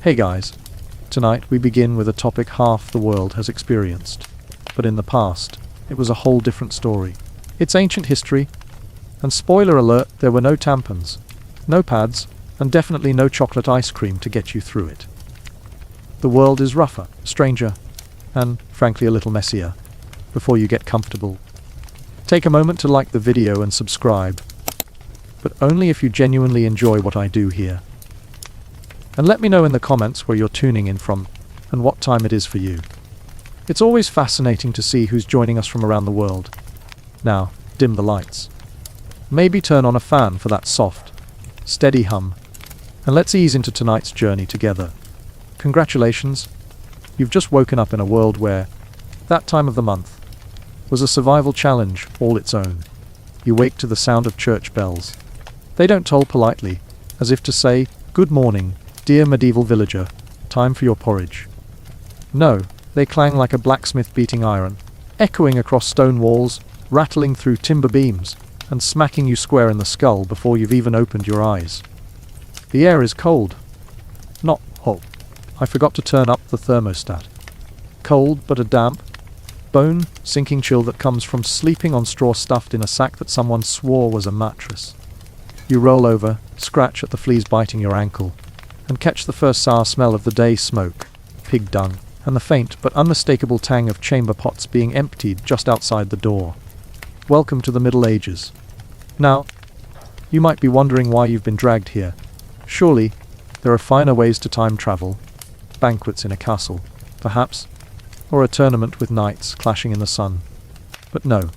Hey guys, tonight we begin with a topic half the world has experienced. But in the past, it was a whole different story. It's ancient history, and spoiler alert, there were no tampons, no pads, and definitely no chocolate ice cream to get you through it. The world is rougher, stranger, and frankly a little messier. Before you get comfortable, take a moment to like the video and subscribe, but only if you genuinely enjoy what I do here. And let me know in the comments where you're tuning in from and what time it is for you. It's always fascinating to see who's joining us from around the world. Now, dim the lights. Maybe turn on a fan for that soft, steady hum, and let's ease into tonight's journey together. Congratulations, you've just woken up in a world where that time of the month was a survival challenge all its own. You wake to the sound of church bells. They don't toll politely, as if to say, "Good morning, dear medieval villager, time for your porridge." No, they clang like a blacksmith beating iron, echoing across stone walls, rattling through timber beams, and smacking you square in the skull before you've even opened your eyes. The air is cold. Not hot. I forgot to turn up the thermostat. Cold, but a damp, bone-sinking chill that comes from sleeping on straw stuffed in a sack that someone swore was a mattress. You roll over, scratch at the fleas biting your ankle, and catch the first sour smell of the day: smoke, pig dung, and the faint but unmistakable tang of chamber pots being emptied just outside the door. Welcome to the Middle Ages. Now, you might be wondering why you've been dragged here. Surely, there are finer ways to time travel. Banquets in a castle, perhaps, or a tournament with knights clashing in the sun. But no.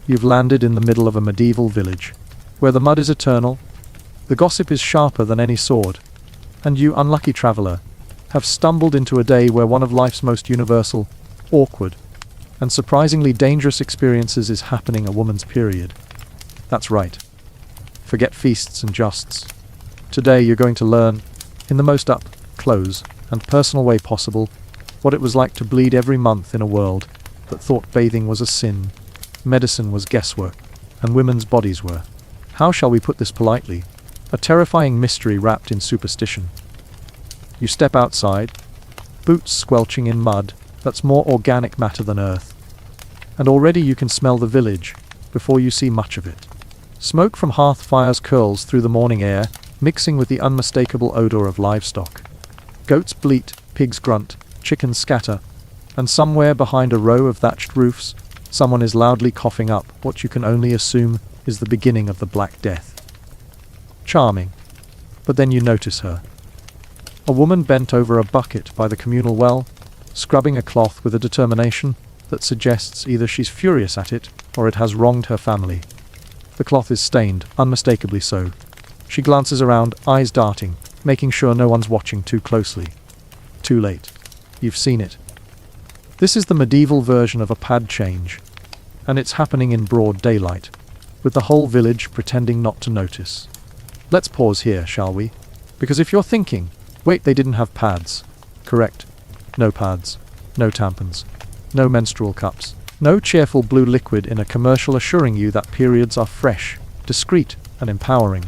You've landed in the middle of a medieval village, where the mud is eternal, the gossip is sharper than any sword, and you, unlucky traveller, have stumbled into a day where one of life's most universal, awkward, and surprisingly dangerous experiences is happening: a woman's period. That's right. Forget feasts and justs. Today you're going to learn, in the most up, close, and personal way possible, what it was like to bleed every month in a world that thought bathing was a sin, medicine was guesswork, and women's bodies were, how shall we put this politely, a terrifying mystery wrapped in superstition. You step outside, boots squelching in mud that's more organic matter than earth, and already you can smell the village before you see much of it. Smoke from hearth fires curls through the morning air, mixing with the unmistakable odor of livestock. Goats bleat, pigs grunt, chickens scatter, and somewhere behind a row of thatched roofs, someone is loudly coughing up what you can only assume is the beginning of the Black Death. Charming. But then you notice her. A woman bent over a bucket by the communal well, scrubbing a cloth with a determination that suggests either she's furious at it or it has wronged her family. The cloth is stained, unmistakably so. She glances around, eyes darting, making sure no one's watching too closely. Too late. You've seen it. This is the medieval version of a pad change, and it's happening in broad daylight, with the whole village pretending not to notice. Let's pause here, shall we? Because if you're thinking, wait, they didn't have pads. Correct. No pads. No tampons. No menstrual cups. No cheerful blue liquid in a commercial assuring you that periods are fresh, discreet, and empowering.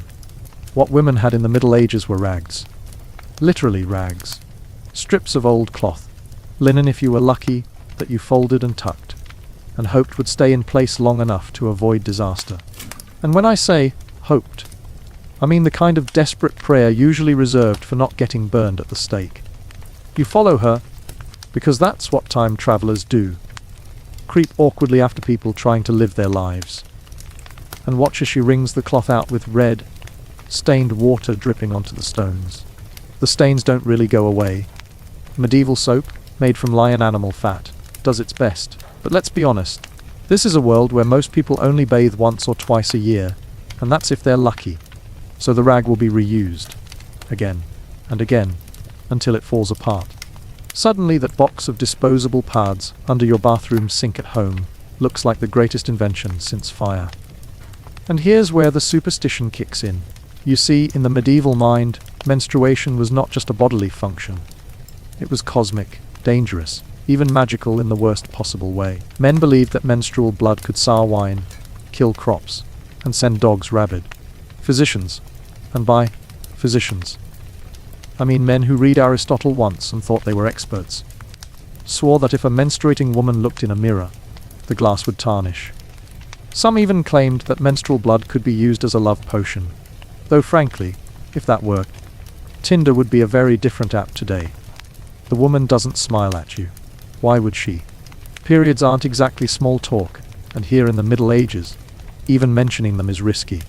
What women had in the Middle Ages were rags. Literally rags. Strips of old cloth. Linen if you were lucky, that you folded and tucked, and hoped would stay in place long enough to avoid disaster. And when I say hoped, I mean the kind of desperate prayer usually reserved for not getting burned at the stake. You follow her, because that's what time travelers do. Creep awkwardly after people trying to live their lives. And watch as she wrings the cloth out with red, stained water dripping onto the stones. The stains don't really go away. Medieval soap, made from lion animal fat, does its best. But let's be honest, this is a world where most people only bathe once or twice a year, and that's if they're lucky. So the rag will be reused, again and again, until it falls apart. Suddenly that box of disposable pads under your bathroom sink at home looks like the greatest invention since fire. And here's where the superstition kicks in. You see, in the medieval mind, menstruation was not just a bodily function. It was cosmic, dangerous, even magical in the worst possible way. Men believed that menstrual blood could sour wine, kill crops, and send dogs rabid. Physicians, and by physicians, I mean men who read Aristotle once and thought they were experts. Swore that if a menstruating woman looked in a mirror, the glass would tarnish. Some even claimed that menstrual blood could be used as a love potion. Though frankly, if that worked, Tinder would be a very different app today. The woman doesn't smile at you. Why would she? Periods aren't exactly small talk, and here in the Middle Ages, even mentioning them is risky.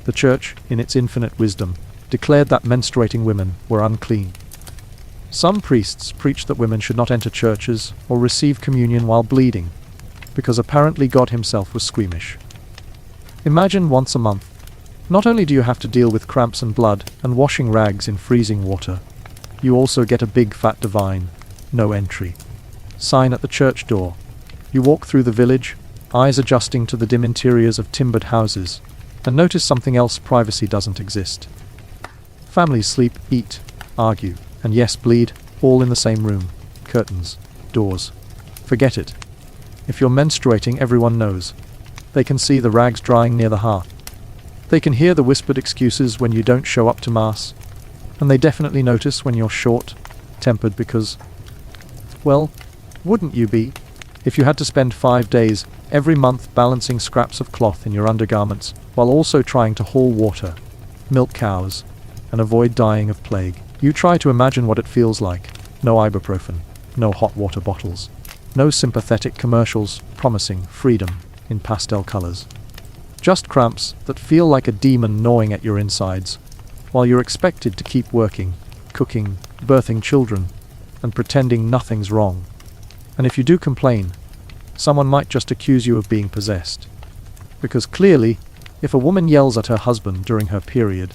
The Church, in its infinite wisdom, declared that menstruating women were unclean. Some priests preached that women should not enter churches or receive communion while bleeding, because apparently God himself was squeamish. Imagine once a month. Not only do you have to deal with cramps and blood and washing rags in freezing water, you also get a big fat divine, no entry sign at the church door. You walk through the village, eyes adjusting to the dim interiors of timbered houses, and notice something else: privacy doesn't exist. Families sleep, eat, argue, and yes, bleed, all in the same room. Curtains, doors. Forget it. If you're menstruating, everyone knows. They can see the rags drying near the hearth. They can hear the whispered excuses when you don't show up to mass. And they definitely notice when you're short-tempered because, well, wouldn't you be, if you had to spend 5 days every month balancing scraps of cloth in your undergarments while also trying to haul water, milk cows, and avoid dying of plague? You try to imagine what it feels like. No ibuprofen, no hot water bottles, no sympathetic commercials promising freedom in pastel colors. Just cramps that feel like a demon gnawing at your insides, while you're expected to keep working, cooking, birthing children, and pretending nothing's wrong. And if you do complain, someone might just accuse you of being possessed. Because clearly, if a woman yells at her husband during her period,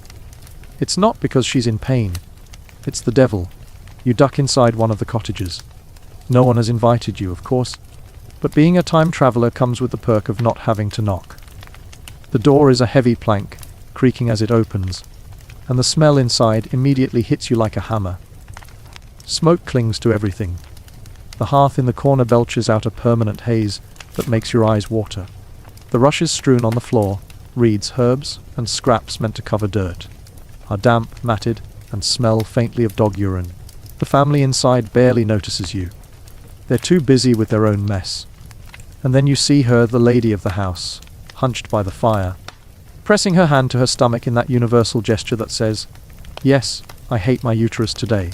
it's not because she's in pain. It's the devil. You duck inside one of the cottages. No one has invited you, of course, but being a time traveler comes with the perk of not having to knock. The door is a heavy plank, creaking as it opens, and the smell inside immediately hits you like a hammer. Smoke clings to everything. The hearth in the corner belches out a permanent haze that makes your eyes water. The rushes strewn on the floor, reeds, herbs, and scraps meant to cover dirt, are damp, matted, and smell faintly of dog urine. The family inside barely notices you. They're too busy with their own mess. And then you see her, the lady of the house, hunched by the fire, pressing her hand to her stomach in that universal gesture that says, "Yes, I hate my uterus today."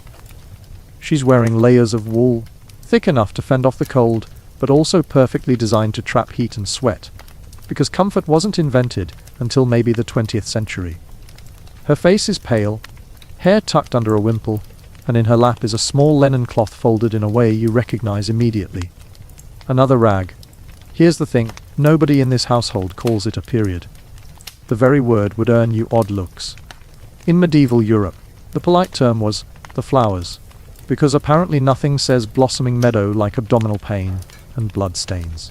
She's wearing layers of wool, thick enough to fend off the cold, but also perfectly designed to trap heat and sweat, because comfort wasn't invented until maybe the 20th century. Her face is pale, hair tucked under a wimple, and in her lap is a small linen cloth folded in a way you recognize immediately. Another rag. Here's the thing, nobody in this household calls it a period. The very word would earn you odd looks. In medieval Europe, the polite term was the flowers, because apparently nothing says blossoming meadow like abdominal pain and blood stains.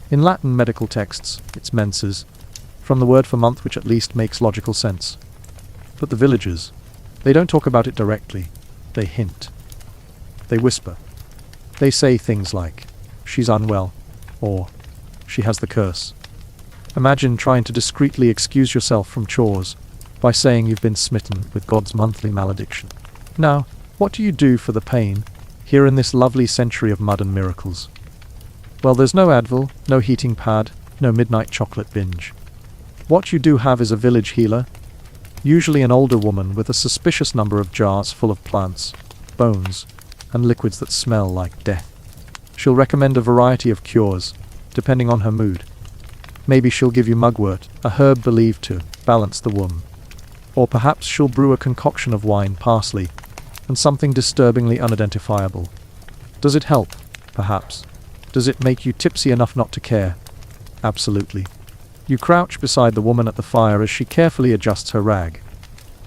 In Latin medical texts, it's menses, from the word for month, which at least makes logical sense. But the villagers, they don't talk about it directly. They hint. They whisper. They say things like, "She's unwell," or "She has the curse." Imagine trying to discreetly excuse yourself from chores by saying you've been smitten with God's monthly malediction. Now, what do you do for the pain here in this lovely century of mud and miracles? Well, there's no Advil, no heating pad, no midnight chocolate binge. What you do have is a village healer, usually an older woman with a suspicious number of jars full of plants, bones, and liquids that smell like death. She'll recommend a variety of cures, depending on her mood. Maybe she'll give you mugwort, a herb believed to balance the womb. Or perhaps she'll brew a concoction of wine, parsley, and something disturbingly unidentifiable. Does it help? Perhaps. Does it make you tipsy enough not to care? Absolutely. You crouch beside the woman at the fire as she carefully adjusts her rag.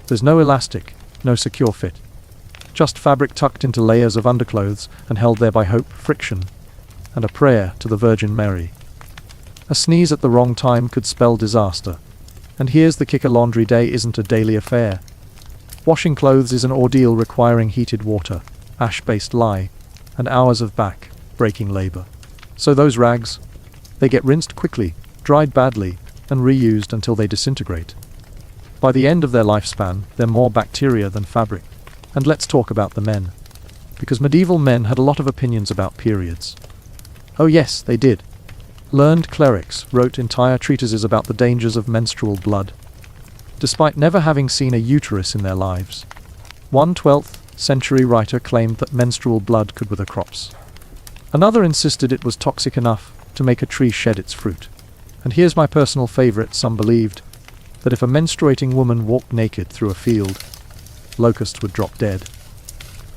There's no elastic, no secure fit. Just fabric tucked into layers of underclothes and held there by hope, friction, and a prayer to the Virgin Mary. A sneeze at the wrong time could spell disaster. And here's the kicker: laundry day isn't a daily affair. Washing clothes is an ordeal requiring heated water, ash-based lye, and hours of back-breaking labor. So those rags, they get rinsed quickly, dried badly, and reused until they disintegrate. By the end of their lifespan, they're more bacteria than fabric. And let's talk about the men. Because medieval men had a lot of opinions about periods. Oh yes, they did. Learned clerics wrote entire treatises about the dangers of menstrual blood, despite never having seen a uterus in their lives. One 12th century writer claimed that menstrual blood could wither crops. Another insisted it was toxic enough to make a tree shed its fruit. And here's my personal favorite: some believed that if a menstruating woman walked naked through a field, locusts would drop dead.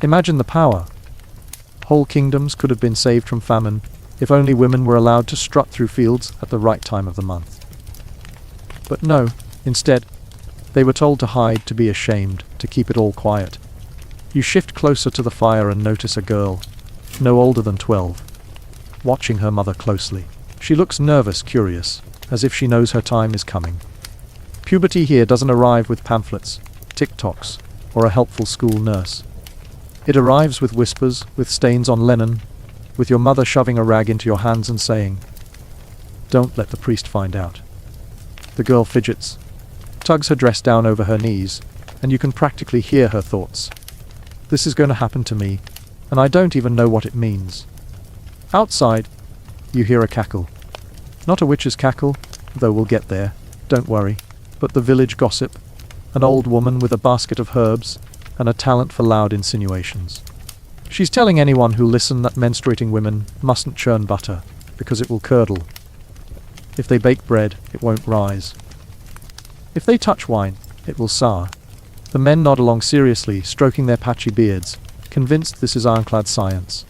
Imagine the power. Whole kingdoms could have been saved from famine if only women were allowed to strut through fields at the right time of the month. But no, instead, they were told to hide, to be ashamed, to keep it all quiet. You shift closer to the fire and notice a girl, no older than 12, watching her mother closely. She looks nervous, curious, as if she knows her time is coming. Puberty here doesn't arrive with pamphlets, TikToks, or a helpful school nurse. It arrives with whispers, with stains on linen, with your mother shoving a rag into your hands and saying, "Don't let the priest find out." The girl fidgets, tugs her dress down over her knees, and you can practically hear her thoughts. This is going to happen to me, and I don't even know what it means. Outside, you hear a cackle. Not a witch's cackle, though we'll get there, don't worry, but the village gossip, an old woman with a basket of herbs and a talent for loud insinuations. She's telling anyone who'll listen that menstruating women mustn't churn butter, because it will curdle. If they bake bread, it won't rise. If they touch wine, it will sour. The men nod along seriously, stroking their patchy beards, convinced this is ironclad science.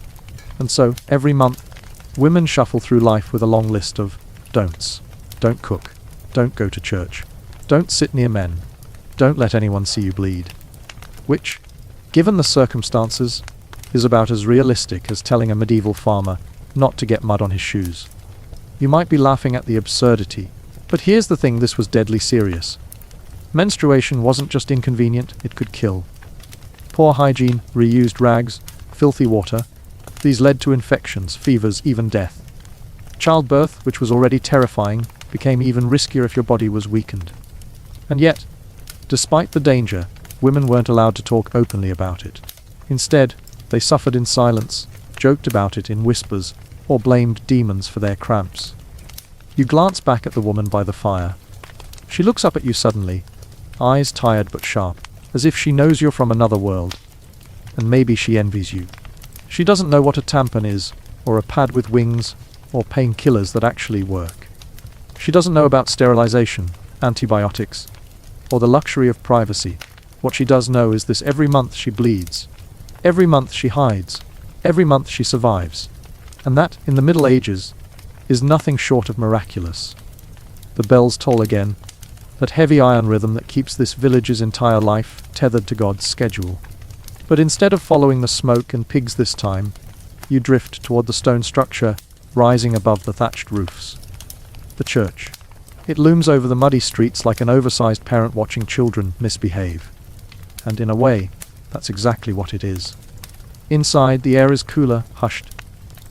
And so, every month, women shuffle through life with a long list of don'ts. Don't cook. Don't go to church. Don't sit near men. Don't let anyone see you bleed. Which, given the circumstances, is about as realistic as telling a medieval farmer not to get mud on his shoes. You might be laughing at the absurdity, but here's the thing: this was deadly serious. Menstruation wasn't just inconvenient, it could kill. Poor hygiene, reused rags, filthy water, these led to infections, fevers, even death. Childbirth, which was already terrifying, became even riskier if your body was weakened. And yet, despite the danger, women weren't allowed to talk openly about it. Instead, they suffered in silence, joked about it in whispers, or blamed demons for their cramps. You glance back at the woman by the fire. She looks up at you suddenly, eyes tired but sharp, as if she knows you're from another world. And maybe she envies you. She doesn't know what a tampon is, or a pad with wings, or painkillers that actually work. She doesn't know about sterilization, antibiotics, or the luxury of privacy. What she does know is this: every month she bleeds. Every month she hides. Every month she survives. And that, in the Middle Ages, is nothing short of miraculous. The bells toll again, that heavy iron rhythm that keeps this village's entire life tethered to God's schedule. But instead of following the smoke and pigs this time, you drift toward the stone structure rising above the thatched roofs. The church. It looms over the muddy streets like an oversized parent watching children misbehave. And in a way, that's exactly what it is. Inside, the air is cooler, hushed,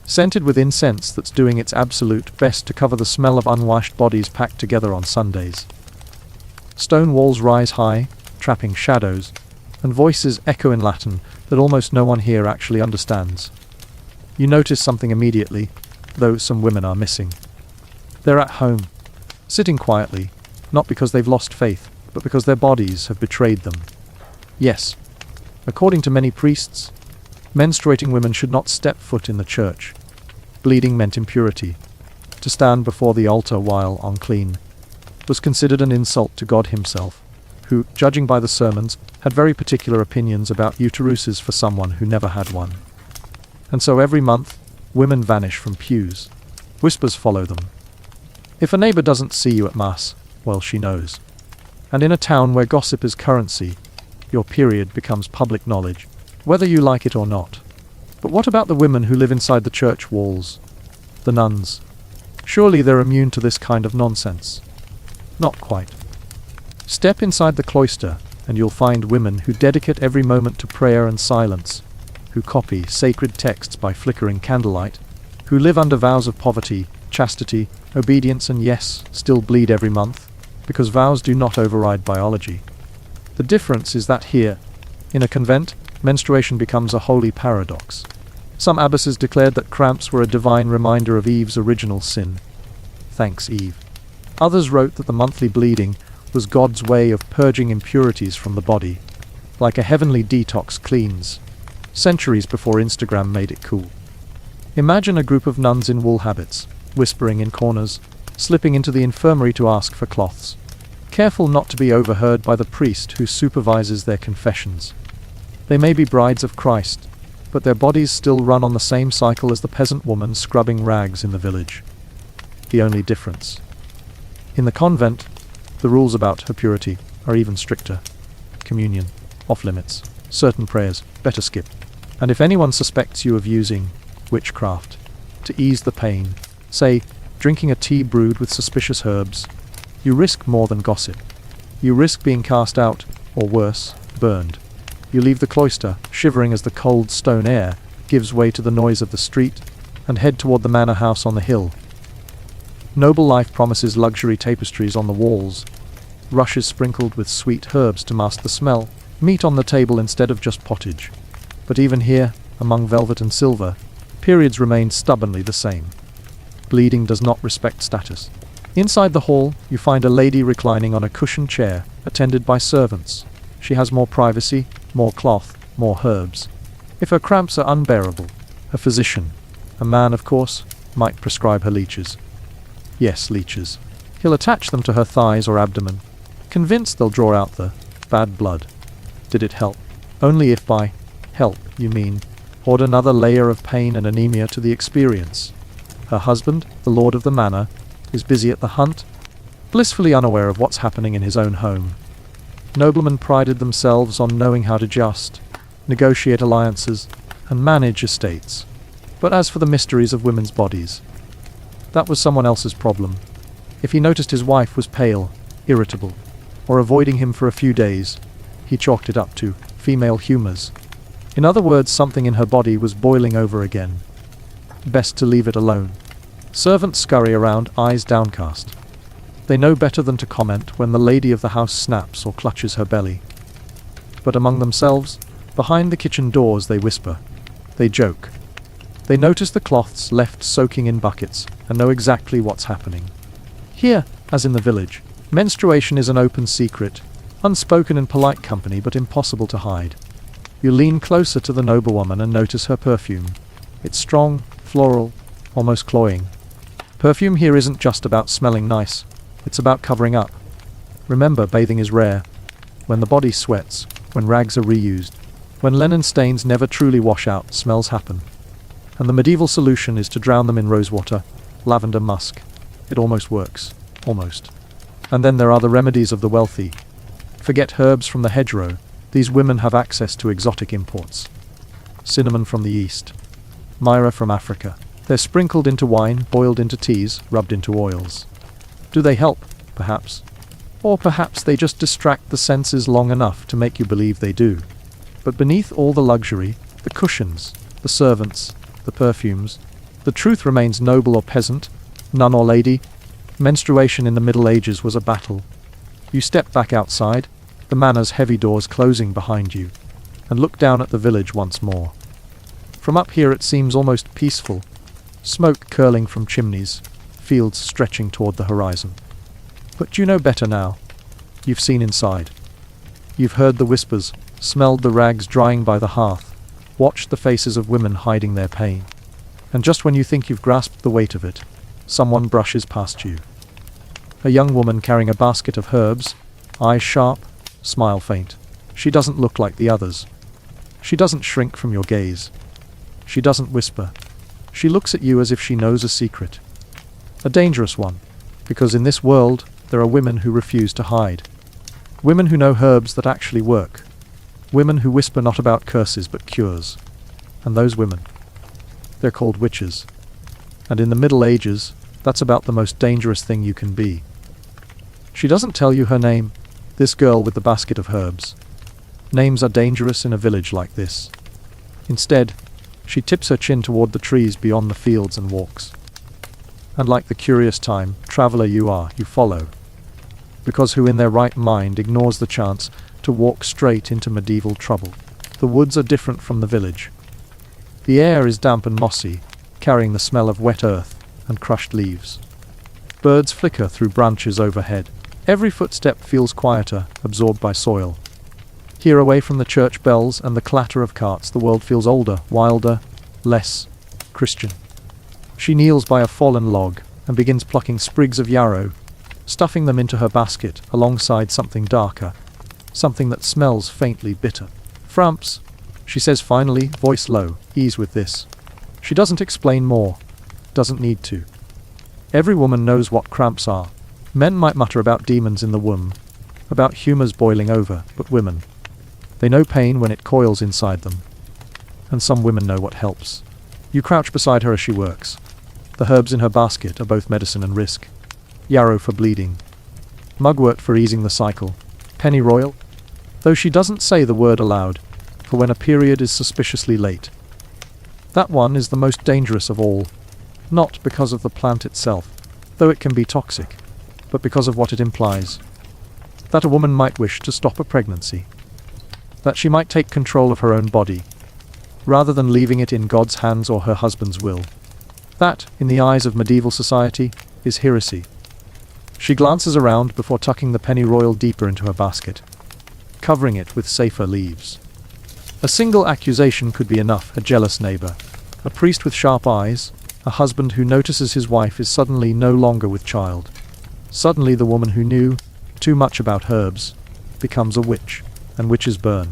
scented with incense that's doing its absolute best to cover the smell of unwashed bodies packed together on Sundays. Stone walls rise high, trapping shadows, and voices echo in Latin that almost no one here actually understands. You notice something immediately, though some women are missing. They're at home, sitting quietly, not because they've lost faith, but because their bodies have betrayed them. Yes, according to many priests, menstruating women should not step foot in the church. Bleeding meant impurity. To stand before the altar while unclean was considered an insult to God himself, who, judging by the sermons, had very particular opinions about uteruses for someone who never had one. And so every month, women vanish from pews. Whispers follow them. If a neighbor doesn't see you at Mass, well, she knows. And in a town where gossip is currency, your period becomes public knowledge, whether you like it or not. But what about the women who live inside the church walls? The nuns. Surely they're immune to this kind of nonsense. Not quite. Step inside the cloister, and you'll find women who dedicate every moment to prayer and silence, who copy sacred texts by flickering candlelight, who live under vows of poverty, chastity, obedience, and yes, still bleed every month, because vows do not override biology. The difference is that here, in a convent, menstruation becomes a holy paradox. Some abbesses declared that cramps were a divine reminder of Eve's original sin. Thanks, Eve. Others wrote that the monthly bleeding was God's way of purging impurities from the body, like a heavenly detox cleans, centuries before Instagram made it cool. Imagine a group of nuns in wool habits, whispering in corners, slipping into the infirmary to ask for cloths, careful not to be overheard by the priest who supervises their confessions. They may be brides of Christ, but their bodies still run on the same cycle as the peasant woman scrubbing rags in the village. The only difference. In the convent, the rules about her purity are even stricter. Communion, off-limits, certain prayers, better skip. And if anyone suspects you of using witchcraft to ease the pain, say, drinking a tea brewed with suspicious herbs, you risk more than gossip. You risk being cast out, or worse, burned. You leave the cloister, shivering as the cold stone air gives way to the noise of the street, and head toward the manor house on the hill. Noble life promises luxury tapestries on the walls, rushes sprinkled with sweet herbs to mask the smell, meat on the table instead of just pottage. But even here, among velvet and silver, periods remain stubbornly the same. Bleeding does not respect status. Inside the hall, you find a lady reclining on a cushioned chair, attended by servants. She has more privacy, more cloth, more herbs. If her cramps are unbearable, a physician, a man of course, might prescribe her leeches. Yes, leeches. He'll attach them to her thighs or abdomen, convinced they'll draw out the bad blood. Did it help? Only if by help you mean add another layer of pain and anemia to the experience. Her husband, the lord of the manor, is busy at the hunt, blissfully unaware of what's happening in his own home. Noblemen prided themselves on knowing how to just negotiate alliances and manage estates. But as for the mysteries of women's bodies, that was someone else's problem. If he noticed his wife was pale, irritable, or avoiding him for a few days, he chalked it up to female humors. In other words, something in her body was boiling over again. Best to leave it alone. Servants scurry around, eyes downcast. They know better than to comment when the lady of the house snaps or clutches her belly. But among themselves, behind the kitchen doors, they whisper. They joke. They notice the cloths left soaking in buckets and know exactly what's happening. Here, as in the village, menstruation is an open secret, unspoken in polite company but impossible to hide. You lean closer to the noblewoman and notice her perfume. It's strong, floral, almost cloying. Perfume here isn't just about smelling nice. It's about covering up. Remember, bathing is rare. When the body sweats, when rags are reused, when linen stains never truly wash out, smells happen. And the medieval solution is to drown them in rosewater, lavender musk. It almost works. Almost. And then there are the remedies of the wealthy. Forget herbs from the hedgerow. These women have access to exotic imports. Cinnamon from the east. Myrrh from Africa. They're sprinkled into wine, boiled into teas, rubbed into oils. Do they help? Perhaps. Or perhaps they just distract the senses long enough to make you believe they do. But beneath all the luxury, the cushions, the servants, the perfumes, the truth remains noble or peasant, nun or lady. Menstruation in the Middle Ages was a battle. You step back outside, the manor's heavy doors closing behind you, and look down at the village once more. From up here it seems almost peaceful, smoke curling from chimneys, fields stretching toward the horizon. But you know better now. You've seen inside. You've heard the whispers, smelled the rags drying by the hearth, watched the faces of women hiding their pain. And just when you think you've grasped the weight of it, someone brushes past you. A young woman carrying a basket of herbs, eyes sharp, smile faint. She doesn't look like the others. She doesn't shrink from your gaze. She doesn't whisper. She looks at you as if she knows a secret. A dangerous one, because in this world there are women who refuse to hide. Women who know herbs that actually work. Women who whisper not about curses but cures. And those women, they're called witches. And in the Middle Ages, that's about the most dangerous thing you can be. She doesn't tell you her name, this girl with the basket of herbs. Names are dangerous in a village like this. Instead, she tips her chin toward the trees beyond the fields and walks. And like the curious time traveler you are, you follow. Because who in their right mind ignores the chance to walk straight into medieval trouble? The woods are different from the village. The air is damp and mossy, carrying the smell of wet earth and crushed leaves. Birds flicker through branches overhead. Every footstep feels quieter, absorbed by soil. Here, away from the church bells and the clatter of carts, the world feels older, wilder, less Christian. She kneels by a fallen log and begins plucking sprigs of yarrow, stuffing them into her basket alongside something darker, something that smells faintly bitter. "Framps," she says finally, voice low, "ease with this." She doesn't explain more, doesn't need to. Every woman knows what cramps are. Men might mutter about demons in the womb, about humors boiling over, but women, they know pain when it coils inside them. And some women know what helps. You crouch beside her as she works. The herbs in her basket are both medicine and risk. Yarrow for bleeding, mugwort for easing the cycle, pennyroyal, though she doesn't say the word aloud, for when a period is suspiciously late. That one is the most dangerous of all, not because of the plant itself, though it can be toxic, but because of what it implies. That a woman might wish to stop a pregnancy. That she might take control of her own body, rather than leaving it in God's hands or her husband's will. That, in the eyes of medieval society, is heresy. She glances around before tucking the pennyroyal deeper into her basket, covering it with safer leaves. A single accusation could be enough: a jealous neighbor, a priest with sharp eyes, a husband who notices his wife is suddenly no longer with child. Suddenly the woman who knew too much about herbs becomes a witch, and witches burn.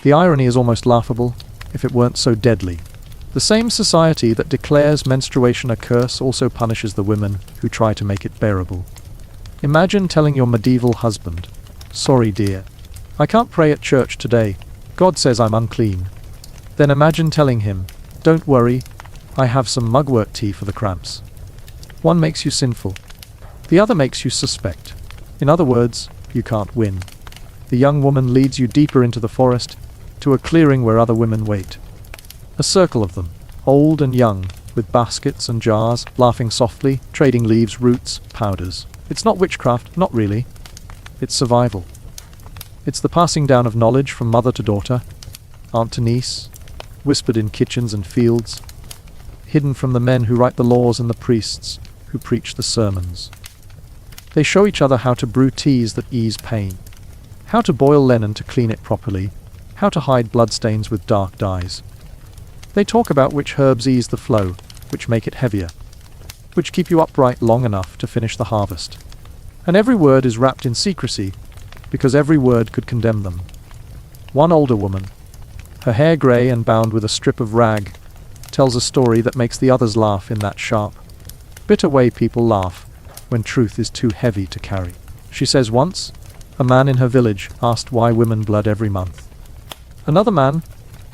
The irony is almost laughable, if it weren't so deadly. The same society that declares menstruation a curse also punishes the women who try to make it bearable. Imagine telling your medieval husband, "Sorry dear, I can't pray at church today. God says I'm unclean." Then imagine telling him, "Don't worry, I have some mugwort tea for the cramps." One makes you sinful. The other makes you suspect. In other words, you can't win. The young woman leads you deeper into the forest, to a clearing where other women wait. A circle of them, old and young, with baskets and jars, laughing softly, trading leaves, roots, powders. It's not witchcraft, not really. It's survival. It's the passing down of knowledge from mother to daughter, aunt to niece, whispered in kitchens and fields, hidden from the men who write the laws and the priests who preach the sermons. They show each other how to brew teas that ease pain, how to boil linen to clean it properly, how to hide bloodstains with dark dyes. They talk about which herbs ease the flow, which make it heavier, which keep you upright long enough to finish the harvest. And every word is wrapped in secrecy, because every word could condemn them. One older woman, her hair grey and bound with a strip of rag, tells a story that makes the others laugh in that sharp, bitter way people laugh when truth is too heavy to carry. She says once, a man in her village asked why women bled every month. Another man,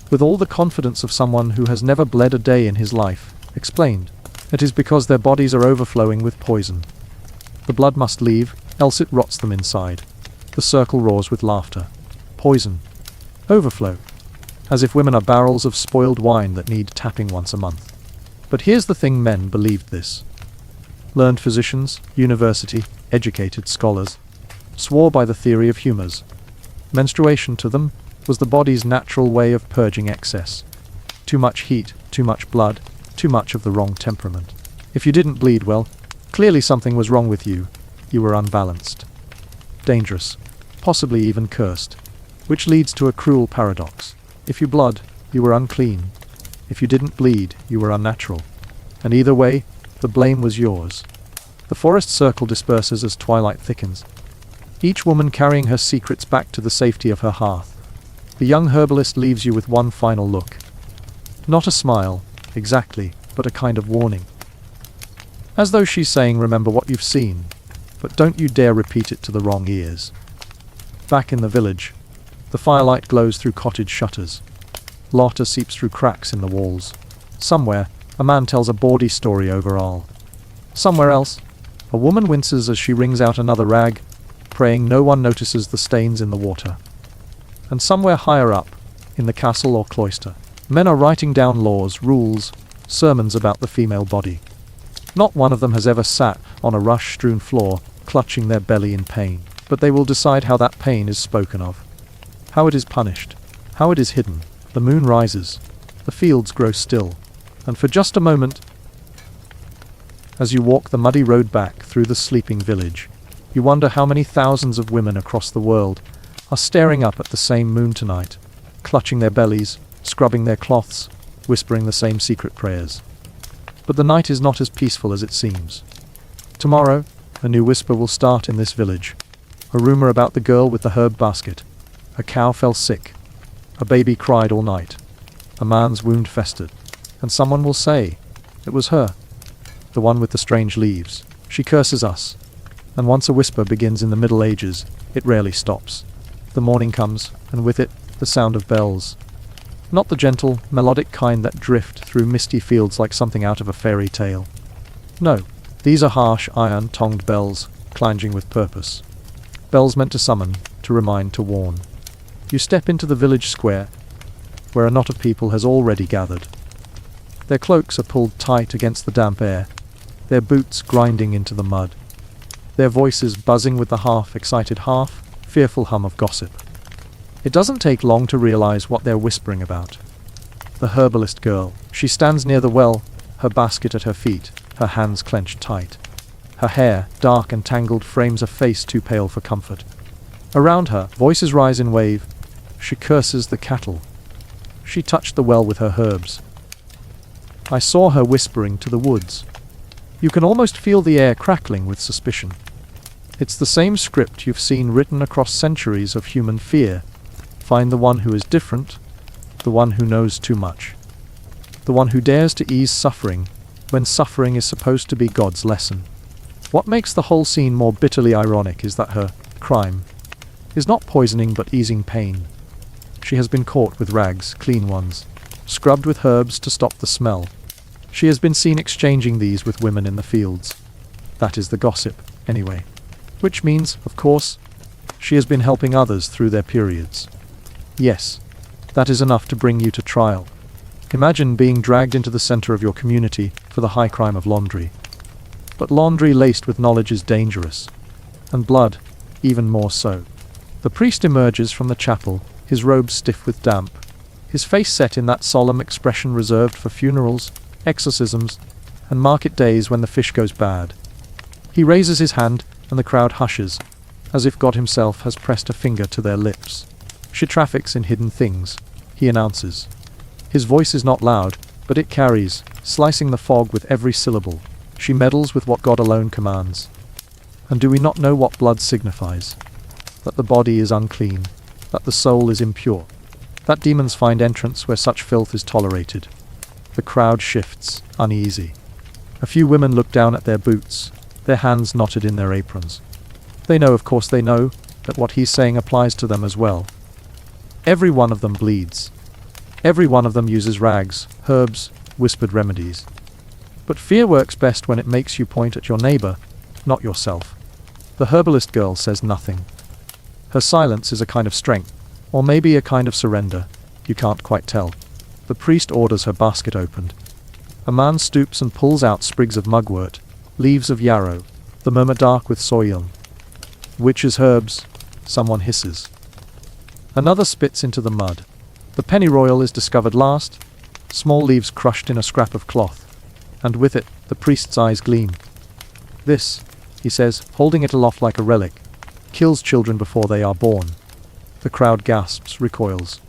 with all the confidence of someone who has never bled a day in his life, explained, it is because their bodies are overflowing with poison. The blood must leave, else it rots them inside. The circle roars with laughter. Poison. Overflow. As if women are barrels of spoiled wine that need tapping once a month. But here's the thing: men believed this. Learned physicians, university, educated scholars, swore by the theory of humors. Menstruation to them was the body's natural way of purging excess. Too much heat, too much blood, too much of the wrong temperament. If you didn't bleed well, clearly something was wrong with you. You were unbalanced. Dangerous. Possibly even cursed. Which leads to a cruel paradox. If you bled, you were unclean. If you didn't bleed, you were unnatural. And either way, the blame was yours. The forest circle disperses as twilight thickens, each woman carrying her secrets back to the safety of her hearth. The young herbalist leaves you with one final look. Not a smile, exactly, but a kind of warning. As though she's saying, remember what you've seen, but don't you dare repeat it to the wrong ears. Back in the village, the firelight glows through cottage shutters. Laughter seeps through cracks in the walls. Somewhere, a man tells a bawdy story over all. Somewhere else, a woman winces as she wrings out another rag, praying no one notices the stains in the water. And somewhere higher up, in the castle or cloister, men are writing down laws, rules, sermons about the female body. Not one of them has ever sat on a rush-strewn floor, clutching their belly in pain, but they will decide how that pain is spoken of, how it is punished, How it is hidden. The moon rises. The fields grow still. And for just a moment, as you walk the muddy road back through the sleeping village, you wonder how many thousands of women across the world are staring up at the same moon tonight, clutching their bellies, scrubbing their cloths, whispering the same secret prayers. But the night is not as peaceful as it seems. Tomorrow, a new whisper will start in this village. A rumor about the girl with the herb basket. A cow fell sick. A baby cried all night. A man's wound festered. And someone will say, it was her, the one with the strange leaves. She curses us. And once a whisper begins in the Middle Ages, it rarely stops. The morning comes, and with it, the sound of bells. Not the gentle, melodic kind that drift through misty fields like something out of a fairy tale. No, these are harsh, iron-tongued bells, clanging with purpose. Bells meant to summon, to remind, to warn. You step into the village square, where a knot of people has already gathered. Their cloaks are pulled tight against the damp air, their boots grinding into the mud, their voices buzzing with the half-excited, half-fearful hum of gossip. It doesn't take long to realize what they're whispering about. The herbalist girl. She stands near the well, her basket at her feet, her hands clenched tight. Her hair, dark and tangled, frames a face too pale for comfort. Around her, voices rise in wave. She curses the cattle. She touched the well with her herbs. I saw her whispering to the woods. You can almost feel the air crackling with suspicion. It's the same script you've seen written across centuries of human fear. Find the one who is different, the one who knows too much, the one who dares to ease suffering when suffering is supposed to be God's lesson. What makes the whole scene more bitterly ironic is that her crime is not poisoning but easing pain. She has been caught with rags, clean ones, scrubbed with herbs to stop the smell. She has been seen exchanging these with women in the fields. That is the gossip, anyway. Which means, of course, she has been helping others through their periods. Yes, that is enough to bring you to trial. Imagine being dragged into the center of your community for the high crime of laundry. But laundry laced with knowledge is dangerous. And blood, even more so. The priest emerges from the chapel, his robe stiff with damp, his face set in that solemn expression reserved for funerals, exorcisms, and market days when the fish goes bad. He raises his hand, and the crowd hushes, as if God himself has pressed a finger to their lips. She traffics in hidden things, he announces. His voice is not loud, but it carries, slicing the fog with every syllable. She meddles with what God alone commands. And do we not know what blood signifies? That the body is unclean, that the soul is impure, that demons find entrance where such filth is tolerated. The crowd shifts, uneasy. A few women look down at their boots, their hands knotted in their aprons. They know, of course they know, that what he's saying applies to them as well. Every one of them bleeds. Every one of them uses rags, herbs, whispered remedies. But fear works best when it makes you point at your neighbor, not yourself. The herbalist girl says nothing. Her silence is a kind of strength, or maybe a kind of surrender. You can't quite tell. The priest orders her basket opened. A man stoops and pulls out sprigs of mugwort, leaves of yarrow, the murmur dark with soil. Witches' herbs, someone hisses. Another spits into the mud. The pennyroyal is discovered last, small leaves crushed in a scrap of cloth, and with it, the priest's eyes gleam. This, he says, holding it aloft like a relic, kills children before they are born. The crowd gasps, recoils.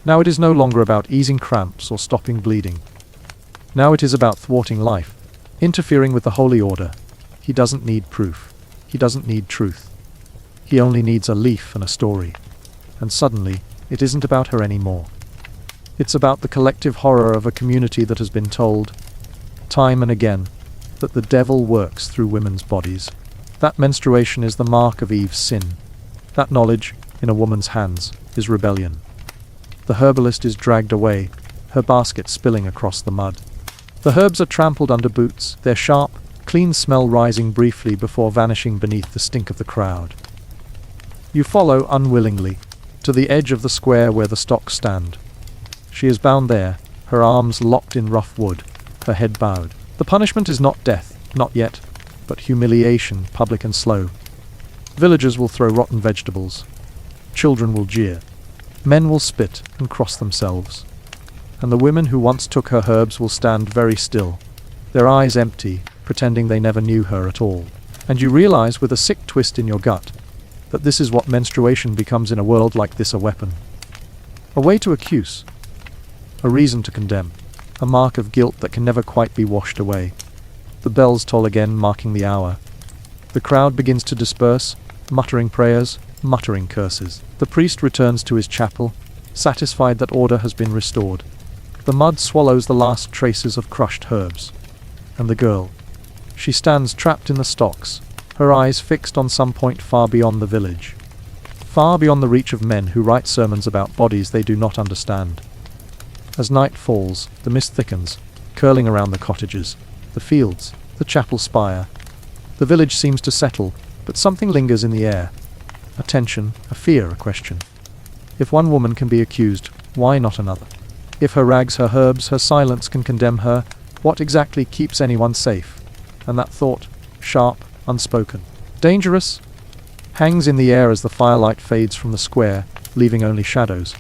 Now it is no longer about easing cramps or stopping bleeding. Now it is about thwarting life, interfering with the holy order. He doesn't need proof. He doesn't need truth. He only needs a leaf and a story. And suddenly, it isn't about her anymore. It's about the collective horror of a community that has been told, time and again, that the devil works through women's bodies. That menstruation is the mark of Eve's sin. That knowledge, in a woman's hands, is rebellion. The herbalist is dragged away, her basket spilling across the mud. The herbs are trampled under boots, their sharp, clean smell rising briefly before vanishing beneath the stink of the crowd. You follow unwillingly, to the edge of the square where the stocks stand. She is bound there, her arms locked in rough wood, her head bowed. The punishment is not death, not yet, but humiliation, public and slow. Villagers will throw rotten vegetables. Children will jeer. Men will spit and cross themselves, and the women who once took her herbs will stand very still, their eyes empty, pretending they never knew her at all. And you realize with a sick twist in your gut that this is what menstruation becomes in a world like this: a weapon. A way to accuse. A reason to condemn. A mark of guilt that can never quite be washed away. The bells toll again, marking the hour. The crowd begins to disperse, muttering prayers, muttering curses. The priest returns to his chapel, satisfied that order has been restored. The mud swallows the last traces of crushed herbs. And the girl. She stands trapped in the stocks, her eyes fixed on some point far beyond the village. Far beyond the reach of men who write sermons about bodies they do not understand. As night falls, the mist thickens, curling around the cottages, the fields, the chapel spire. The village seems to settle, but something lingers in the air. A tension, a fear, a question. If one woman can be accused, why not another? If her rags, her herbs, her silence can condemn her, what exactly keeps anyone safe? And that thought, sharp, unspoken, dangerous, hangs in the air as the firelight fades from the square, leaving only shadows.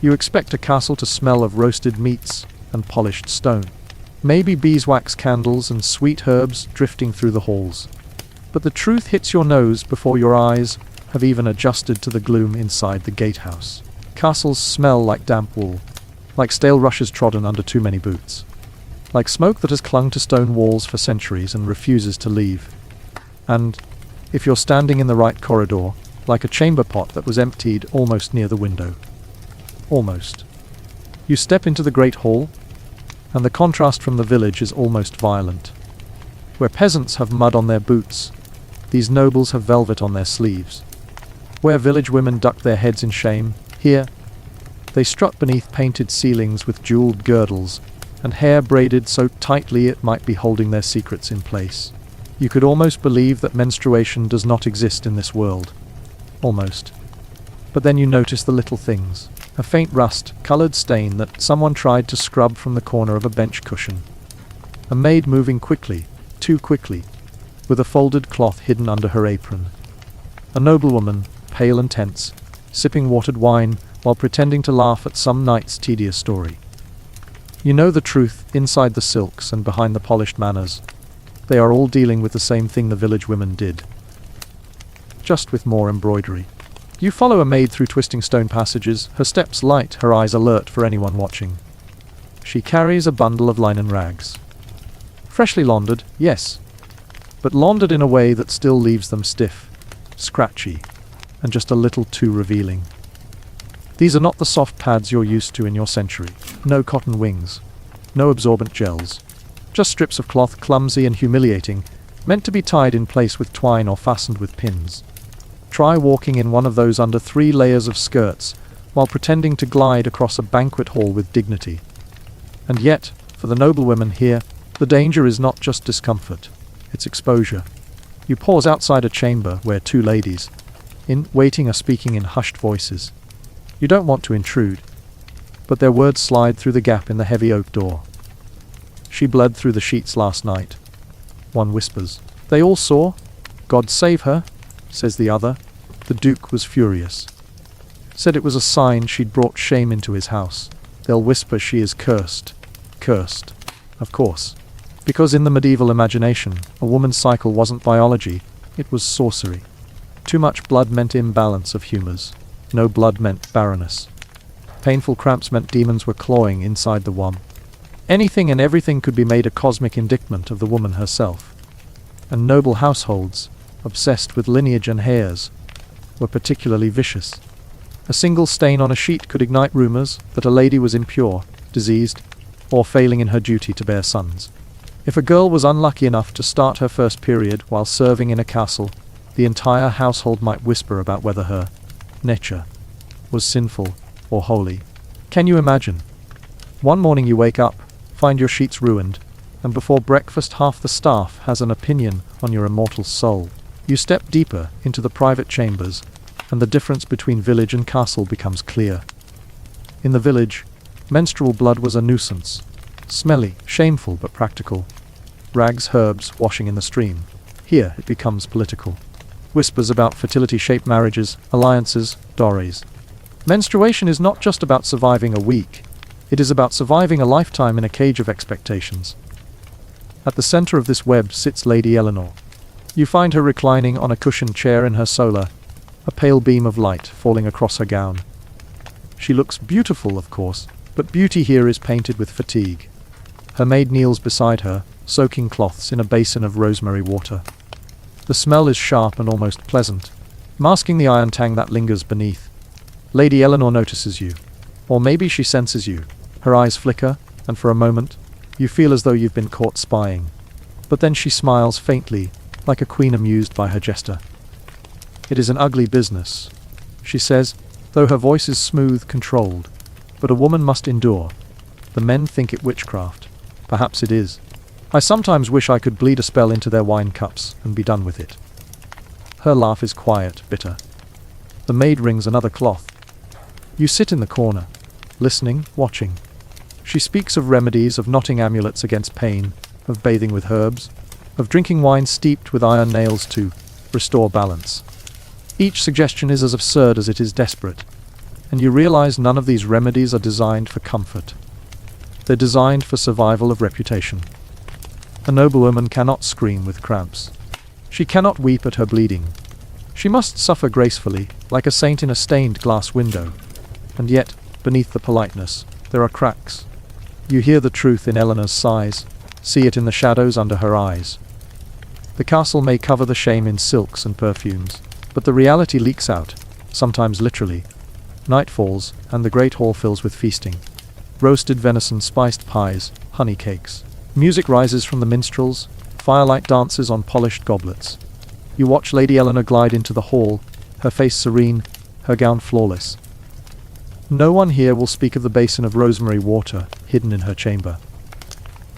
You expect a castle to smell of roasted meats and polished stone. Maybe beeswax candles and sweet herbs drifting through the halls. But the truth hits your nose before your eyes have even adjusted to the gloom inside the gatehouse. Castles smell like damp wool, like stale rushes trodden under too many boots, like smoke that has clung to stone walls for centuries and refuses to leave. And, if you're standing in the right corridor, like a chamber pot that was emptied almost near the window. Almost. You step into the great hall, and the contrast from the village is almost violent. Where peasants have mud on their boots, these nobles have velvet on their sleeves. Where village women duck their heads in shame, here, they strut beneath painted ceilings with jeweled girdles, and hair braided so tightly it might be holding their secrets in place. You could almost believe that menstruation does not exist in this world. Almost. But then you notice the little things. A faint rust-colored stain that someone tried to scrub from the corner of a bench cushion. A maid moving quickly, too quickly, with a folded cloth hidden under her apron. A noblewoman, pale and tense, sipping watered wine while pretending to laugh at some night's tedious story. You know the truth inside the silks and behind the polished manners. They are all dealing with the same thing the village women did, just with more embroidery. You follow a maid through twisting stone passages, her steps light, her eyes alert for anyone watching. She carries a bundle of linen rags. Freshly laundered, yes, but laundered in a way that still leaves them stiff, scratchy, and just a little too revealing. These are not the soft pads you're used to in your century. No cotton wings, no absorbent gels. Just strips of cloth, clumsy and humiliating, meant to be tied in place with twine or fastened with pins. Try walking in one of those under 3 layers of skirts, while pretending to glide across a banquet hall with dignity. And yet, for the noblewomen here, the danger is not just discomfort, it's exposure. You pause outside a chamber where 2 ladies, in waiting, are speaking in hushed voices. You don't want to intrude, but their words slide through the gap in the heavy oak door. She bled through the sheets last night. One whispers. They all saw. God save her, says the other. The Duke was furious. Said it was a sign she'd brought shame into his house. They'll whisper she is cursed. Cursed. Of course. Because in the medieval imagination, a woman's cycle wasn't biology, it was sorcery. Too much blood meant imbalance of humors. No blood meant barrenness. Painful cramps meant demons were clawing inside the womb. Anything and everything could be made a cosmic indictment of the woman herself. And noble households, obsessed with lineage and heirs, were particularly vicious. A single stain on a sheet could ignite rumors that a lady was impure, diseased, or failing in her duty to bear sons. If a girl was unlucky enough to start her first period while serving in a castle, the entire household might whisper about whether her nature was sinful or holy. Can you imagine? One morning you wake up, find your sheets ruined, and before breakfast half the staff has an opinion on your immortal soul. You step deeper into the private chambers, and the difference between village and castle becomes clear. In the village, menstrual blood was a nuisance. Smelly, shameful, but practical. Rags, herbs, washing in the stream. Here it becomes political. Whispers about fertility-shaped marriages, alliances, dowries. Menstruation is not just about surviving a week. It is about surviving a lifetime in a cage of expectations. At the center of this web sits Lady Eleanor. You find her reclining on a cushioned chair in her solar, a pale beam of light falling across her gown. She looks beautiful, of course, but beauty here is painted with fatigue. Her maid kneels beside her, soaking cloths in a basin of rosemary water. The smell is sharp and almost pleasant, masking the iron tang that lingers beneath. Lady Eleanor notices you. Or maybe she senses you. Her eyes flicker, and for a moment, you feel as though you've been caught spying. But then she smiles faintly, like a queen amused by her jester. "It is an ugly business," she says, though her voice is smooth, controlled. "But a woman must endure. The men think it witchcraft. Perhaps it is. I sometimes wish I could bleed a spell into their wine cups and be done with it." Her laugh is quiet, bitter. The maid wrings another cloth. You sit in the corner, listening, watching. She speaks of remedies, of knotting amulets against pain, of bathing with herbs, of drinking wine steeped with iron nails to restore balance. Each suggestion is as absurd as it is desperate, and you realize none of these remedies are designed for comfort. They're designed for survival of reputation. A noblewoman cannot scream with cramps. She cannot weep at her bleeding. She must suffer gracefully, like a saint in a stained glass window. And yet, beneath the politeness, there are cracks. You hear the truth in Eleanor's sighs, see it in the shadows under her eyes. The castle may cover the shame in silks and perfumes, but the reality leaks out, sometimes literally. Night falls, and the great hall fills with feasting. Roasted venison, spiced pies, honey cakes. Music rises from the minstrels, firelight dances on polished goblets. You watch Lady Eleanor glide into the hall, her face serene, her gown flawless. No one here will speak of the basin of rosemary water hidden in her chamber.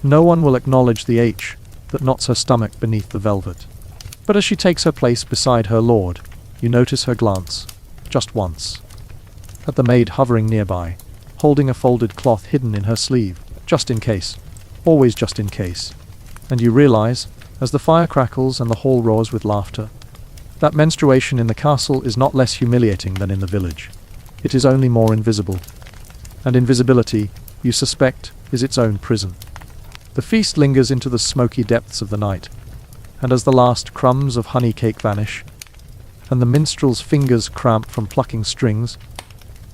No one will acknowledge the H that knots her stomach beneath the velvet. But as she takes her place beside her lord, you notice her glance, just once. At the maid hovering nearby, holding a folded cloth hidden in her sleeve, just in case, always just in case. And you realize, as the fire crackles and the hall roars with laughter, that menstruation in the castle is not less humiliating than in the village. It is only more invisible. And invisibility, you suspect, is its own prison. The feast lingers into the smoky depths of the night, and as the last crumbs of honey cake vanish, and the minstrel's fingers cramp from plucking strings,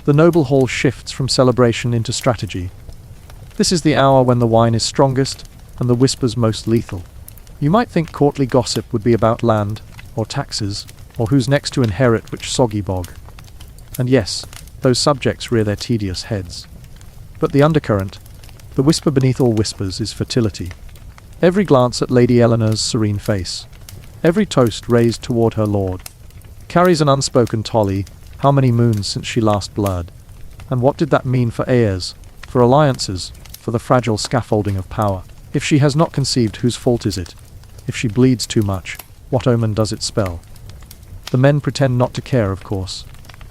the noble hall shifts from celebration into strategy. This is the hour when the wine is strongest and the whispers most lethal. You might think courtly gossip would be about land, or taxes, or who's next to inherit which soggy bog. And yes, those subjects rear their tedious heads. But the undercurrent, the whisper beneath all whispers, is fertility. Every glance at Lady Eleanor's serene face, every toast raised toward her lord, carries an unspoken tolly. How many moons since she last bled? And what did that mean for heirs, for alliances, for the fragile scaffolding of power? If she has not conceived, whose fault is it? If she bleeds too much, what omen does it spell? The men pretend not to care, of course.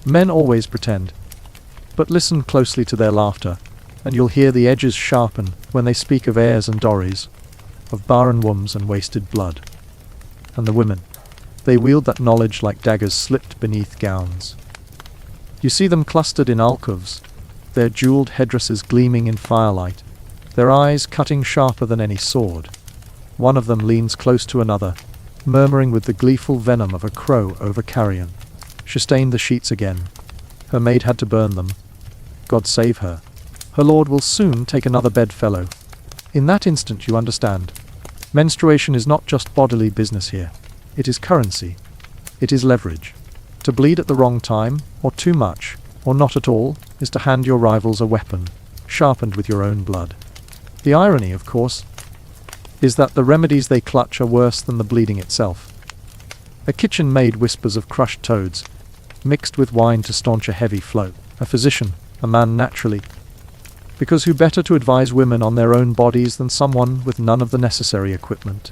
Men always pretend. But listen closely to their laughter, and you'll hear the edges sharpen when they speak of heirs and dories, of barren wombs and wasted blood. And the women, they wield that knowledge like daggers slipped beneath gowns. You see them clustered in alcoves, their jeweled headdresses gleaming in firelight, their eyes cutting sharper than any sword. One of them leans close to another, murmuring with the gleeful venom of a crow over carrion. She stained the sheets again. Her maid had to burn them. God save her. Her lord will soon take another bedfellow. In that instant you understand. Menstruation is not just bodily business here. It is currency. It is leverage. To bleed at the wrong time, or too much, or not at all, is to hand your rivals a weapon, sharpened with your own blood. The irony, of course, is that the remedies they clutch are worse than the bleeding itself. A kitchen maid whispers of crushed toads, mixed with wine to staunch a heavy flow. A physician, a man naturally. Because who better to advise women on their own bodies than someone with none of the necessary equipment?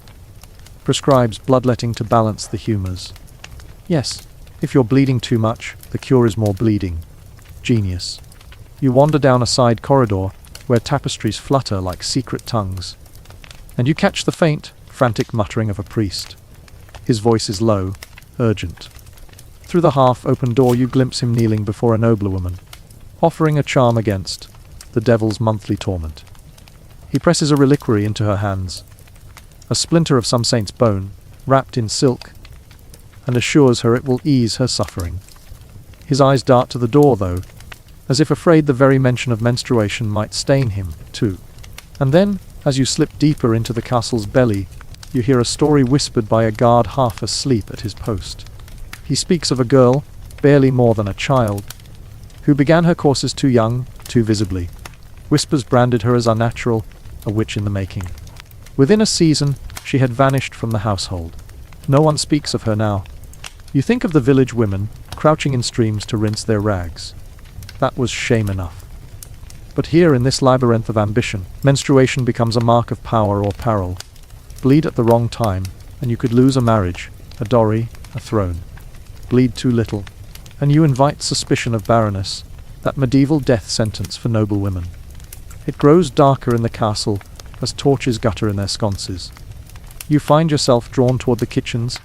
Prescribes bloodletting to balance the humors. Yes, if you're bleeding too much, the cure is more bleeding. Genius. You wander down a side corridor, where tapestries flutter like secret tongues. And you catch the faint, frantic muttering of a priest. His voice is low, urgent. Through the half-open door you glimpse him kneeling before a nobler woman, offering a charm against the devil's monthly torment. He presses a reliquary into her hands, a splinter of some saint's bone, wrapped in silk, and assures her it will ease her suffering. His eyes dart to the door, though, as if afraid the very mention of menstruation might stain him, too. And then, as you slip deeper into the castle's belly, you hear a story whispered by a guard half asleep at his post. He speaks of a girl, barely more than a child, who began her courses too young, too visibly. Whispers branded her as unnatural, a witch in the making. Within a season, she had vanished from the household. No one speaks of her now. You think of the village women, crouching in streams to rinse their rags. That was shame enough. But here in this labyrinth of ambition, menstruation becomes a mark of power or peril. Bleed at the wrong time, and you could lose a marriage, a dowry, a throne. Bleed too little, and you invite suspicion of barrenness, that medieval death sentence for noble women. It grows darker in the castle as torches gutter in their sconces. You find yourself drawn toward the kitchens,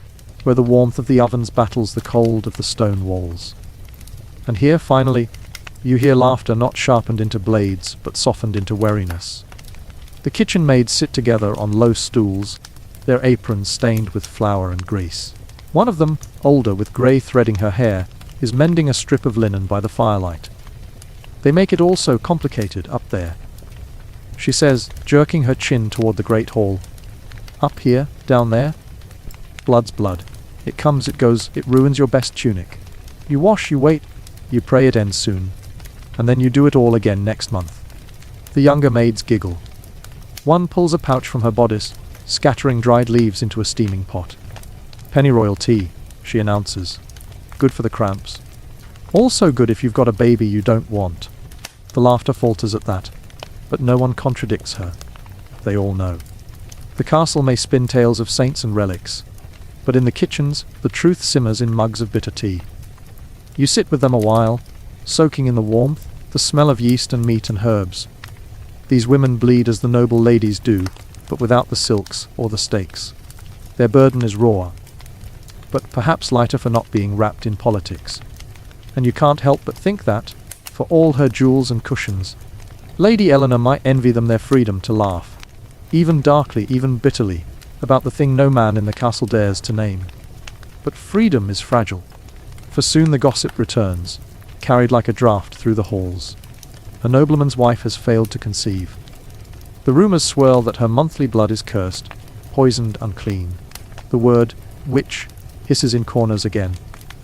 where the warmth of the ovens battles the cold of the stone walls. And here, finally, you hear laughter not sharpened into blades, but softened into wariness. The kitchen maids sit together on low stools, their aprons stained with flour and grease. One of them, older with grey threading her hair, is mending a strip of linen by the firelight. They make it all so complicated up there, she says, jerking her chin toward the great hall. Up here, down there? Blood's blood. It comes, it goes, it ruins your best tunic. You wash, you wait, you pray it ends soon. And then you do it all again next month. The younger maids giggle. One pulls a pouch from her bodice, scattering dried leaves into a steaming pot. Pennyroyal tea, she announces. Good for the cramps. Also good if you've got a baby you don't want. The laughter falters at that, but no one contradicts her. They all know. The castle may spin tales of saints and relics, but in the kitchens, the truth simmers in mugs of bitter tea. You sit with them a while, soaking in the warmth, the smell of yeast and meat and herbs. These women bleed as the noble ladies do, but without the silks or the stakes. Their burden is raw, but perhaps lighter for not being wrapped in politics. And you can't help but think that, for all her jewels and cushions, Lady Eleanor might envy them their freedom to laugh, even darkly, even bitterly, about the thing no man in the castle dares to name. But freedom is fragile, for soon the gossip returns, carried like a draught through the halls. A nobleman's wife has failed to conceive. The rumors swirl that her monthly blood is cursed, poisoned, unclean. The word witch hisses in corners again.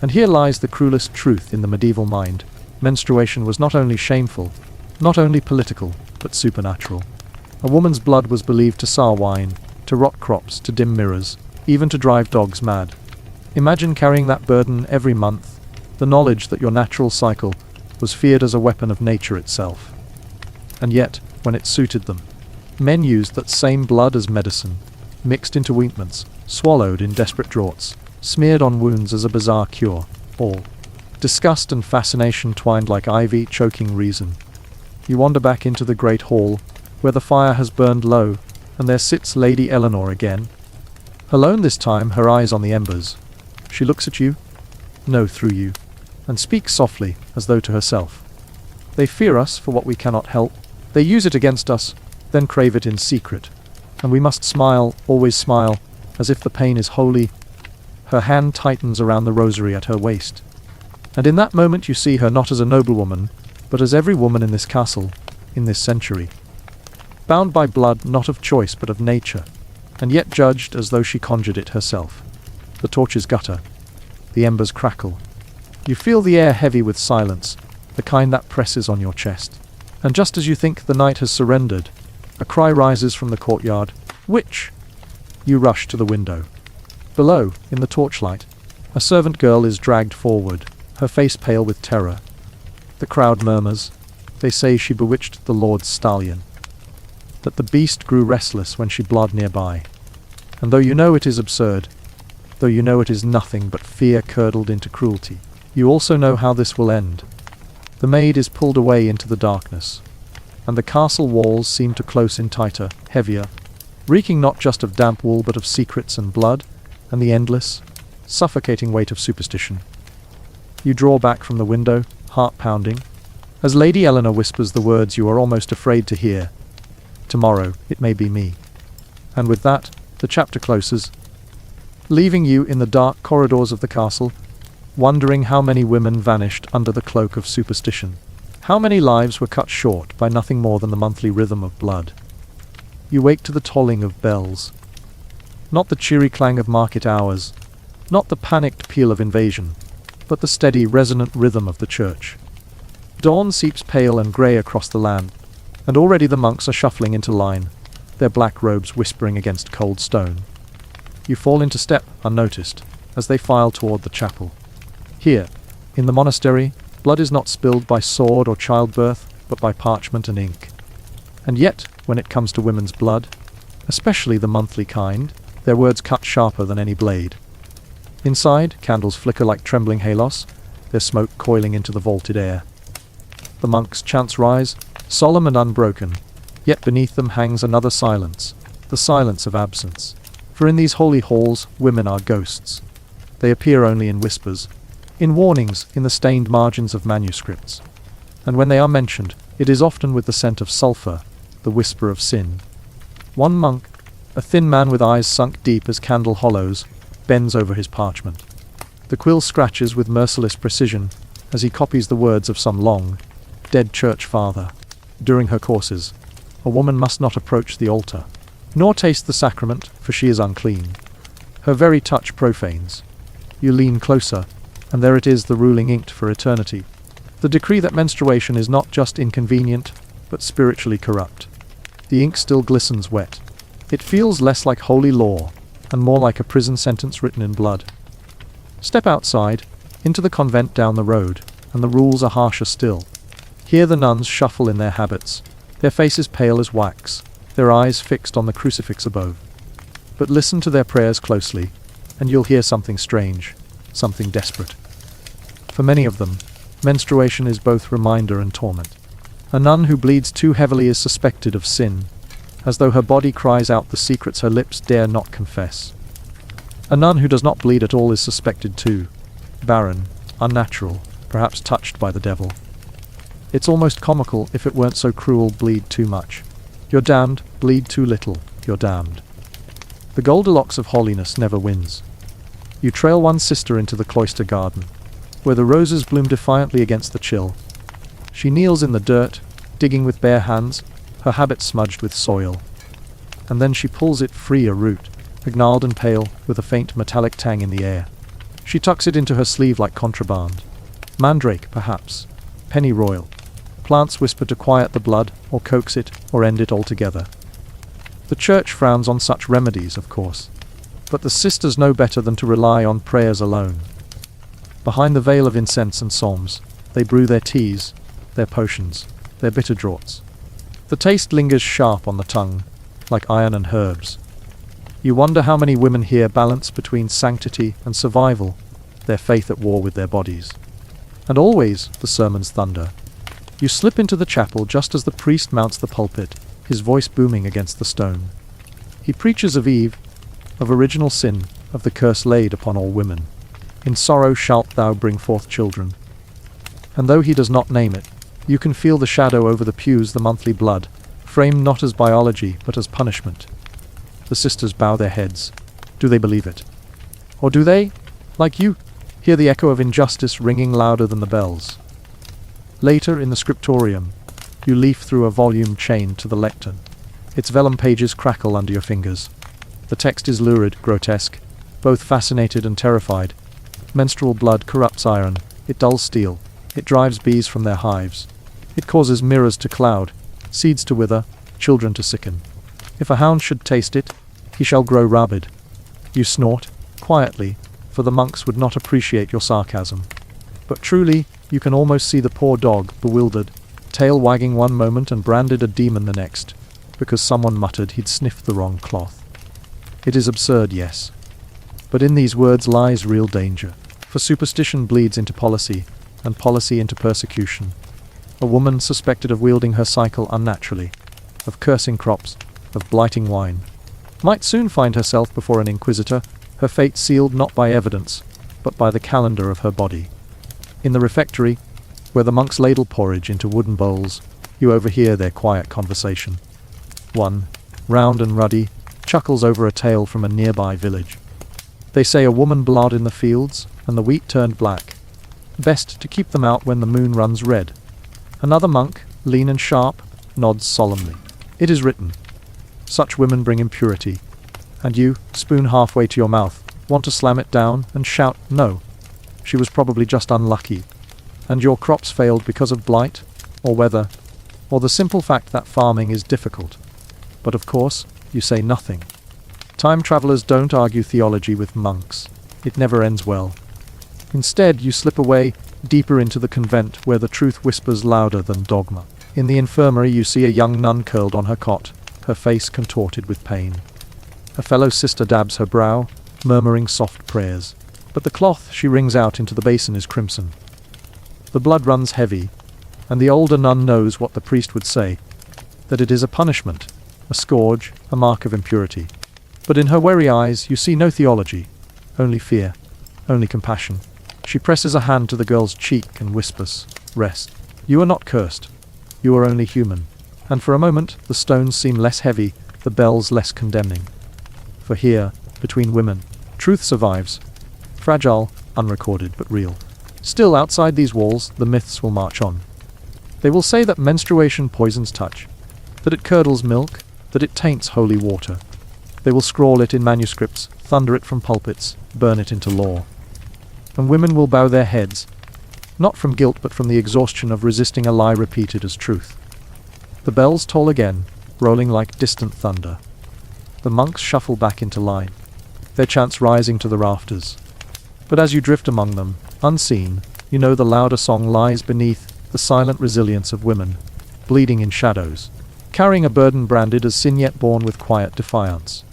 And here lies the cruelest truth in the medieval mind. Menstruation was not only shameful, not only political, but supernatural. A woman's blood was believed to sour wine, to rot crops, to dim mirrors, even to drive dogs mad. Imagine carrying that burden every month, the knowledge that your natural cycle was feared as a weapon of nature itself. And yet, when it suited them, men used that same blood as medicine, mixed into ointments, swallowed in desperate draughts, smeared on wounds as a bizarre cure, all. Disgust and fascination twined like ivy, choking reason. You wander back into the great hall, where the fire has burned low, and there sits Lady Eleanor again. Alone this time, her eyes on the embers. She looks at you, no, through you, and speaks softly, as though to herself. They fear us for what we cannot help. They use it against us, then crave it in secret. And we must smile, always smile, as if the pain is holy. Her hand tightens around the rosary at her waist. And in that moment you see her not as a noblewoman, but as every woman in this castle, in this century. Bound by blood not of choice but of nature, and yet judged as though she conjured it herself. The torches gutter. The embers crackle. You feel the air heavy with silence, the kind that presses on your chest. And just as you think the night has surrendered, a cry rises from the courtyard. Witch! You rush to the window. Below, in the torchlight, a servant girl is dragged forward, her face pale with terror. The crowd murmurs. They say she bewitched the Lord's stallion, that the beast grew restless when she blod nearby. And though you know it is absurd, though you know it is nothing but fear curdled into cruelty, you also know how this will end. The maid is pulled away into the darkness, and the castle walls seem to close in tighter, heavier, reeking not just of damp wool but of secrets and blood, and the endless, suffocating weight of superstition. You draw back from the window, heart pounding, as Lady Eleanor whispers the words you are almost afraid to hear. Tomorrow, it may be me. And with that, the chapter closes, leaving you in the dark corridors of the castle, wondering how many women vanished under the cloak of superstition. How many lives were cut short by nothing more than the monthly rhythm of blood. You wake to the tolling of bells. Not the cheery clang of market hours, not the panicked peal of invasion, but the steady, resonant rhythm of the church. Dawn seeps pale and grey across the land, and already the monks are shuffling into line, their black robes whispering against cold stone. You fall into step unnoticed as they file toward the chapel. Here, in the monastery, blood is not spilled by sword or childbirth, but by parchment and ink. And yet, when it comes to women's blood, especially the monthly kind, their words cut sharper than any blade. Inside, candles flicker like trembling halos, their smoke coiling into the vaulted air. The monks' chants rise, solemn and unbroken, yet beneath them hangs another silence, the silence of absence. For in these holy halls, women are ghosts. They appear only in whispers, in warnings, in the stained margins of manuscripts. And when they are mentioned, it is often with the scent of sulphur, the whisper of sin. One monk, a thin man with eyes sunk deep as candle hollows, bends over his parchment. The quill scratches with merciless precision as he copies the words of some long, dead church father. During her courses, a woman must not approach the altar, nor taste the sacrament, for she is unclean. Her very touch profanes. You lean closer, and there it is, the ruling inked for eternity. The decree that menstruation is not just inconvenient, but spiritually corrupt. The ink still glistens wet. It feels less like holy law, and more like a prison sentence written in blood. Step outside, into the convent down the road, and the rules are harsher still. Here the nuns shuffle in their habits, their faces pale as wax, their eyes fixed on the crucifix above. But listen to their prayers closely, and you'll hear something strange, something desperate. For many of them, menstruation is both reminder and torment. A nun who bleeds too heavily is suspected of sin, as though her body cries out the secrets her lips dare not confess. A nun who does not bleed at all is suspected too, barren, unnatural, perhaps touched by the devil. It's almost comical if it weren't so cruel. Bleed too much. You're damned. Bleed too little. You're damned. The Goldilocks of holiness never wins. You trail one sister into the cloister garden, where the roses bloom defiantly against the chill. She kneels in the dirt, digging with bare hands, her habit smudged with soil. And then she pulls it free, a root, gnarled and pale, with a faint metallic tang in the air. She tucks it into her sleeve like contraband. Mandrake, perhaps. Pennyroyal. Plants whisper to quiet the blood, or coax it, or end it altogether. The church frowns on such remedies, of course. But the sisters know better than to rely on prayers alone. Behind the veil of incense and psalms, they brew their teas, their potions, their bitter draughts. The taste lingers sharp on the tongue, like iron and herbs. You wonder how many women here balance between sanctity and survival, their faith at war with their bodies. And always, the sermons thunder. You slip into the chapel just as the priest mounts the pulpit, his voice booming against the stone. He preaches of Eve, of original sin, of the curse laid upon all women. In sorrow shalt thou bring forth children. And though he does not name it, you can feel the shadow over the pews, the monthly blood, framed not as biology but as punishment. The sisters bow their heads. Do they believe it? Or do they, like you, hear the echo of injustice ringing louder than the bells? Later, in the scriptorium, you leaf through a volume chained to the lectern. Its vellum pages crackle under your fingers. The text is lurid, grotesque, both fascinated and terrified. Menstrual blood corrupts iron, it dulls steel, it drives bees from their hives. It causes mirrors to cloud, seeds to wither, children to sicken. If a hound should taste it, he shall grow rabid. You snort, quietly, for the monks would not appreciate your sarcasm. But truly, you can almost see the poor dog, bewildered, tail wagging one moment and branded a demon the next, because someone muttered he'd sniffed the wrong cloth. It is absurd, yes. But in these words lies real danger, for superstition bleeds into policy, and policy into persecution. A woman suspected of wielding her cycle unnaturally, of cursing crops, of blighting wine, might soon find herself before an inquisitor, her fate sealed not by evidence, but by the calendar of her body. In the refectory, where the monks ladle porridge into wooden bowls, you overhear their quiet conversation. One, round and ruddy, chuckles over a tale from a nearby village. They say a woman blod in the fields, and the wheat turned black. Best to keep them out when the moon runs red. Another monk, lean and sharp, nods solemnly. It is written. Such women bring impurity. And you, spoon halfway to your mouth, want to slam it down and shout, no. She was probably just unlucky. And your crops failed because of blight, or weather, or the simple fact that farming is difficult. But of course, you say nothing. Time travelers don't argue theology with monks. It never ends well. Instead, you slip away, deeper into the convent where the truth whispers louder than dogma. In the infirmary you see a young nun curled on her cot, her face contorted with pain. A fellow sister dabs her brow, murmuring soft prayers. But the cloth she wrings out into the basin is crimson. The blood runs heavy, and the older nun knows what the priest would say, that it is a punishment, a scourge, a mark of impurity. But in her weary eyes you see no theology, only fear, only compassion. She presses a hand to the girl's cheek and whispers, rest. You are not cursed. You are only human. And for a moment the stones seem less heavy, the bells less condemning. For here, between women, truth survives. Fragile, unrecorded, but real. Still, outside these walls, the myths will march on. They will say that menstruation poisons touch, that it curdles milk, that it taints holy water. They will scrawl it in manuscripts, thunder it from pulpits, burn it into law. And women will bow their heads, not from guilt but from the exhaustion of resisting a lie repeated as truth. The bells toll again, rolling like distant thunder. The monks shuffle back into line, their chants rising to the rafters. But as you drift among them, unseen, you know the louder song lies beneath the silent resilience of women, bleeding in shadows, carrying a burden branded as sin yet borne with quiet defiance.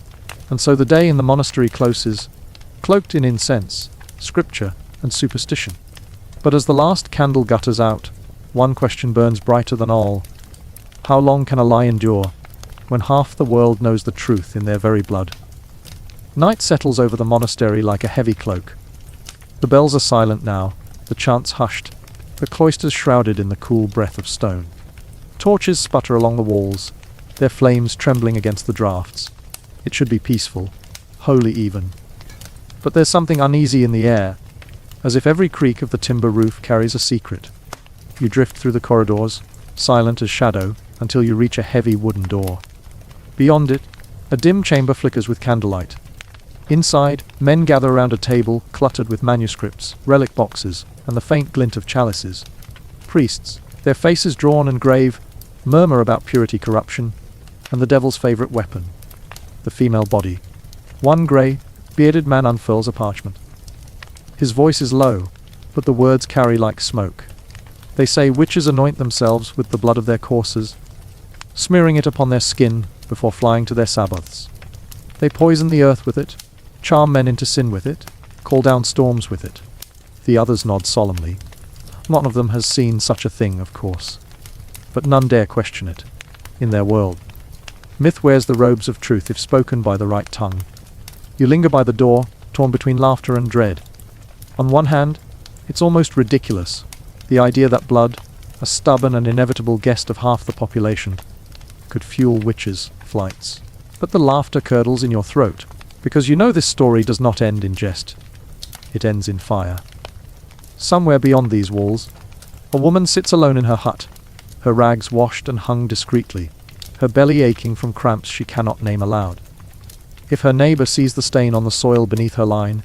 And so the day in the monastery closes, cloaked in incense, scripture, and superstition. But as the last candle gutters out, one question burns brighter than all. How long can a lie endure, when half the world knows the truth in their very blood? Night settles over the monastery like a heavy cloak. The bells are silent now, the chants hushed, the cloisters shrouded in the cool breath of stone. Torches sputter along the walls, their flames trembling against the draughts. It should be peaceful, holy even. But there's something uneasy in the air, as if every creak of the timber roof carries a secret. You drift through the corridors, silent as shadow, until you reach a heavy wooden door. Beyond it, a dim chamber flickers with candlelight. Inside, men gather around a table cluttered with manuscripts, relic boxes, and the faint glint of chalices. Priests, their faces drawn and grave, murmur about purity, corruption, and the devil's favorite weapon, the female body. One grey, bearded man unfurls a parchment. His voice is low, but the words carry like smoke. They say witches anoint themselves with the blood of their coursers, smearing it upon their skin before flying to their Sabbaths. They poison the earth with it, charm men into sin with it, call down storms with it. The others nod solemnly. None of them has seen such a thing, of course. But none dare question it. In their world, myth wears the robes of truth if spoken by the right tongue. You linger by the door, torn between laughter and dread. On one hand, it's almost ridiculous, the idea that blood, a stubborn and inevitable guest of half the population, could fuel witches' flights. But the laughter curdles in your throat, because you know this story does not end in jest. It ends in fire. Somewhere beyond these walls, a woman sits alone in her hut, her rags washed and hung discreetly, her belly aching from cramps she cannot name aloud. If her neighbor sees the stain on the soil beneath her line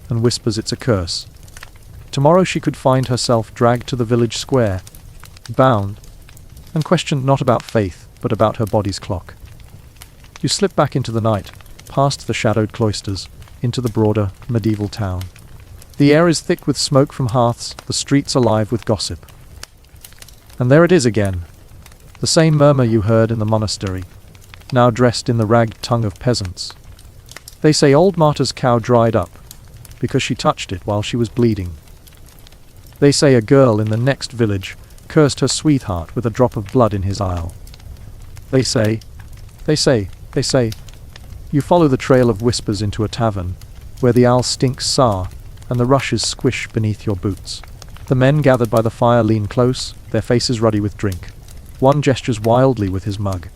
and whispers it's a curse, tomorrow she could find herself dragged to the village square, bound, and questioned not about faith, but about her body's clock. You slip back into the night, past the shadowed cloisters, into the broader, medieval town. The air is thick with smoke from hearths, the streets alive with gossip. And there it is again, the same murmur you heard in the monastery, now dressed in the ragged tongue of peasants. They say old Marta's cow dried up, because she touched it while she was bleeding. They say a girl in the next village cursed her sweetheart with a drop of blood in his isle. They say, you follow the trail of whispers into a tavern, where the owl stinks sour, and the rushes squish beneath your boots. The men gathered by the fire lean close, their faces ruddy with drink. One gestures wildly with his mug.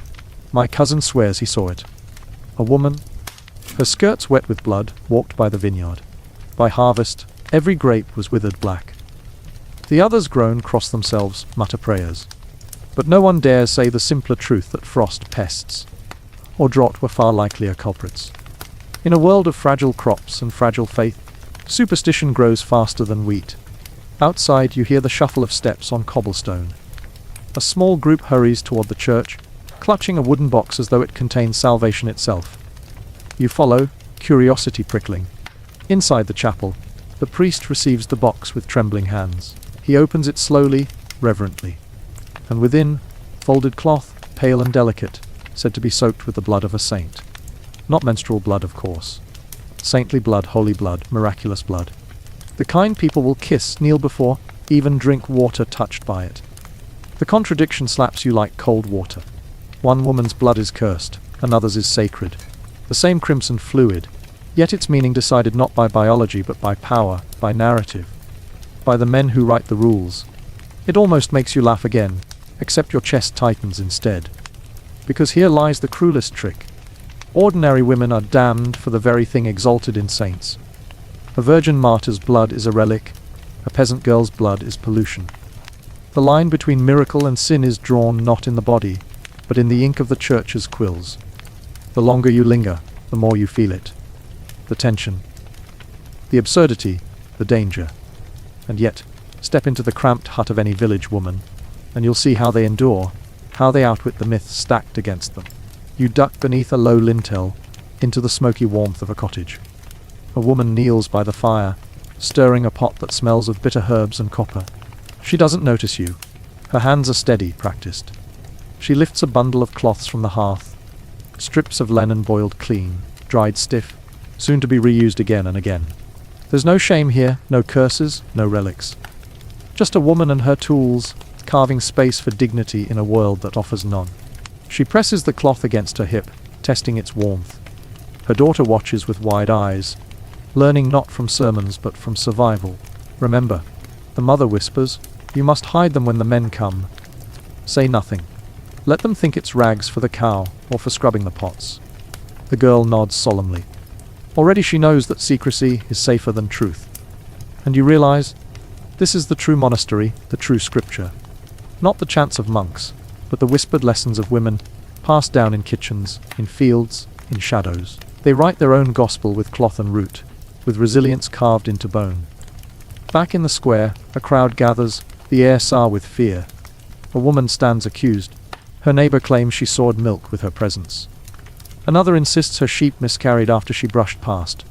My cousin swears he saw it. A woman, her skirts wet with blood, walked by the vineyard. By harvest, every grape was withered black. The others groan, cross themselves, mutter prayers. But no one dares say the simpler truth that frost, pests, or drought were far likelier culprits. In a world of fragile crops and fragile faith, superstition grows faster than wheat. Outside you hear the shuffle of steps on cobblestone. A small group hurries toward the church, clutching a wooden box as though it contains salvation itself. You follow, curiosity prickling. Inside the chapel, the priest receives the box with trembling hands. He opens it slowly, reverently. And within, folded cloth, pale and delicate, said to be soaked with the blood of a saint. Not menstrual blood, of course. Saintly blood, holy blood, miraculous blood. The kind people will kiss, kneel before, even drink water touched by it. The contradiction slaps you like cold water. One woman's blood is cursed, another's is sacred. The same crimson fluid, yet its meaning decided not by biology but by power, by narrative, by the men who write the rules. It almost makes you laugh again, except your chest tightens instead. Because here lies the cruelest trick. Ordinary women are damned for the very thing exalted in saints. A virgin martyr's blood is a relic, a peasant girl's blood is pollution. The line between miracle and sin is drawn not in the body, but in the ink of the church's quills. The longer you linger, the more you feel it. The tension, the absurdity, the danger. And yet, step into the cramped hut of any village woman, and you'll see how they endure, how they outwit the myths stacked against them. You duck beneath a low lintel, into the smoky warmth of a cottage. A woman kneels by the fire, stirring a pot that smells of bitter herbs and copper. She doesn't notice you. Her hands are steady, practiced. She lifts a bundle of cloths from the hearth, strips of linen boiled clean, dried stiff, soon to be reused again and again. There's no shame here, no curses, no relics. Just a woman and her tools, carving space for dignity in a world that offers none. She presses the cloth against her hip, testing its warmth. Her daughter watches with wide eyes, learning not from sermons but from survival. Remember, the mother whispers, you must hide them when the men come. Say nothing. Let them think it's rags for the cow or for scrubbing the pots. The girl nods solemnly. Already she knows that secrecy is safer than truth. And you realize, this is the true monastery, the true scripture. Not the chants of monks, but the whispered lessons of women, passed down in kitchens, in fields, in shadows. They write their own gospel with cloth and root, with resilience carved into bone. Back in the square, a crowd gathers, the air sour with fear. A woman stands accused. Her neighbor claims she soared milk with her presence. Another insists her sheep miscarried after she brushed past.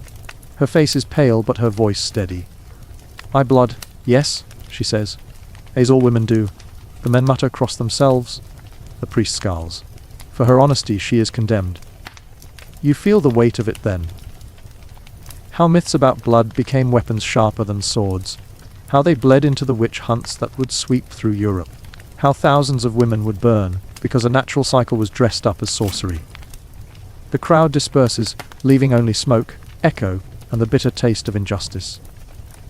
Her face is pale but her voice steady. "My blood, yes," she says, as all women do. The men mutter cross themselves. The priest scowls. For her honesty she is condemned. You feel the weight of it then. How myths about blood became weapons sharper than swords. How they bled into the witch hunts that would sweep through Europe. How thousands of women would burn because a natural cycle was dressed up as sorcery. The crowd disperses, leaving only smoke, echo, and the bitter taste of injustice.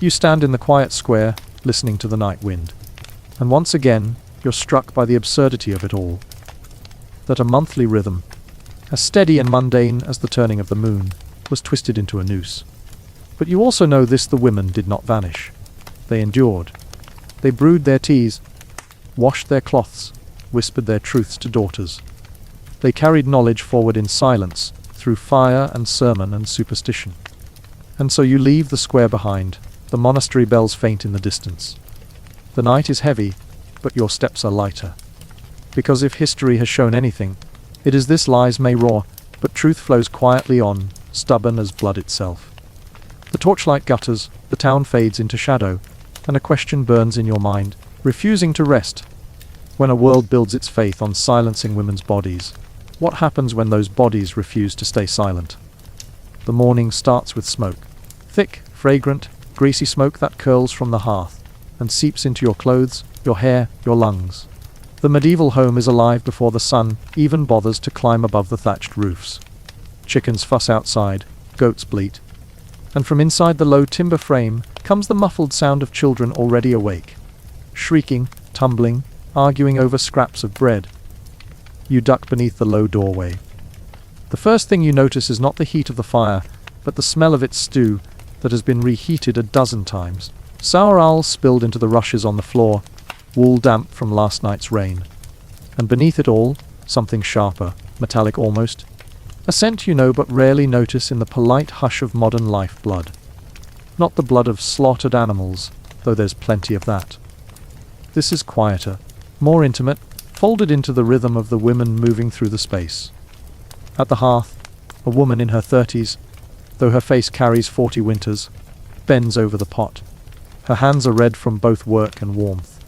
You stand in the quiet square, listening to the night wind. And once again, you're struck by the absurdity of it all. That a monthly rhythm, as steady and mundane as the turning of the moon, was twisted into a noose. But you also know this: the women did not vanish. They endured. They brewed their teas, washed their cloths, whispered their truths to daughters. They carried knowledge forward in silence, through fire and sermon and superstition. And so you leave the square behind, the monastery bells faint in the distance. The night is heavy, but your steps are lighter. Because if history has shown anything, it is this: lies may roar, but truth flows quietly on, stubborn as blood itself. The torchlight gutters, the town fades into shadow, and a question burns in your mind, refusing to rest. When a world builds its faith on silencing women's bodies, what happens when those bodies refuse to stay silent? The morning starts with smoke. Thick, fragrant, greasy smoke that curls from the hearth and seeps into your clothes, your hair, your lungs. The medieval home is alive before the sun even bothers to climb above the thatched roofs. Chickens fuss outside, goats bleat, and from inside the low timber frame, comes the muffled sound of children already awake, shrieking, tumbling, arguing over scraps of bread. You duck beneath the low doorway. The first thing you notice is not the heat of the fire, but the smell of its stew that has been reheated a dozen times. Sour owls spilled into the rushes on the floor, wool damp from last night's rain. And beneath it all, something sharper, metallic almost. A scent you know but rarely notice in the polite hush of modern lifeblood. Not the blood of slaughtered animals, though there's plenty of that. This is quieter, more intimate, folded into the rhythm of the women moving through the space. At the hearth, a woman in her 30s, though her face carries 40 winters, bends over the pot. Her hands are red from both work and warmth.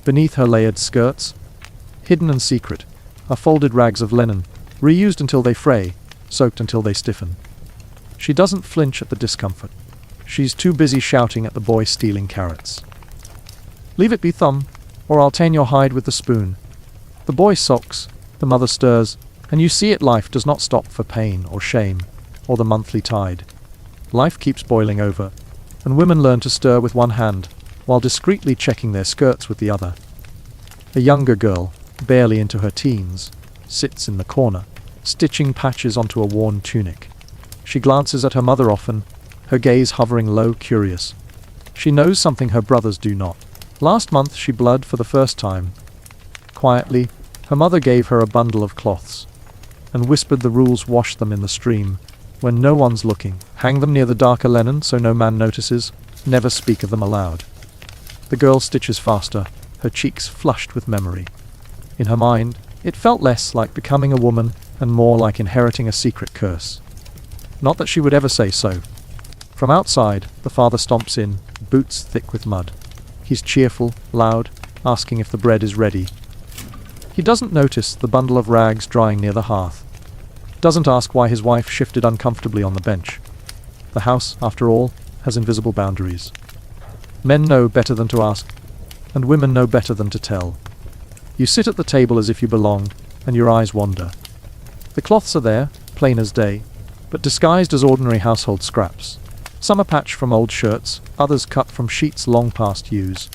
Beneath her layered skirts, hidden and secret, are folded rags of linen, reused until they fray, soaked until they stiffen. She doesn't flinch at the discomfort. She's too busy shouting at the boy stealing carrots. "Leave it be, Thumb, or I'll tane your hide with the spoon." The boy sulks, the mother stirs, and you see it. Life does not stop for pain or shame, or the monthly tide. Life keeps boiling over, and women learn to stir with one hand, while discreetly checking their skirts with the other. A younger girl, barely into her teens, sits in the corner, stitching patches onto a worn tunic. She glances at her mother often, her gaze hovering low, curious. She knows something her brothers do not. Last month she bled for the first time. Quietly, her mother gave her a bundle of cloths, and whispered the rules: wash them in the stream, when no one's looking, hang them near the darker linen so no man notices, never speak of them aloud. The girl stitches faster, her cheeks flushed with memory. In her mind, it felt less like becoming a woman and more like inheriting a secret curse. Not that she would ever say so. From outside, the father stomps in, boots thick with mud. He's cheerful, loud, asking if the bread is ready. He doesn't notice the bundle of rags drying near the hearth. Doesn't ask why his wife shifted uncomfortably on the bench. The house, after all, has invisible boundaries. Men know better than to ask, and women know better than to tell. You sit at the table as if you belong, and your eyes wander. The cloths are there, plain as day, but disguised as ordinary household scraps. Some are patched from old shirts, others cut from sheets long past use.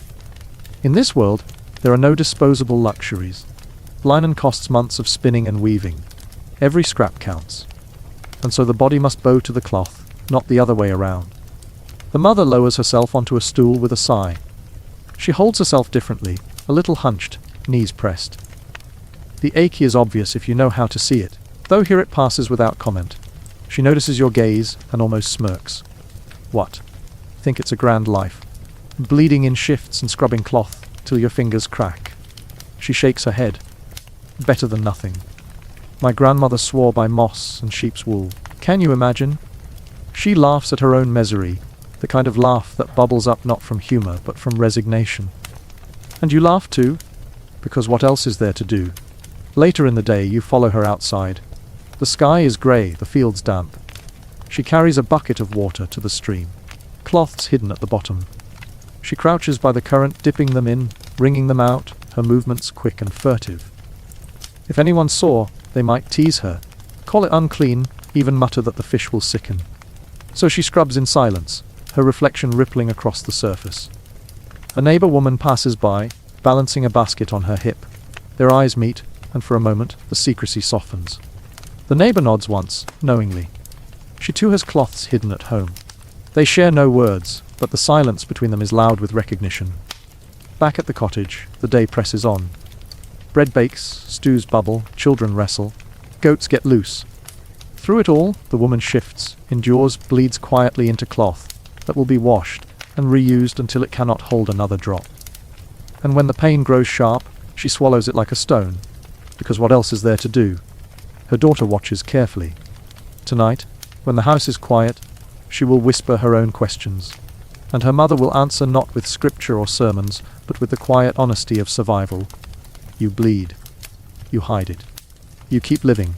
In this world, there are no disposable luxuries. Linen costs months of spinning and weaving. Every scrap counts. And so the body must bow to the cloth, not the other way around. The mother lowers herself onto a stool with a sigh. She holds herself differently, a little hunched, knees pressed. The ache is obvious if you know how to see it, though here it passes without comment. She notices your gaze and almost smirks. What? Think it's a grand life. Bleeding in shifts and scrubbing cloth till your fingers crack. She shakes her head. Better than nothing. My grandmother swore by moss and sheep's wool. Can you imagine? She laughs at her own misery, the kind of laugh that bubbles up not from humor but from resignation. And you laugh too, because what else is there to do? Later in the day you follow her outside. The sky is grey, the fields damp. She carries a bucket of water to the stream. Cloths hidden at the bottom. She crouches by the current, dipping them in, wringing them out, her movements quick and furtive. If anyone saw, they might tease her, call it unclean, even mutter that the fish will sicken. So she scrubs in silence, her reflection rippling across the surface. A neighbor woman passes by, balancing a basket on her hip. Their eyes meet, and for a moment, the secrecy softens. The neighbor nods once, knowingly. She too has cloths hidden at home. They share no words, but the silence between them is loud with recognition. Back at the cottage, the day presses on. Bread bakes, stews bubble, children wrestle, goats get loose. Through it all, the woman shifts, endures, bleeds quietly into cloth that will be washed and reused until it cannot hold another drop. And when the pain grows sharp, she swallows it like a stone, because what else is there to do? Her daughter watches carefully. Tonight, when the house is quiet, she will whisper her own questions, and her mother will answer not with scripture or sermons, but with the quiet honesty of survival. You bleed. You hide it. You keep living.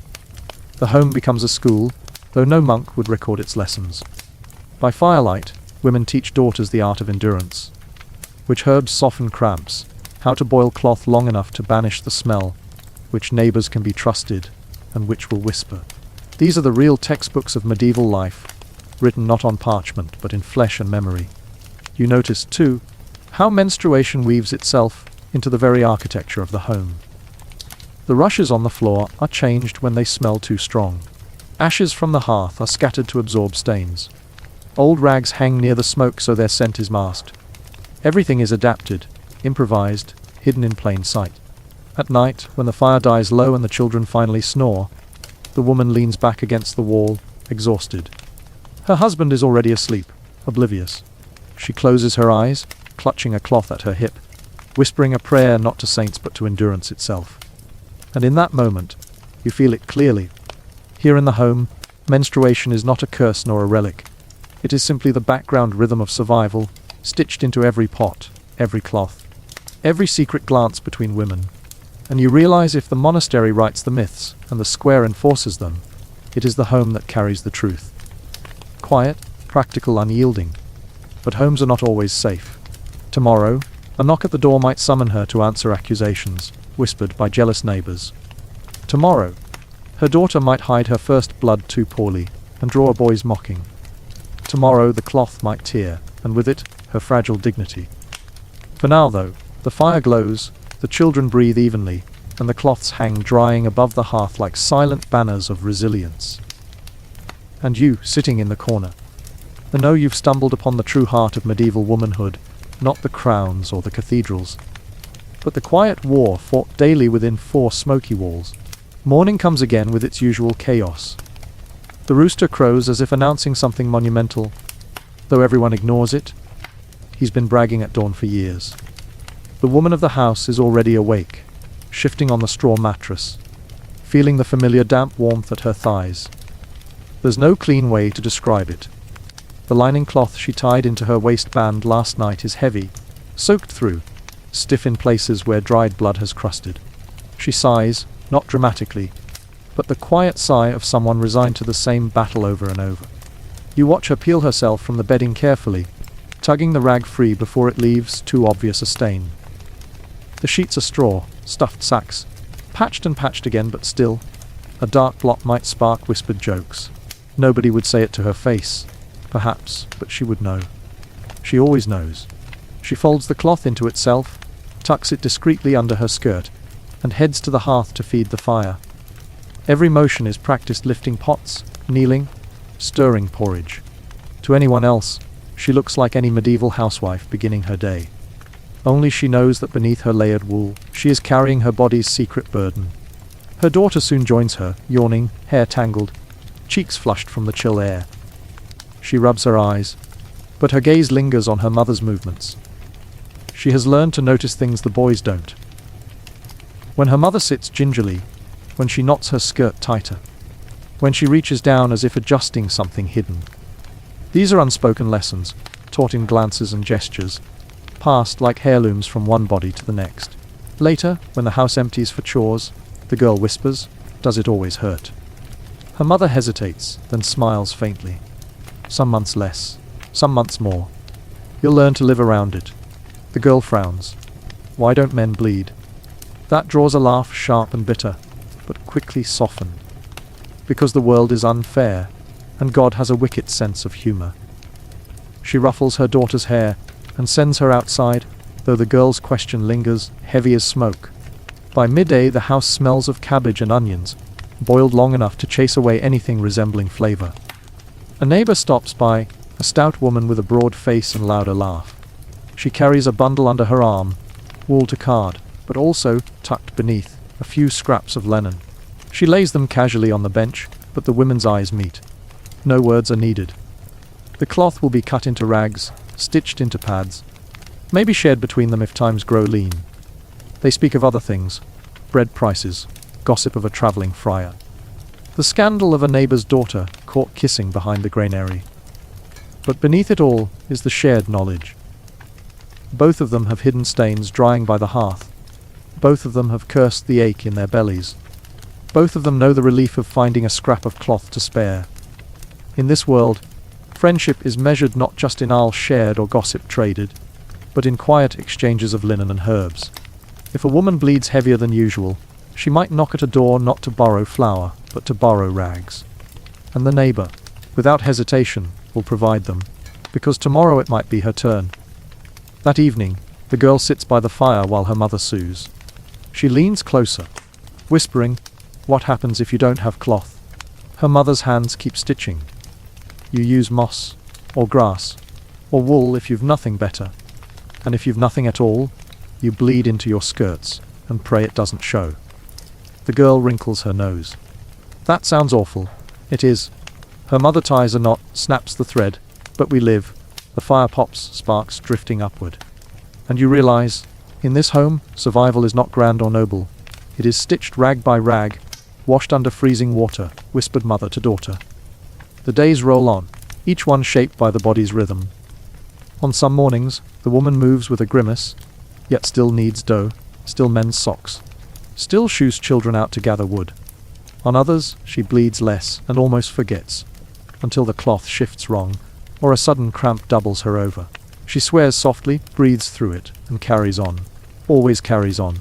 The home becomes a school, though no monk would record its lessons. By firelight, women teach daughters the art of endurance. Which herbs soften cramps, how to boil cloth long enough to banish the smell, which neighbors can be trusted, and which will whisper. These are the real textbooks of medieval life, written not on parchment but in flesh and memory. You notice, too, how menstruation weaves itself into the very architecture of the home. The rushes on the floor are changed when they smell too strong. Ashes from the hearth are scattered to absorb stains. Old rags hang near the smoke so their scent is masked. Everything is adapted, improvised, hidden in plain sight. At night, when the fire dies low and the children finally snore, the woman leans back against the wall, exhausted. Her husband is already asleep, oblivious. She closes her eyes, clutching a cloth at her hip, whispering a prayer not to saints but to endurance itself. And in that moment, you feel it clearly. Here in the home, menstruation is not a curse nor a relic. It is simply the background rhythm of survival, stitched into every pot, every cloth, every secret glance between women. And you realize if the monastery writes the myths and the square enforces them, it is the home that carries the truth. Quiet, practical, unyielding. But homes are not always safe. Tomorrow, a knock at the door might summon her to answer accusations, whispered by jealous neighbors. Tomorrow, her daughter might hide her first blood too poorly and draw a boy's mocking. Tomorrow the cloth might tear, and with it, her fragile dignity. For now, though, the fire glows, the children breathe evenly, and the cloths hang drying above the hearth like silent banners of resilience. And you, sitting in the corner, know you've stumbled upon the true heart of medieval womanhood, not the crowns or the cathedrals, but the quiet war fought daily within four smoky walls. Morning comes again with its usual chaos. The rooster crows as if announcing something monumental. Though everyone ignores it, he's been bragging at dawn for years. The woman of the house is already awake, shifting on the straw mattress, feeling the familiar damp warmth at her thighs. There's no clean way to describe it. The lining cloth she tied into her waistband last night is heavy, soaked through, stiff in places where dried blood has crusted. She sighs, not dramatically, but the quiet sigh of someone resigned to the same battle over and over. You watch her peel herself from the bedding carefully, tugging the rag free before it leaves too obvious a stain. The sheets are straw, stuffed sacks, patched and patched again, but still, a dark blot might spark whispered jokes. Nobody would say it to her face, perhaps, but she would know. She always knows. She folds the cloth into itself, tucks it discreetly under her skirt, and heads to the hearth to feed the fire. Every motion is practiced lifting pots, kneeling, stirring porridge. To anyone else, she looks like any medieval housewife beginning her day. Only she knows that beneath her layered wool, she is carrying her body's secret burden. Her daughter soon joins her, yawning, hair tangled, cheeks flushed from the chill air. She rubs her eyes, but her gaze lingers on her mother's movements. She has learned to notice things the boys don't. When her mother sits gingerly, when she knots her skirt tighter, when she reaches down as if adjusting something hidden. These are unspoken lessons, taught in glances and gestures, passed like heirlooms from one body to the next. Later, when the house empties for chores, the girl whispers, "Does it always hurt?" Her mother hesitates, then smiles faintly. Some months less, some months more. You'll learn to live around it. The girl frowns. Why don't men bleed? That draws a laugh, sharp and bitter, but quickly softened. Because the world is unfair, and God has a wicked sense of humor. She ruffles her daughter's hair and sends her outside, though the girl's question lingers, heavy as smoke. By midday the house smells of cabbage and onions, boiled long enough to chase away anything resembling flavor. A neighbor stops by, a stout woman with a broad face and louder laugh. She carries a bundle under her arm, wool to card, but also, tucked beneath, a few scraps of linen. She lays them casually on the bench, but the women's eyes meet. No words are needed. The cloth will be cut into rags, stitched into pads, maybe shared between them if times grow lean. They speak of other things, bread prices, gossip of a traveling friar, the scandal of a neighbor's daughter caught kissing behind the granary. But beneath it all is the shared knowledge. Both of them have hidden stains drying by the hearth. Both of them have cursed the ache in their bellies. Both of them know the relief of finding a scrap of cloth to spare. In this world, friendship is measured not just in ale shared or gossip traded, but in quiet exchanges of linen and herbs. If a woman bleeds heavier than usual, she might knock at a door not to borrow flour, but to borrow rags. And the neighbor, without hesitation, will provide them, because tomorrow it might be her turn, That evening, the girl sits by the fire while her mother sews. She leans closer, whispering, "What happens if you don't have cloth?" Her mother's hands keep stitching. "You use moss, or grass, or wool if you've nothing better. And if you've nothing at all, you bleed into your skirts and pray it doesn't show." The girl wrinkles her nose. "That sounds awful." "It is." Her mother ties a knot, snaps the thread, but we live. The fire pops, sparks drifting upward. And you realize, in this home, survival is not grand or noble. It is stitched rag by rag, washed under freezing water, whispered mother to daughter. The days roll on, each one shaped by the body's rhythm. On some mornings, the woman moves with a grimace, yet still kneads dough, still mends socks, still shoos children out to gather wood. On others, she bleeds less and almost forgets, until the cloth shifts wrong, or a sudden cramp doubles her over. She swears softly, breathes through it, and carries on. Always carries on.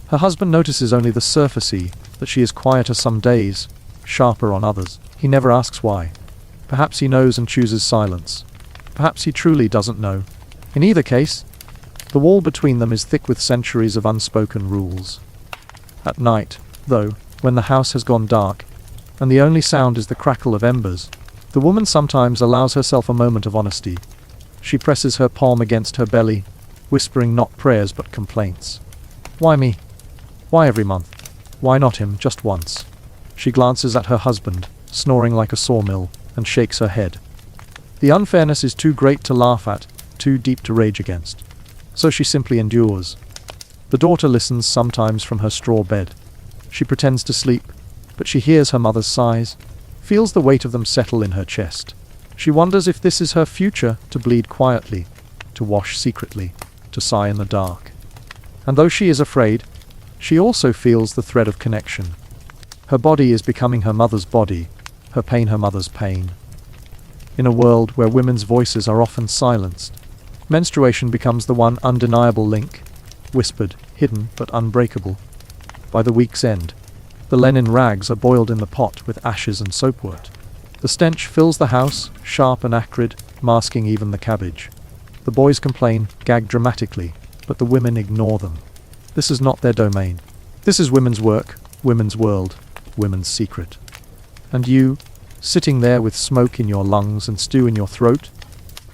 Her husband notices only the surfacey, that she is quieter some days, sharper on others. He never asks why. Perhaps he knows and chooses silence. Perhaps he truly doesn't know. In either case, the wall between them is thick with centuries of unspoken rules. At night, though, when the house has gone dark, and the only sound is the crackle of embers, the woman sometimes allows herself a moment of honesty. She presses her palm against her belly, whispering not prayers but complaints. "Why me? Why every month? Why not him just once?" She glances at her husband, snoring like a sawmill, and shakes her head. The unfairness is too great to laugh at, too deep to rage against. So she simply endures. The daughter listens sometimes from her straw bed. She pretends to sleep, but she hears her mother's sighs, feels the weight of them settle in her chest. She wonders if this is her future, to bleed quietly, to wash secretly, to sigh in the dark. And though she is afraid, she also feels the thread of connection. Her body is becoming her mother's body, her pain her mother's pain. In a world where women's voices are often silenced, menstruation becomes the one undeniable link, whispered, hidden, but unbreakable. By the week's end, the linen rags are boiled in the pot with ashes and soapwort. The stench fills the house, sharp and acrid, masking even the cabbage. The boys complain, gag dramatically, but the women ignore them. This is not their domain. This is women's work, women's world, women's secret. And you, sitting there with smoke in your lungs and stew in your throat,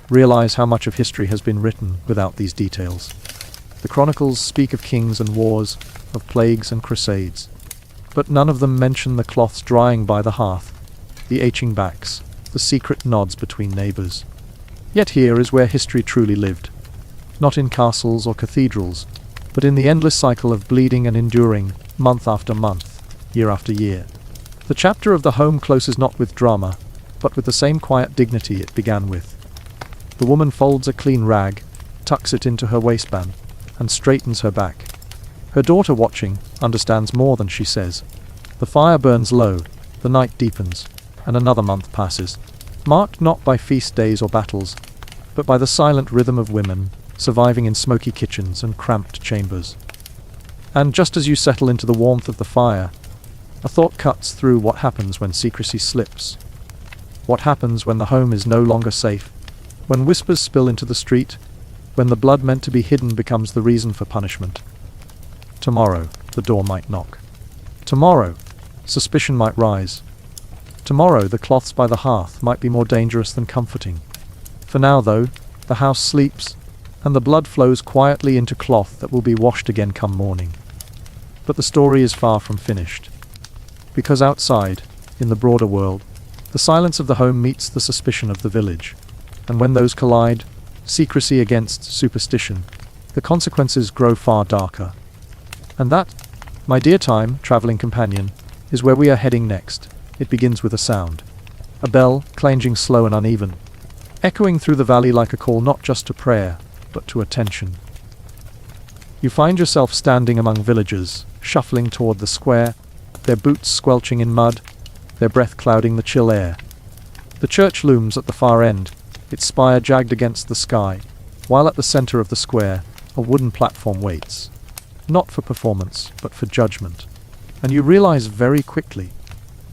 realize how much of history has been written without these details. The chronicles speak of kings and wars, of plagues and crusades, but none of them mention the cloths drying by the hearth, the aching backs, the secret nods between neighbors. Yet here is where history truly lived. Not in castles or cathedrals, but in the endless cycle of bleeding and enduring, month after month, year after year. The chapter of the home closes not with drama, but with the same quiet dignity it began with. The woman folds a clean rag, tucks it into her waistband, and straightens her back. Her daughter, watching, understands more than she says. The fire burns low, the night deepens, and another month passes, marked not by feast days or battles, but by the silent rhythm of women, surviving in smoky kitchens and cramped chambers. And just as you settle into the warmth of the fire, a thought cuts through. What happens when secrecy slips? What happens when the home is no longer safe? When whispers spill into the street? When the blood meant to be hidden becomes the reason for punishment? Tomorrow, the door might knock. Tomorrow, suspicion might rise. Tomorrow, the cloths by the hearth might be more dangerous than comforting. For now, though, the house sleeps, and the blood flows quietly into cloth that will be washed again come morning. But the story is far from finished. Because outside, in the broader world, the silence of the home meets the suspicion of the village. And when those collide, secrecy against superstition, the consequences grow far darker. And that, my dear time traveling companion, is where we are heading next. It begins with a sound. A bell, clanging slow and uneven, echoing through the valley like a call not just to prayer, but to attention. You find yourself standing among villagers, shuffling toward the square, their boots squelching in mud, their breath clouding the chill air. The church looms at the far end, its spire jagged against the sky, while at the center of the square, a wooden platform waits. Not for performance, but for judgment. And you realize very quickly,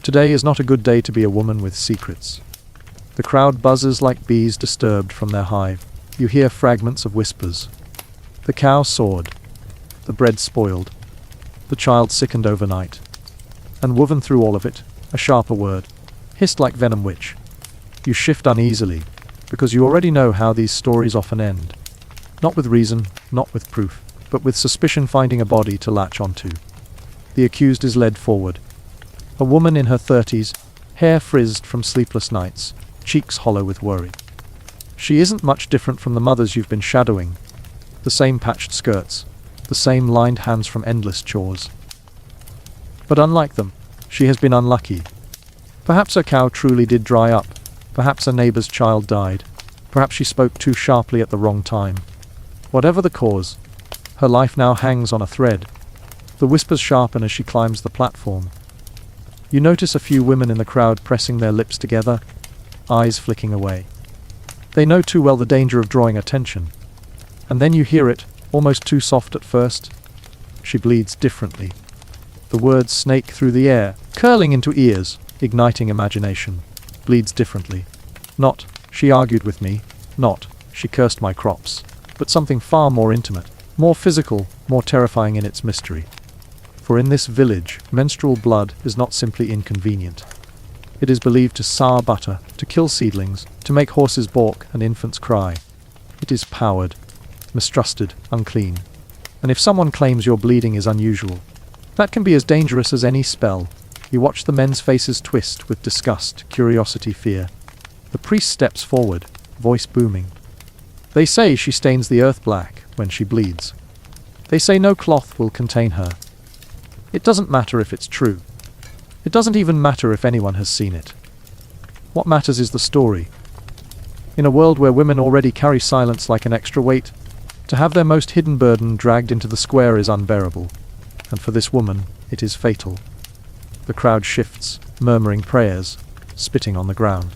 today is not a good day to be a woman with secrets. The crowd buzzes like bees disturbed from their hive. you hear fragments of whispers. The cow soared. The bread spoiled. The child sickened overnight. And woven through all of it, a sharper word, hissed like venom which. You shift uneasily, because you already know how these stories often end. Not with reason, not with proof, but with suspicion finding a body to latch onto. The accused is led forward. A woman in her 30s, hair frizzed from sleepless nights, cheeks hollow with worry. She isn't much different from the mothers you've been shadowing. The same patched skirts, the same lined hands from endless chores. But unlike them, she has been unlucky. Perhaps her cow truly did dry up. Perhaps her neighbor's child died. Perhaps she spoke too sharply at the wrong time. Whatever the cause, her life now hangs on a thread. The whispers sharpen as she climbs the platform. You notice a few women in the crowd pressing their lips together, eyes flicking away. They know too well the danger of drawing attention. And then you hear it, almost too soft at first. She bleeds differently. The words snake through the air, curling into ears, igniting imagination. Bleeds differently. Not, she argued with me. Not, she cursed my crops. But something far more intimate, more physical, more terrifying in its mystery. For in this village, menstrual blood is not simply inconvenient. It is believed to sour butter, to kill seedlings, to make horses balk and infants cry. It is powered, mistrusted, unclean. And if someone claims your bleeding is unusual, that can be as dangerous as any spell. You watch the men's faces twist with disgust, curiosity, fear. The priest steps forward, voice booming. They say she stains the earth black when she bleeds. They say no cloth will contain her. It doesn't matter if it's true. It doesn't even matter if anyone has seen it. What matters is the story. In a world where women already carry silence like an extra weight, to have their most hidden burden dragged into the square is unbearable. And for this woman, it is fatal. The crowd shifts, murmuring prayers, spitting on the ground.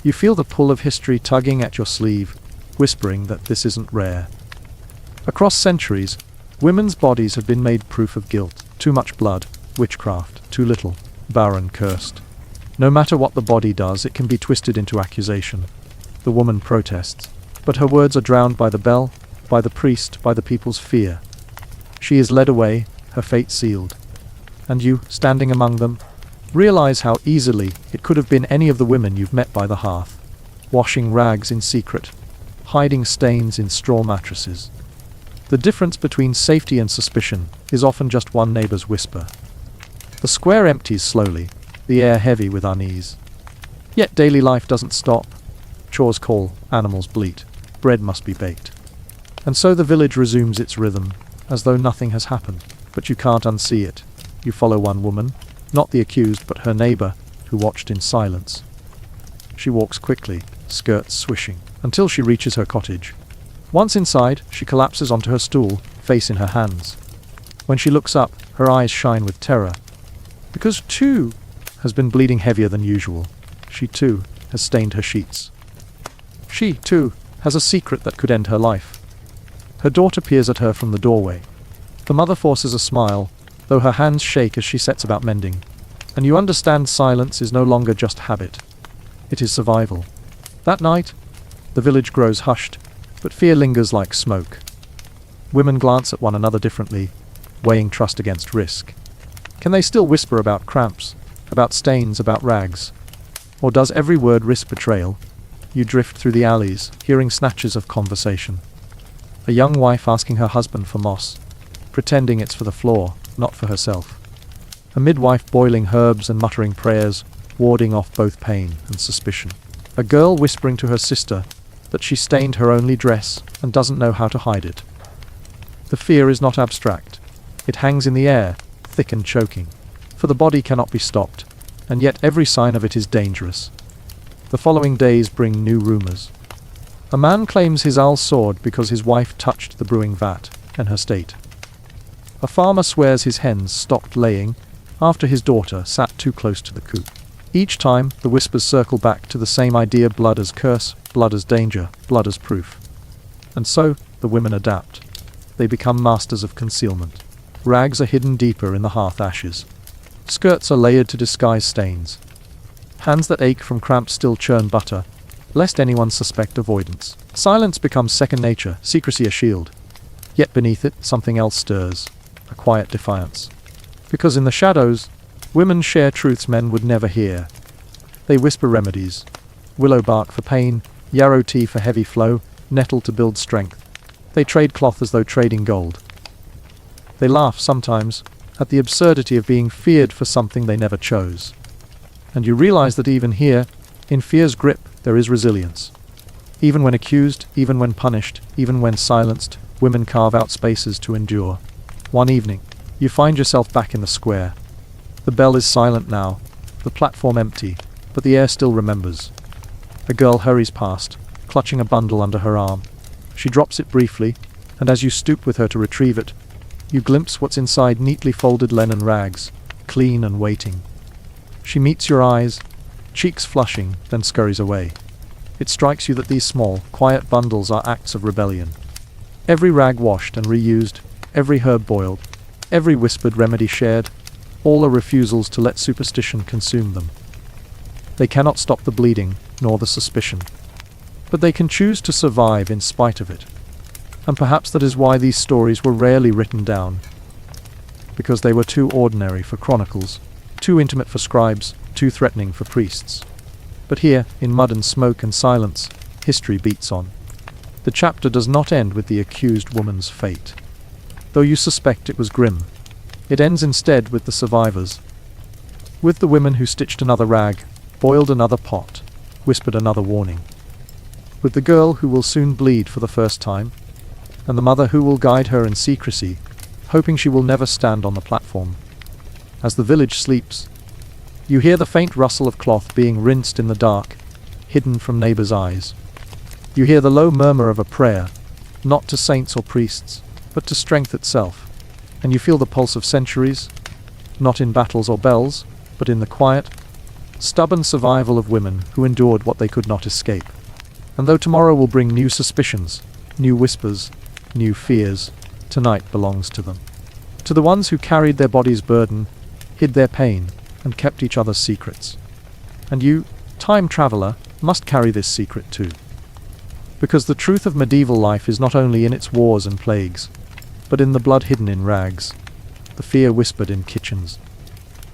You feel the pull of history tugging at your sleeve, whispering that this isn't rare. Across centuries, women's bodies have been made proof of guilt. Too much blood, witchcraft, too little, barren, cursed. No matter what the body does, it can be twisted into accusation. The woman protests, but her words are drowned by the bell, by the priest, by the people's fear. She is led away, her fate sealed. And you, standing among them, realize how easily it could have been any of the women you've met by the hearth, washing rags in secret, hiding stains in straw mattresses. The difference between safety and suspicion is often just one neighbor's whisper. The square empties slowly, the air heavy with unease. Yet daily life doesn't stop. Chores call, animals bleat, bread must be baked. And so the village resumes its rhythm, as though nothing has happened. But you can't unsee it. You follow one woman, not the accused but her neighbor, who watched in silence. She walks quickly, skirts swishing, until she reaches her cottage. Once inside, she collapses onto her stool, face in her hands. When she looks up, her eyes shine with terror. Because too has been bleeding heavier than usual. She too has stained her sheets. She too has a secret that could end her life. Her daughter peers at her from the doorway. The mother forces a smile, though her hands shake as she sets about mending. And you understand silence is no longer just habit. It is survival. That night, the village grows hushed, but fear lingers like smoke. Women glance at one another differently, weighing trust against risk. Can they still whisper about cramps, about stains, about rags? Or does every word risk betrayal? You drift through the alleys, hearing snatches of conversation. A young wife asking her husband for moss, pretending it's for the floor, not for herself. A midwife boiling herbs and muttering prayers, warding off both pain and suspicion. A girl whispering to her sister that she stained her only dress and doesn't know how to hide it. The fear is not abstract. It hangs in the air, thick and choking. For the body cannot be stopped, and yet every sign of it is dangerous. The following days bring new rumors. A man claims his owl soared because his wife touched the brewing vat and her state. A farmer swears his hens stopped laying after his daughter sat too close to the coop. Each time, the whispers circle back to the same idea: blood as curse, blood as danger, blood as proof. And so, the women adapt. They become masters of concealment. Rags are hidden deeper in the hearth ashes. Skirts are layered to disguise stains. Hands that ache from cramps still churn butter, lest anyone suspect avoidance. Silence becomes second nature, secrecy a shield. Yet beneath it, something else stirs, a quiet defiance. Because in the shadows, women share truths men would never hear. They whisper remedies. Willow bark for pain, yarrow tea for heavy flow, nettle to build strength. They trade cloth as though trading gold. They laugh sometimes at the absurdity of being feared for something they never chose. And you realize that even here, in fear's grip, there is resilience. Even when accused, even when punished, even when silenced, women carve out spaces to endure. One evening, you find yourself back in the square. The bell is silent now, the platform empty, but the air still remembers. A girl hurries past, clutching a bundle under her arm. She drops it briefly, and as you stoop with her to retrieve it, you glimpse what's inside neatly folded linen rags, clean and waiting. She meets your eyes, cheeks flushing, then scurries away. It strikes you that these small, quiet bundles are acts of rebellion. Every rag washed and reused, every herb boiled, every whispered remedy shared, all are refusals to let superstition consume them. They cannot stop the bleeding, nor the suspicion. But they can choose to survive in spite of it. And perhaps that is why these stories were rarely written down. Because they were too ordinary for chronicles, too intimate for scribes, too threatening for priests. But here, in mud and smoke and silence, history beats on. The chapter does not end with the accused woman's fate. Though you suspect it was grim, it ends instead with the survivors. With the women who stitched another rag, boiled another pot, whispered another warning. With the girl who will soon bleed for the first time, and the mother who will guide her in secrecy, hoping she will never stand on the platform. As the village sleeps, you hear the faint rustle of cloth being rinsed in the dark, hidden from neighbors' eyes. You hear the low murmur of a prayer, not to saints or priests, but to strength itself. And you feel the pulse of centuries, not in battles or bells, but in the quiet, stubborn survival of women who endured what they could not escape. And though tomorrow will bring new suspicions, new whispers, new fears, tonight belongs to them. To the ones who carried their body's burden, hid their pain, and kept each other's secrets. And you, time traveler, must carry this secret too. Because the truth of medieval life is not only in its wars and plagues, but in the blood hidden in rags, the fear whispered in kitchens,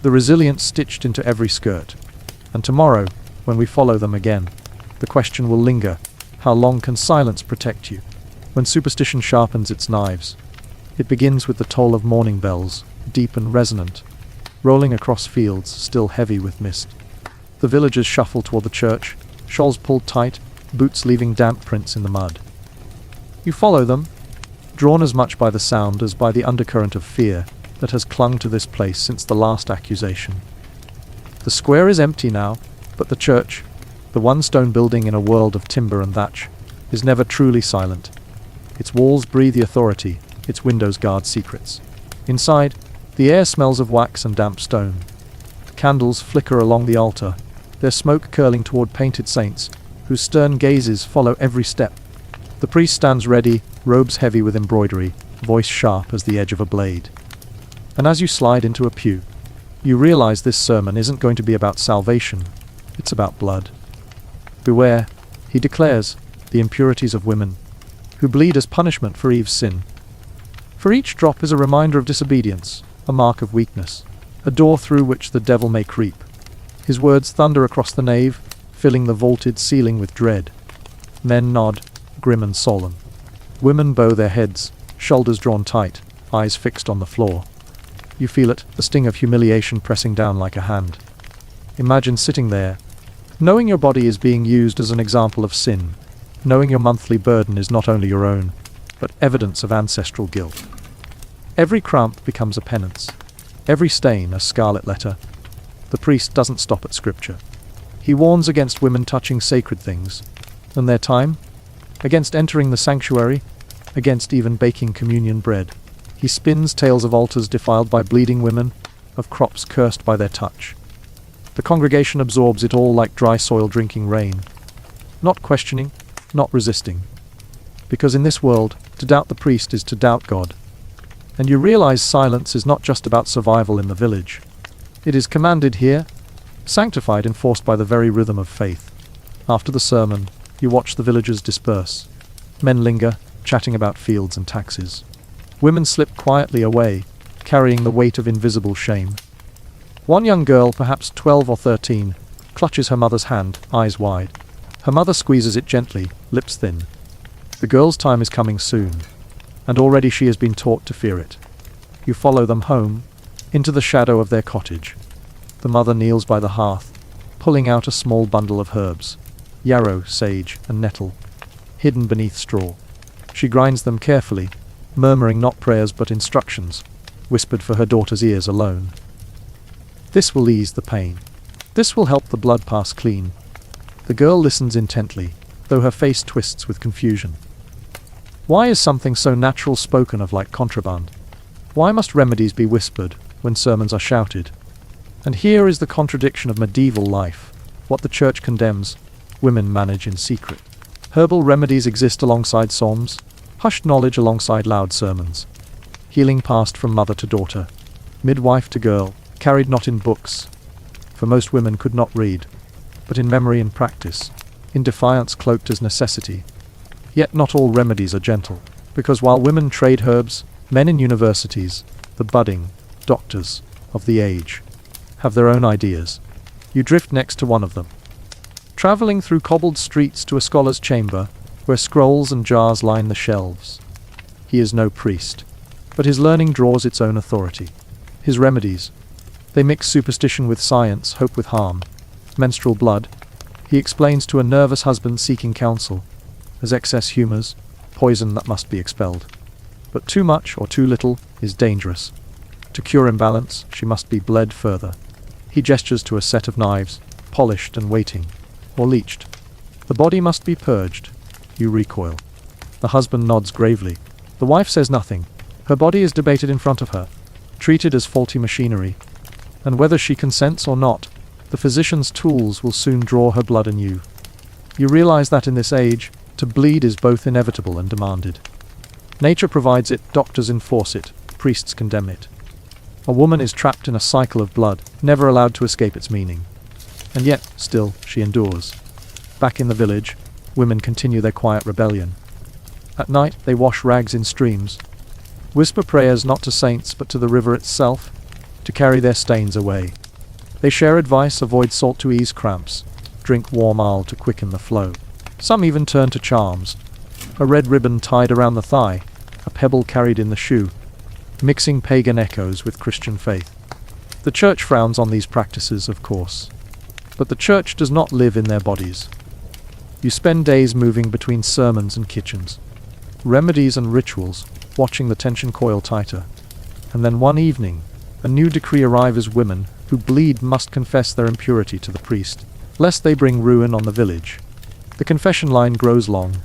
the resilience stitched into every skirt. And tomorrow, when we follow them again, the question will linger, how long can silence protect you? When superstition sharpens its knives, it begins with the toll of morning bells, deep and resonant, rolling across fields still heavy with mist. The villagers shuffle toward the church, shawls pulled tight, boots leaving damp prints in the mud. You follow them, drawn as much by the sound as by the undercurrent of fear that has clung to this place since the last accusation. The square is empty now, but the church, the one stone building in a world of timber and thatch, is never truly silent. Its walls breathe the authority, its windows guard secrets. Inside, the air smells of wax and damp stone. Candles flicker along the altar, their smoke curling toward painted saints, whose stern gazes follow every step. The priest stands ready, robes heavy with embroidery, voice sharp as the edge of a blade. And as you slide into a pew, you realize this sermon isn't going to be about salvation, it's about blood. Beware, he declares, the impurities of women, who bleed as punishment for Eve's sin. For each drop is a reminder of disobedience, a mark of weakness, a door through which the devil may creep. His words thunder across the nave, filling the vaulted ceiling with dread. Men nod, grim and solemn. Women bow their heads, shoulders drawn tight, eyes fixed on the floor. You feel it, the sting of humiliation pressing down like a hand. Imagine sitting there, knowing your body is being used as an example of sin, knowing your monthly burden is not only your own, but evidence of ancestral guilt. Every cramp becomes a penance, every stain a scarlet letter. The priest doesn't stop at scripture. He warns against women touching sacred things, and their time, against entering the sanctuary, against even baking communion bread. He spins tales of altars defiled by bleeding women, of crops cursed by their touch. The congregation absorbs it all like dry soil drinking rain, not questioning, not resisting. Because in this world, to doubt the priest is to doubt God. And you realize silence is not just about survival in the village. It is commanded here, sanctified, enforced by the very rhythm of faith. After the sermon, you watch the villagers disperse. Men linger, chatting about fields and taxes. Women slip quietly away, carrying the weight of invisible shame. One young girl, perhaps 12 or 13, clutches her mother's hand, eyes wide. Her mother squeezes it gently, lips thin. The girl's time is coming soon, and already she has been taught to fear it. You follow them home, into the shadow of their cottage. The mother kneels by the hearth, pulling out a small bundle of herbs, yarrow, sage, and nettle, hidden beneath straw. She grinds them carefully, murmuring not prayers but instructions, whispered for her daughter's ears alone. This will ease the pain. This will help the blood pass clean. The girl listens intently, though her face twists with confusion. Why is something so natural spoken of like contraband? Why must remedies be whispered when sermons are shouted? And here is the contradiction of medieval life. What the church condemns, women manage in secret. Herbal remedies exist alongside psalms, hushed knowledge alongside loud sermons. Healing passed from mother to daughter, midwife to girl, carried not in books, for most women could not read, but in memory and practice, in defiance cloaked as necessity. Yet not all remedies are gentle, because while women trade herbs, men in universities, the budding doctors of the age, have their own ideas. You drift next to one of them, traveling through cobbled streets to a scholar's chamber, where scrolls and jars line the shelves. He is no priest, but his learning draws its own authority. His remedies, they mix superstition with science, hope with harm. Menstrual blood, he explains to a nervous husband seeking counsel, as excess humours, poison that must be expelled. But too much or too little is dangerous. To cure imbalance, she must be bled further. He gestures to a set of knives, polished and waiting, or leeched. The body must be purged. You recoil. The husband nods gravely. The wife says nothing. Her body is debated in front of her, treated as faulty machinery. And whether she consents or not, the physician's tools will soon draw her blood anew. You realize that in this age, to bleed is both inevitable and demanded. Nature provides it, doctors enforce it, priests condemn it. A woman is trapped in a cycle of blood, never allowed to escape its meaning. And yet, still, she endures. Back in the village, women continue their quiet rebellion. At night, they wash rags in streams, whisper prayers not to saints but to the river itself, to carry their stains away. They share advice, avoid salt to ease cramps, drink warm ale to quicken the flow. Some even turn to charms, a red ribbon tied around the thigh, a pebble carried in the shoe, mixing pagan echoes with Christian faith. The church frowns on these practices, of course, but the church does not live in their bodies. You spend days moving between sermons and kitchens, remedies and rituals, watching the tension coil tighter. And then one evening, a new decree arrives: women who bleed must confess their impurity to the priest, lest they bring ruin on the village. The confession line grows long.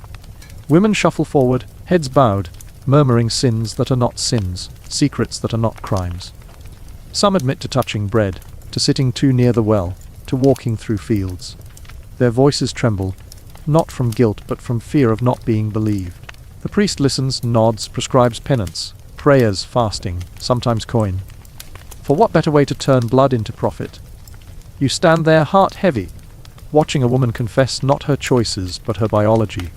Women shuffle forward, heads bowed, murmuring sins that are not sins, secrets that are not crimes. Some admit to touching bread, to sitting too near the well, to walking through fields. Their voices tremble, not from guilt but from fear of not being believed. The priest listens, nods, prescribes penance, prayers, fasting, sometimes coin. For what better way to turn blood into profit? You stand there, heart heavy, watching a woman confess not her choices but her biology.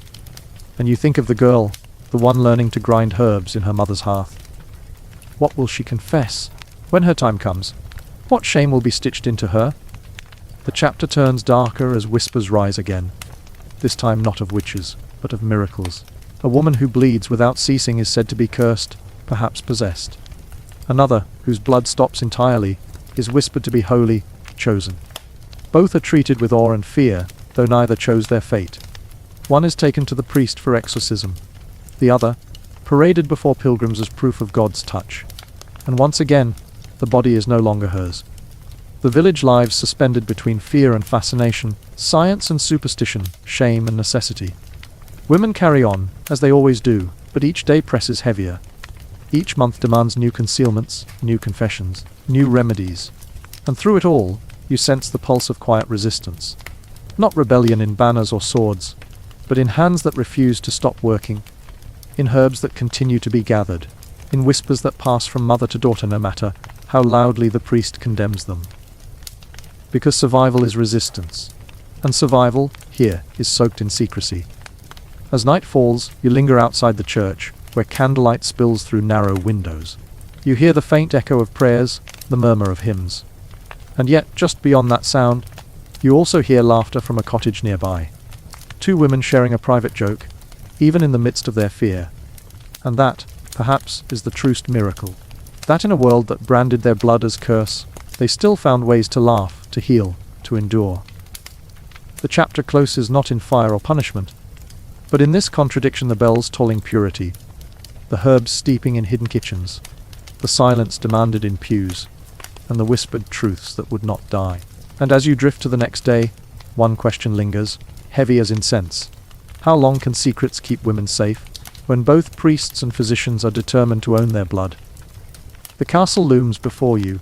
And you think of the girl, the one learning to grind herbs in her mother's hearth. What will she confess when her time comes? What shame will be stitched into her? The chapter turns darker as whispers rise again, this time not of witches, but of miracles. A woman who bleeds without ceasing is said to be cursed, perhaps possessed. Another, whose blood stops entirely, is whispered to be holy, chosen. Both are treated with awe and fear, though neither chose their fate. One is taken to the priest for exorcism, the other, paraded before pilgrims as proof of God's touch. And once again, the body is no longer hers. The village lives suspended between fear and fascination, science and superstition, shame and necessity. Women carry on, as they always do, but each day presses heavier. Each month demands new concealments, new confessions, new remedies. And through it all, you sense the pulse of quiet resistance. Not rebellion in banners or swords, but in hands that refuse to stop working, in herbs that continue to be gathered, in whispers that pass from mother to daughter no matter how loudly the priest condemns them. Because survival is resistance. And survival, here, is soaked in secrecy. As night falls, you linger outside the church, where candlelight spills through narrow windows. You hear the faint echo of prayers, the murmur of hymns. And yet, just beyond that sound, you also hear laughter from a cottage nearby. Two women sharing a private joke, even in the midst of their fear. And that, perhaps, is the truest miracle. That in a world that branded their blood as curse, they still found ways to laugh, to heal, to endure. The chapter closes not in fire or punishment, but in this contradiction: the bells tolling purity, the herbs steeping in hidden kitchens, the silence demanded in pews, and the whispered truths that would not die. And as you drift to the next day, one question lingers, heavy as incense. How long can secrets keep women safe, when both priests and physicians are determined to own their blood? The castle looms before you,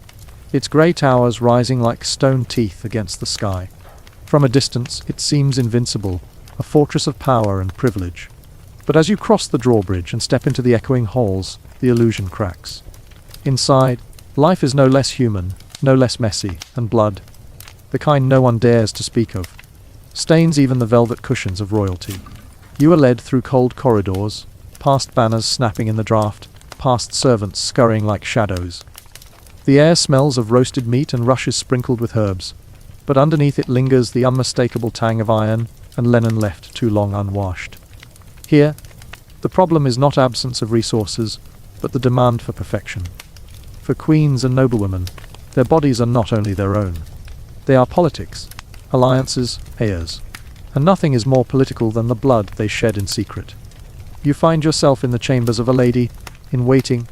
its grey towers rising like stone teeth against the sky. From a distance, it seems invincible, a fortress of power and privilege. But as you cross the drawbridge and step into the echoing halls, the illusion cracks. Inside, life is no less human, no less messy, and blood, the kind no one dares to speak of, stains even the velvet cushions of royalty. You are led through cold corridors, past banners snapping in the draught, past servants scurrying like shadows. The air smells of roasted meat and rushes sprinkled with herbs, but underneath it lingers the unmistakable tang of iron and linen left too long unwashed. Here, the problem is not absence of resources, but the demand for perfection. For queens and noblewomen, their bodies are not only their own. They are politics, alliances, heirs. And nothing is more political than the blood they shed in secret. You find yourself in the chambers of a lady, in waiting,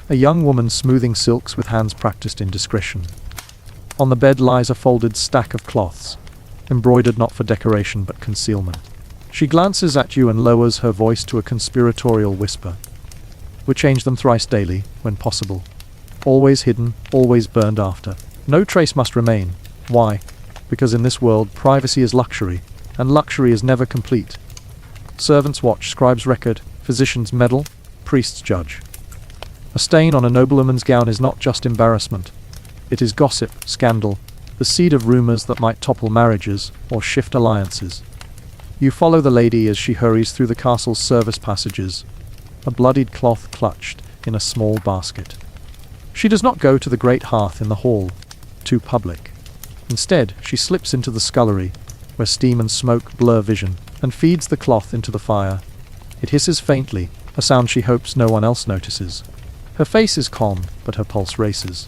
a young woman smoothing silks with hands practiced in discretion. On the bed lies a folded stack of cloths, embroidered not for decoration but concealment. She glances at you and lowers her voice to a conspiratorial whisper. We change them thrice daily, when possible. Always hidden, always burned after. No trace must remain. Why? Because in this world privacy is luxury, and luxury is never complete. Servants watch, scribes record, physicians meddle, priests judge. A stain on a noblewoman's gown is not just embarrassment. It is gossip, scandal, the seed of rumors that might topple marriages or shift alliances. You follow the lady as she hurries through the castle's service passages, a bloodied cloth clutched in a small basket. She does not go to the great hearth in the hall, too public. Instead, she slips into the scullery, where steam and smoke blur vision, and feeds the cloth into the fire. It hisses faintly, a sound she hopes no one else notices. Her face is calm, but her pulse races.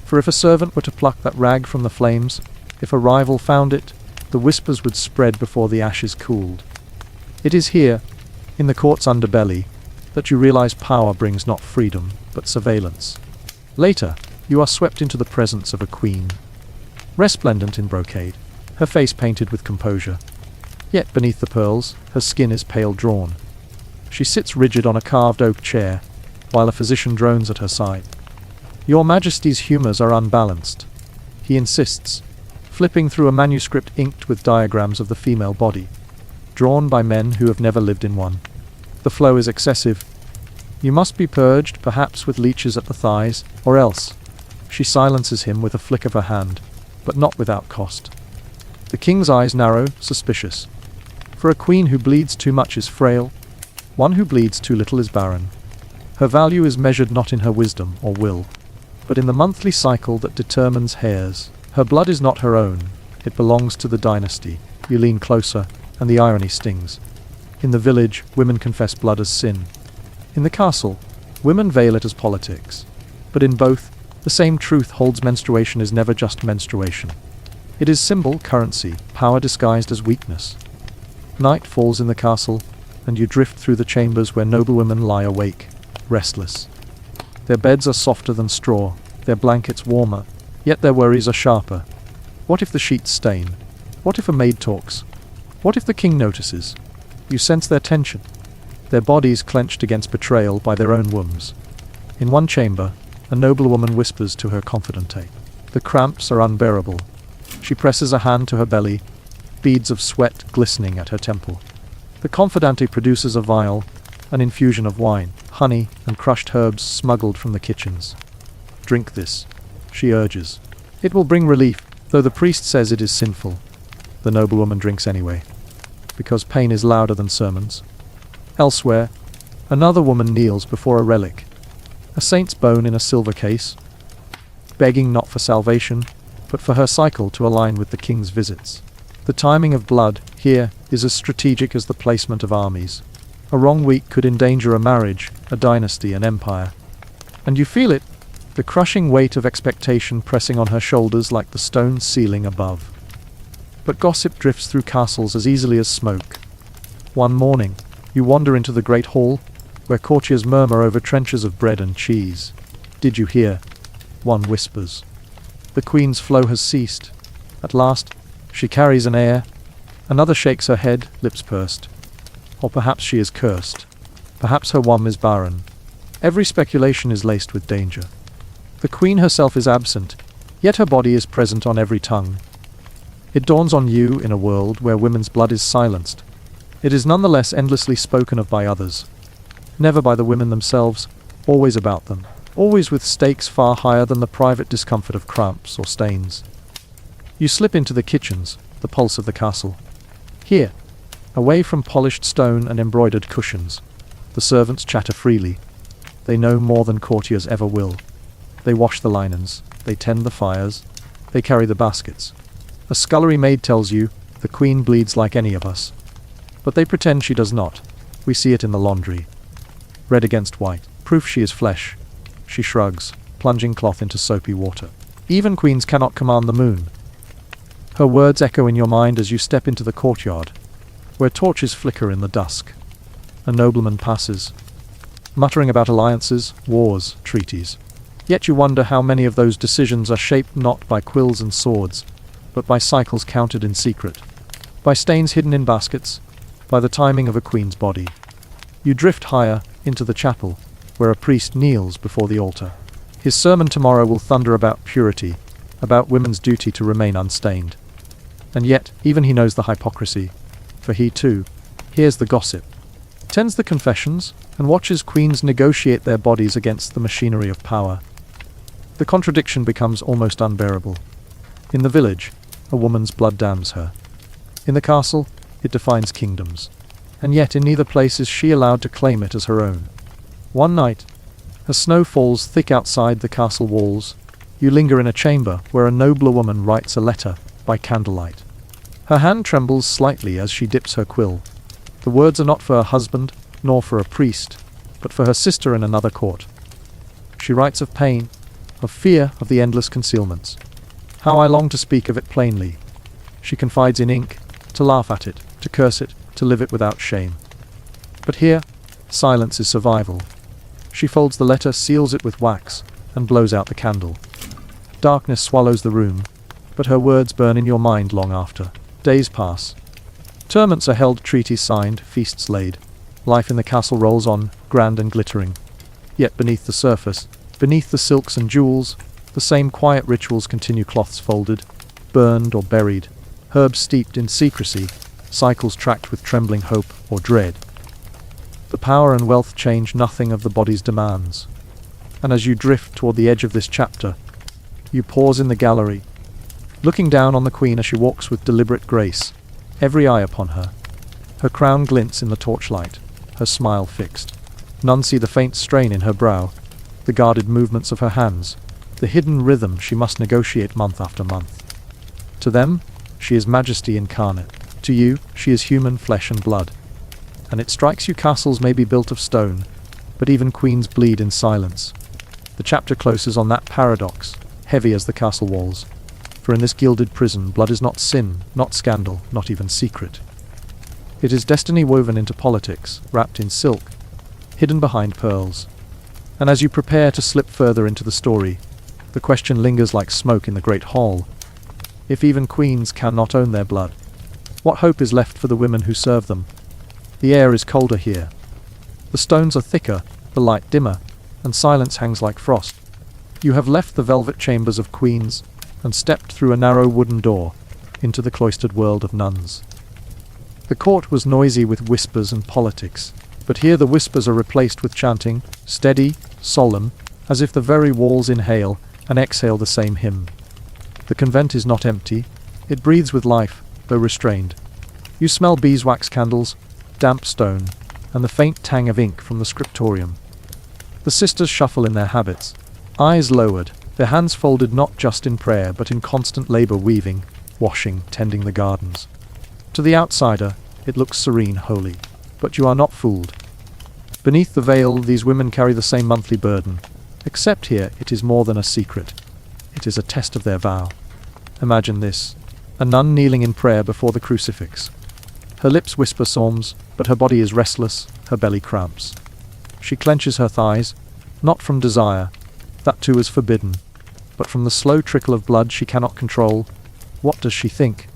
For if a servant were to pluck that rag from the flames, if a rival found it, the whispers would spread before the ashes cooled. It is here, in the court's underbelly, that you realize power brings not freedom, but surveillance. Later, you are swept into the presence of a queen, resplendent in brocade, her face painted with composure. Yet beneath the pearls, her skin is pale drawn. She sits rigid on a carved oak chair, while a physician drones at her side. Your Majesty's humours are unbalanced, he insists, flipping through a manuscript inked with diagrams of the female body, drawn by men who have never lived in one. The flow is excessive. You must be purged, perhaps with leeches at the thighs, or else. She silences him with a flick of her hand, but not without cost. The king's eyes narrow, suspicious. For a queen who bleeds too much is frail. One who bleeds too little is barren. Her value is measured not in her wisdom or will, but in the monthly cycle that determines hers. Her blood is not her own. It belongs to the dynasty. You lean closer, and the irony stings. In the village, women confess blood as sin. In the castle, women veil it as politics. But in both, the same truth holds: menstruation is never just menstruation. It is symbol, currency, power disguised as weakness. Night falls in the castle, and you drift through the chambers where noblewomen lie awake, restless. Their beds are softer than straw, their blankets warmer, yet their worries are sharper. What if the sheets stain? What if a maid talks? What if the king notices? You sense their tension, their bodies clenched against betrayal by their own wombs. In one chamber, a noblewoman whispers to her confidante. The cramps are unbearable. She presses a hand to her belly, beads of sweat glistening at her temple. The confidante produces a vial, an infusion of wine, honey, and crushed herbs smuggled from the kitchens. Drink this, she urges. It will bring relief, though the priest says it is sinful. The noblewoman drinks anyway, because pain is louder than sermons. Elsewhere, another woman kneels before a relic, a saint's bone in a silver case, begging not for salvation, but for her cycle to align with the king's visits. The timing of blood here is as strategic as the placement of armies. A wrong week could endanger a marriage, a dynasty, an empire. And you feel it, the crushing weight of expectation pressing on her shoulders like the stone ceiling above. But gossip drifts through castles as easily as smoke. One morning, you wander into the great hall, where courtiers murmur over trenchers of bread and cheese. Did you hear? One whispers. The queen's flow has ceased. At last, she carries an heir. Another shakes her head, lips pursed. Or perhaps she is cursed. Perhaps her womb is barren. Every speculation is laced with danger. The queen herself is absent, yet her body is present on every tongue. It dawns on you in a world where women's blood is silenced. It is nonetheless endlessly spoken of by others. Never by the women themselves, always about them, always with stakes far higher than the private discomfort of cramps or stains. You slip into the kitchens, the pulse of the castle. Here, away from polished stone and embroidered cushions, the servants chatter freely. They know more than courtiers ever will. They wash the linens, they tend the fires, they carry the baskets. A scullery maid tells you, the queen bleeds like any of us. But they pretend she does not. We see it in the laundry. Red against white, proof she is flesh. She shrugs, plunging cloth into soapy water. Even queens cannot command the moon. Her words echo in your mind as you step into the courtyard, where torches flicker in the dusk. A nobleman passes, muttering about alliances, wars, treaties. Yet you wonder how many of those decisions are shaped not by quills and swords, but by cycles counted in secret, by stains hidden in baskets, by the timing of a queen's body. You drift higher into the chapel, where a priest kneels before the altar. His sermon tomorrow will thunder about purity, about women's duty to remain unstained. And yet, even he knows the hypocrisy, for he, too, hears the gossip, tends the confessions, and watches queens negotiate their bodies against the machinery of power. The contradiction becomes almost unbearable. In the village, a woman's blood damns her. In the castle, it defines kingdoms. And yet in neither place is she allowed to claim it as her own. One night, as snow falls thick outside the castle walls, you linger in a chamber where a nobler woman writes a letter by candlelight. Her hand trembles slightly as she dips her quill. The words are not for her husband, nor for a priest, but for her sister in another court. She writes of pain, of fear, of the endless concealments. How I long to speak of it plainly. She confides in ink, to laugh at it, to curse it, to live it without shame. But here, silence is survival. She folds the letter, seals it with wax, and blows out the candle. Darkness swallows the room, but her words burn in your mind long after. Days pass. Tournaments are held, treaties signed, feasts laid. Life in the castle rolls on, grand and glittering. Yet beneath the surface, beneath the silks and jewels, the same quiet rituals continue: cloths folded, burned or buried, herbs steeped in secrecy, cycles tracked with trembling hope or dread. The power and wealth change nothing of the body's demands. And as you drift toward the edge of this chapter, you pause in the gallery, looking down on the queen as she walks with deliberate grace, every eye upon her. Her crown glints in the torchlight, her smile fixed. None see the faint strain in her brow, the guarded movements of her hands, the hidden rhythm she must negotiate month after month. To them, she is majesty incarnate. To you, she is human flesh and blood. And it strikes you castles may be built of stone, but even queens bleed in silence. The chapter closes on that paradox, heavy as the castle walls. For in this gilded prison, blood is not sin, not scandal, not even secret. It is destiny woven into politics, wrapped in silk, hidden behind pearls. And as you prepare to slip further into the story, the question lingers like smoke in the great hall. If even queens cannot own their blood, what hope is left for the women who serve them? The air is colder here. The stones are thicker, the light dimmer, and silence hangs like frost. You have left the velvet chambers of queens and stepped through a narrow wooden door into the cloistered world of nuns. The court was noisy with whispers and politics, but here the whispers are replaced with chanting, steady, solemn, as if the very walls inhale and exhale the same hymn. The convent is not empty. It breathes with life, though restrained. You smell beeswax candles, damp stone, and the faint tang of ink from the scriptorium. The sisters shuffle in their habits, eyes lowered, their hands folded not just in prayer but in constant labor, weaving, washing, tending the gardens. To the outsider, it looks serene, holy. But you are not fooled. Beneath the veil, these women carry the same monthly burden, except here it is more than a secret. It is a test of their vow. Imagine this: a nun kneeling in prayer before the crucifix. Her lips whisper psalms, but her body is restless, her belly cramps. She clenches her thighs, not from desire, that too is forbidden, but from the slow trickle of blood she cannot control. What does she think?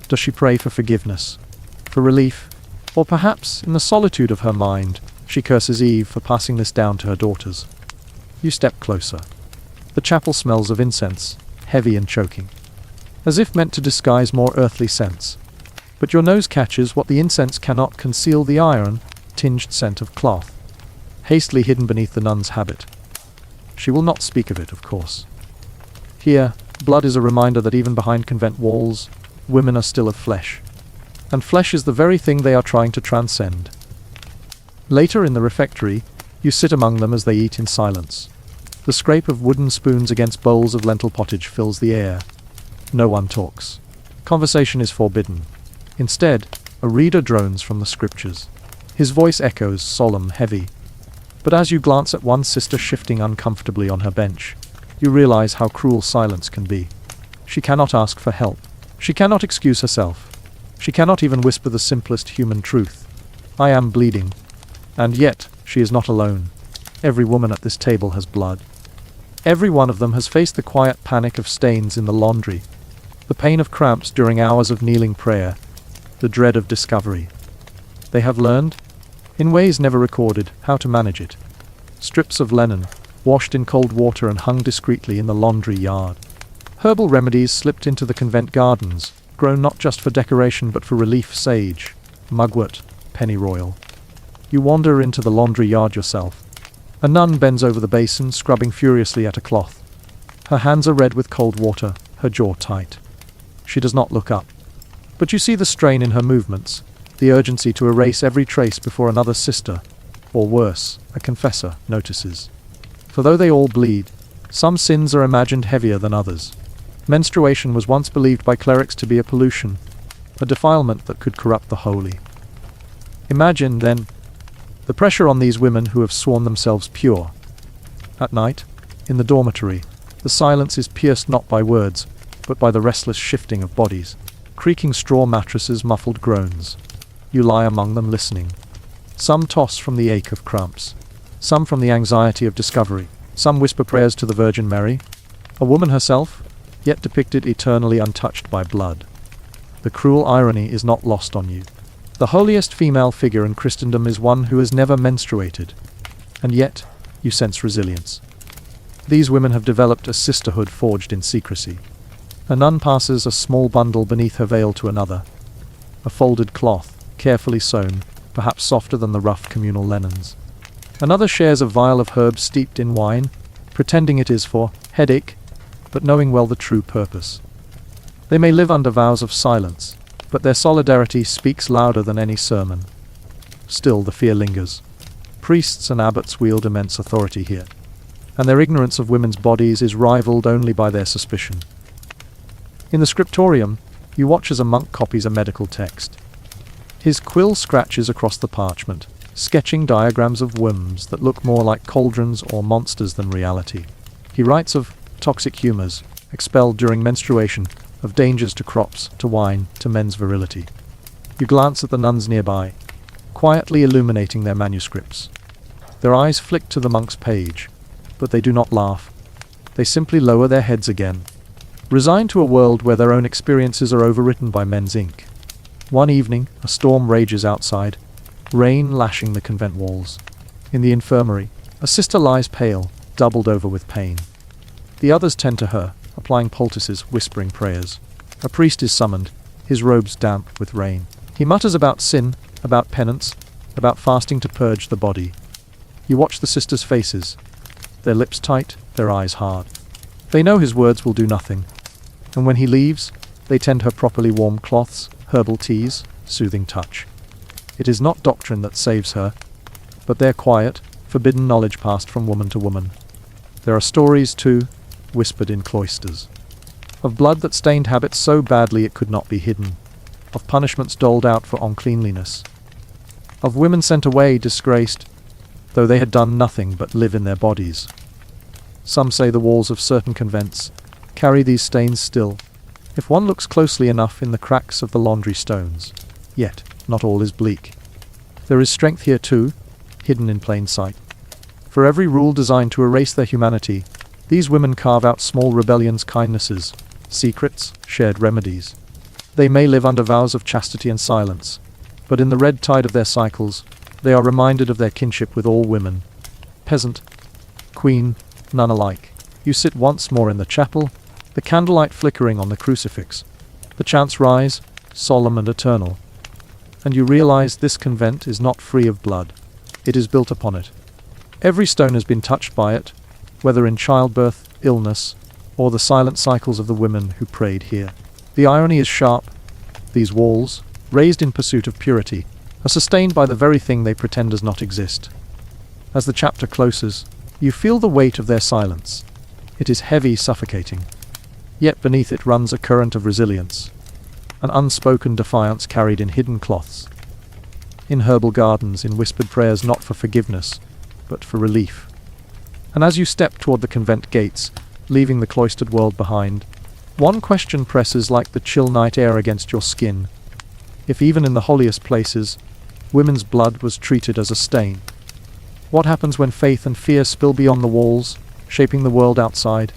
Does she pray for forgiveness? For relief? Or perhaps, in the solitude of her mind, she curses Eve for passing this down to her daughters. You step closer. The chapel smells of incense, heavy and choking, as if meant to disguise more earthly scents. But your nose catches what the incense cannot conceal: the iron-tinged scent of cloth, hastily hidden beneath the nun's habit. She will not speak of it, of course. Here, blood is a reminder that even behind convent walls, women are still of flesh. And flesh is the very thing they are trying to transcend. Later in the refectory, you sit among them as they eat in silence. The scrape of wooden spoons against bowls of lentil pottage fills the air. No one talks. Conversation is forbidden. Instead, a reader drones from the scriptures. His voice echoes, solemn, heavy. But as you glance at one sister shifting uncomfortably on her bench, you realize how cruel silence can be. She cannot ask for help. She cannot excuse herself. She cannot even whisper the simplest human truth: I am bleeding. And yet, she is not alone. Every woman at this table has blood. Every one of them has faced the quiet panic of stains in the laundry, the pain of cramps during hours of kneeling prayer, the dread of discovery. They have learned, in ways never recorded, how to manage it. Strips of linen, washed in cold water and hung discreetly in the laundry yard. Herbal remedies slipped into the convent gardens, grown not just for decoration but for relief: sage, mugwort, pennyroyal. You wander into the laundry yard yourself. A nun bends over the basin, scrubbing furiously at a cloth. Her hands are red with cold water, her jaw tight. She does not look up. But you see the strain in her movements, the urgency to erase every trace before another sister, or worse, a confessor, notices. For though they all bleed, some sins are imagined heavier than others. Menstruation was once believed by clerics to be a pollution, a defilement that could corrupt the holy. Imagine, then, the pressure on these women who have sworn themselves pure. At night, in the dormitory, the silence is pierced not by words, but by the restless shifting of bodies, creaking straw mattresses, muffled groans. You lie among them listening. Some toss from the ache of cramps, some from the anxiety of discovery, some whisper prayers to the Virgin Mary, a woman herself, yet depicted eternally untouched by blood. The cruel irony is not lost on you. The holiest female figure in Christendom is one who has never menstruated, and yet you sense resilience. These women have developed a sisterhood forged in secrecy. A nun passes a small bundle beneath her veil to another, a folded cloth, carefully sewn, perhaps softer than the rough communal linens. Another shares a vial of herbs steeped in wine, pretending it is for headache, but knowing well the true purpose. They may live under vows of silence, but their solidarity speaks louder than any sermon. Still the fear lingers. Priests and abbots wield immense authority here, and their ignorance of women's bodies is rivaled only by their suspicion. In the scriptorium, you watch as a monk copies a medical text. His quill scratches across the parchment, sketching diagrams of wombs that look more like cauldrons or monsters than reality. He writes of toxic humors expelled during menstruation, of dangers to crops, to wine, to men's virility. You glance at the nuns nearby, quietly illuminating their manuscripts. Their eyes flick to the monk's page, but they do not laugh. They simply lower their heads again, resigned to a world where their own experiences are overwritten by men's ink. One evening, a storm rages outside, rain lashing the convent walls. In the infirmary, a sister lies pale, doubled over with pain. The others tend to her, applying poultices, whispering prayers. A priest is summoned, his robes damp with rain. He mutters about sin, about penance, about fasting to purge the body. You watch the sisters' faces, their lips tight, their eyes hard. They know his words will do nothing, and when he leaves, they tend her properly warm cloths, herbal teas, soothing touch. It is not doctrine that saves her, but their quiet, forbidden knowledge passed from woman to woman. There are stories, too, whispered in cloisters, of blood that stained habits so badly it could not be hidden, of punishments doled out for uncleanliness, of women sent away disgraced, though they had done nothing but live in their bodies. Some say the walls of certain convents carry these stains still, if one looks closely enough in the cracks of the laundry stones. Yet, not all is bleak. There is strength here too, hidden in plain sight. For every rule designed to erase their humanity, these women carve out small rebellions, kindnesses, secrets, shared remedies. They may live under vows of chastity and silence, but in the red tide of their cycles, they are reminded of their kinship with all women. Peasant, queen, none alike. You sit once more in the chapel, the candlelight flickering on the crucifix. The chants rise, solemn and eternal. And you realize this convent is not free of blood. It is built upon it. Every stone has been touched by it, whether in childbirth, illness, or the silent cycles of the women who prayed here. The irony is sharp. These walls, raised in pursuit of purity, are sustained by the very thing they pretend does not exist. As the chapter closes, you feel the weight of their silence. It is heavy, suffocating. Yet beneath it runs a current of resilience, an unspoken defiance carried in hidden cloths. In herbal gardens, in whispered prayers not for forgiveness, but for relief. And as you step toward the convent gates, leaving the cloistered world behind, one question presses like the chill night air against your skin. If even in the holiest places, women's blood was treated as a stain, what happens when faith and fear spill beyond the walls, shaping the world outside?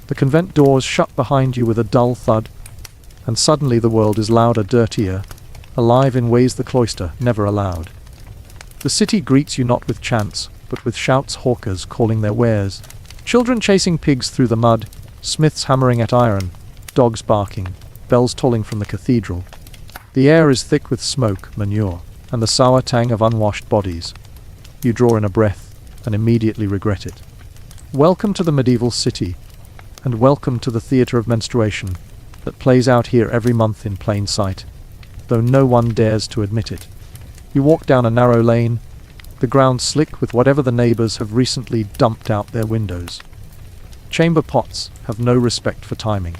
The convent doors shut behind you with a dull thud, and suddenly the world is louder, dirtier, alive in ways the cloister never allowed. The city greets you not with chants, but with shouts, hawkers calling their wares, children chasing pigs through the mud, smiths hammering at iron, dogs barking, bells tolling from the cathedral. The air is thick with smoke, manure, and the sour tang of unwashed bodies. You draw in a breath, and immediately regret it. Welcome to the medieval city, and welcome to the theatre of menstruation that plays out here every month in plain sight, though no one dares to admit it. You walk down a narrow lane, the ground slick with whatever the neighbors have recently dumped out their windows. Chamber pots have no respect for timing.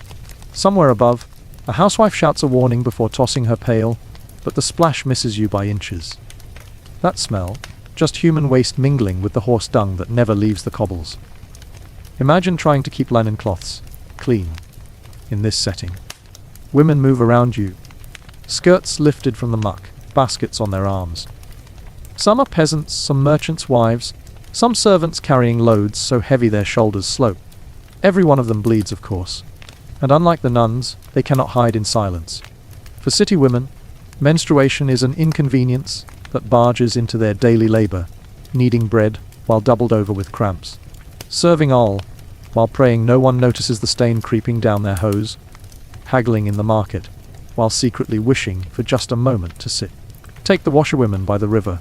Somewhere above, a housewife shouts a warning before tossing her pail, but the splash misses you by inches. That smell, just human waste mingling with the horse dung that never leaves the cobbles. Imagine trying to keep linen cloths clean in this setting. Women move around you, skirts lifted from the muck, baskets on their arms. Some are peasants, some merchants' wives, some servants carrying loads so heavy their shoulders slope. Every one of them bleeds, of course, and unlike the nuns, they cannot hide in silence. For city women, menstruation is an inconvenience that barges into their daily labor, kneading bread while doubled over with cramps, serving all, while praying no one notices the stain creeping down their hose, haggling in the market, while secretly wishing for just a moment to sit. Take the washerwomen by the river.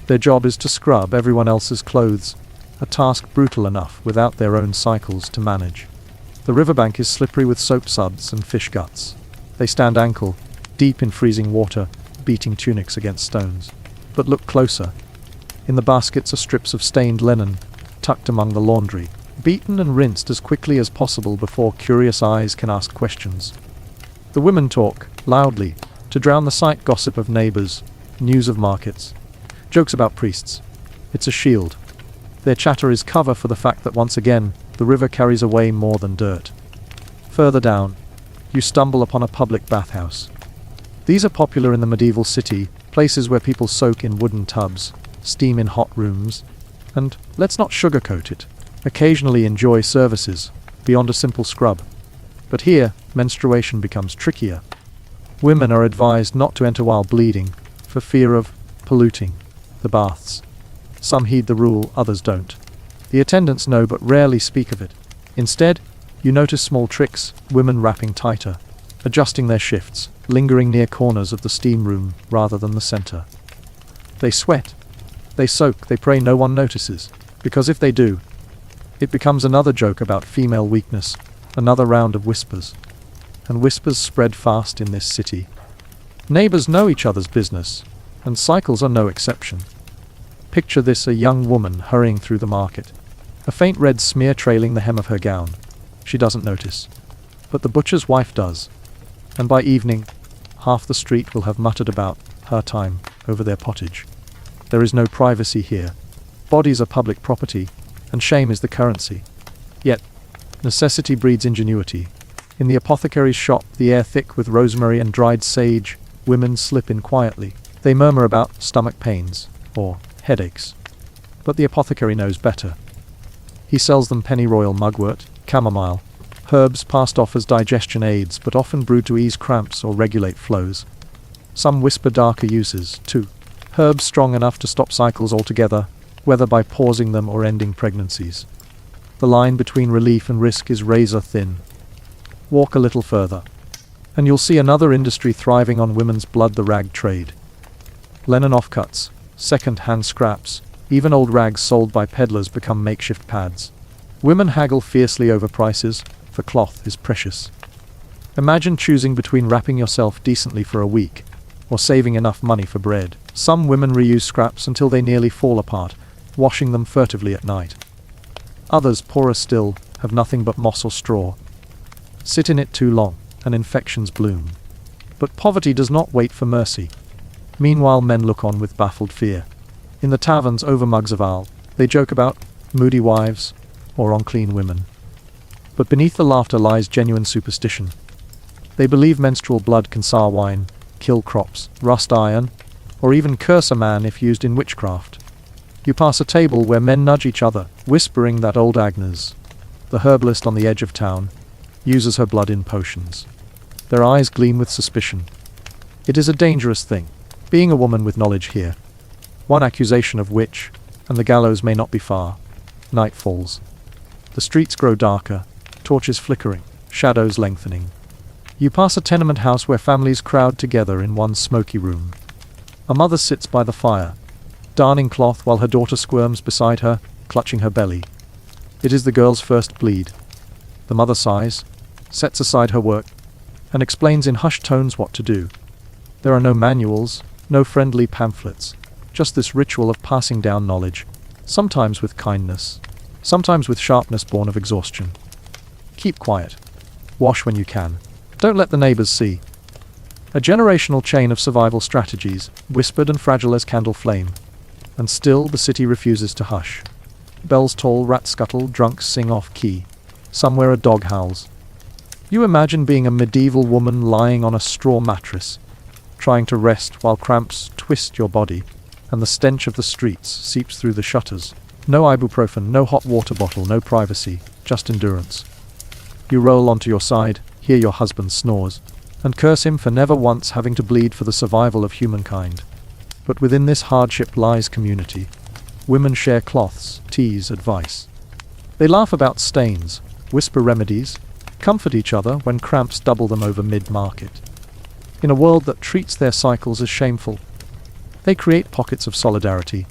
Their job is to scrub everyone else's clothes, a task brutal enough without their own cycles to manage. The riverbank is slippery with soap suds and fish guts. They stand ankle, deep in freezing water, beating tunics against stones. But look closer. In the baskets are strips of stained linen, tucked among the laundry, beaten and rinsed as quickly as possible before curious eyes can ask questions. The women talk, loudly, to drown the sight gossip of neighbors, news of markets, jokes about priests. It's a shield. Their chatter is cover for the fact that once again, the river carries away more than dirt. Further down, you stumble upon a public bathhouse. These are popular in the medieval city, places where people soak in wooden tubs, steam in hot rooms, and, let's not sugarcoat it, occasionally enjoy services beyond a simple scrub. But here, menstruation becomes trickier. Women are advised not to enter while bleeding, for fear of polluting the baths. Some heed the rule, others don't. The attendants know but rarely speak of it. Instead, you notice small tricks, women wrapping tighter, adjusting their shifts, lingering near corners of the steam room rather than the center. They sweat, they soak, they pray no one notices, because if they do, it becomes another joke about female weakness, another round of whispers. and whispers spread fast in this city. Neighbors know each other's business, and cycles are no exception. Picture this: a young woman hurrying through the market, a faint red smear trailing the hem of her gown. She doesn't notice, but the butcher's wife does, and by evening, half the street will have muttered about her time over their pottage. There is no privacy here. Bodies are public property, and shame is the currency. Yet, necessity breeds ingenuity. In the apothecary's shop, the air thick with rosemary and dried sage, women slip in quietly. They murmur about stomach pains or headaches. But the apothecary knows better. He sells them pennyroyal mugwort, chamomile, herbs passed off as digestion aids but often brewed to ease cramps or regulate flows. Some whisper darker uses, too. Herbs strong enough to stop cycles altogether, whether by pausing them or ending pregnancies. The line between relief and risk is razor thin. Walk a little further, and you'll see another industry thriving on women's blood: the rag trade. Linen offcuts, second-hand scraps, even old rags sold by peddlers become makeshift pads. Women haggle fiercely over prices, for cloth is precious. Imagine choosing between wrapping yourself decently for a week, or saving enough money for bread. Some women reuse scraps until they nearly fall apart, washing them furtively at night. Others, poorer still, have nothing but moss or straw. Sit in it too long, and infections bloom. But poverty does not wait for mercy. Meanwhile, men look on with baffled fear. In the taverns over mugs of ale, they joke about moody wives or unclean women. But beneath the laughter lies genuine superstition. They believe menstrual blood can sour wine, kill crops, rust iron, or even curse a man if used in witchcraft. You pass a table where men nudge each other, whispering that old Agnes, the herbalist on the edge of town, uses her blood in potions. Their eyes gleam with suspicion. It is a dangerous thing, being a woman with knowledge here. One accusation of witch, and the gallows may not be far. Night falls. The streets grow darker, torches flickering, shadows lengthening. You pass a tenement house where families crowd together in one smoky room. A mother sits by the fire, darning cloth while her daughter squirms beside her, clutching her belly. It is the girl's first bleed. The mother sighs, sets aside her work, and explains in hushed tones what to do. There are no manuals, no friendly pamphlets, just this ritual of passing down knowledge, sometimes with kindness, sometimes with sharpness born of exhaustion. Keep quiet. Wash when you can. Don't let the neighbors see. A generational chain of survival strategies, whispered and fragile as candle flame. And still the city refuses to hush. Bells toll, rats scuttle, drunks sing off key. Somewhere a dog howls. You imagine being a medieval woman lying on a straw mattress, trying to rest while cramps twist your body, and the stench of the streets seeps through the shutters. No ibuprofen, no hot water bottle, no privacy, just endurance. You roll onto your side, hear your husband snores, and curse him for never once having to bleed for the survival of humankind. But within this hardship lies community. Women share cloths, tease, advice. They laugh about stains, whisper remedies, comfort each other when cramps double them over mid-market. In a world that treats their cycles as shameful, they create pockets of solidarity.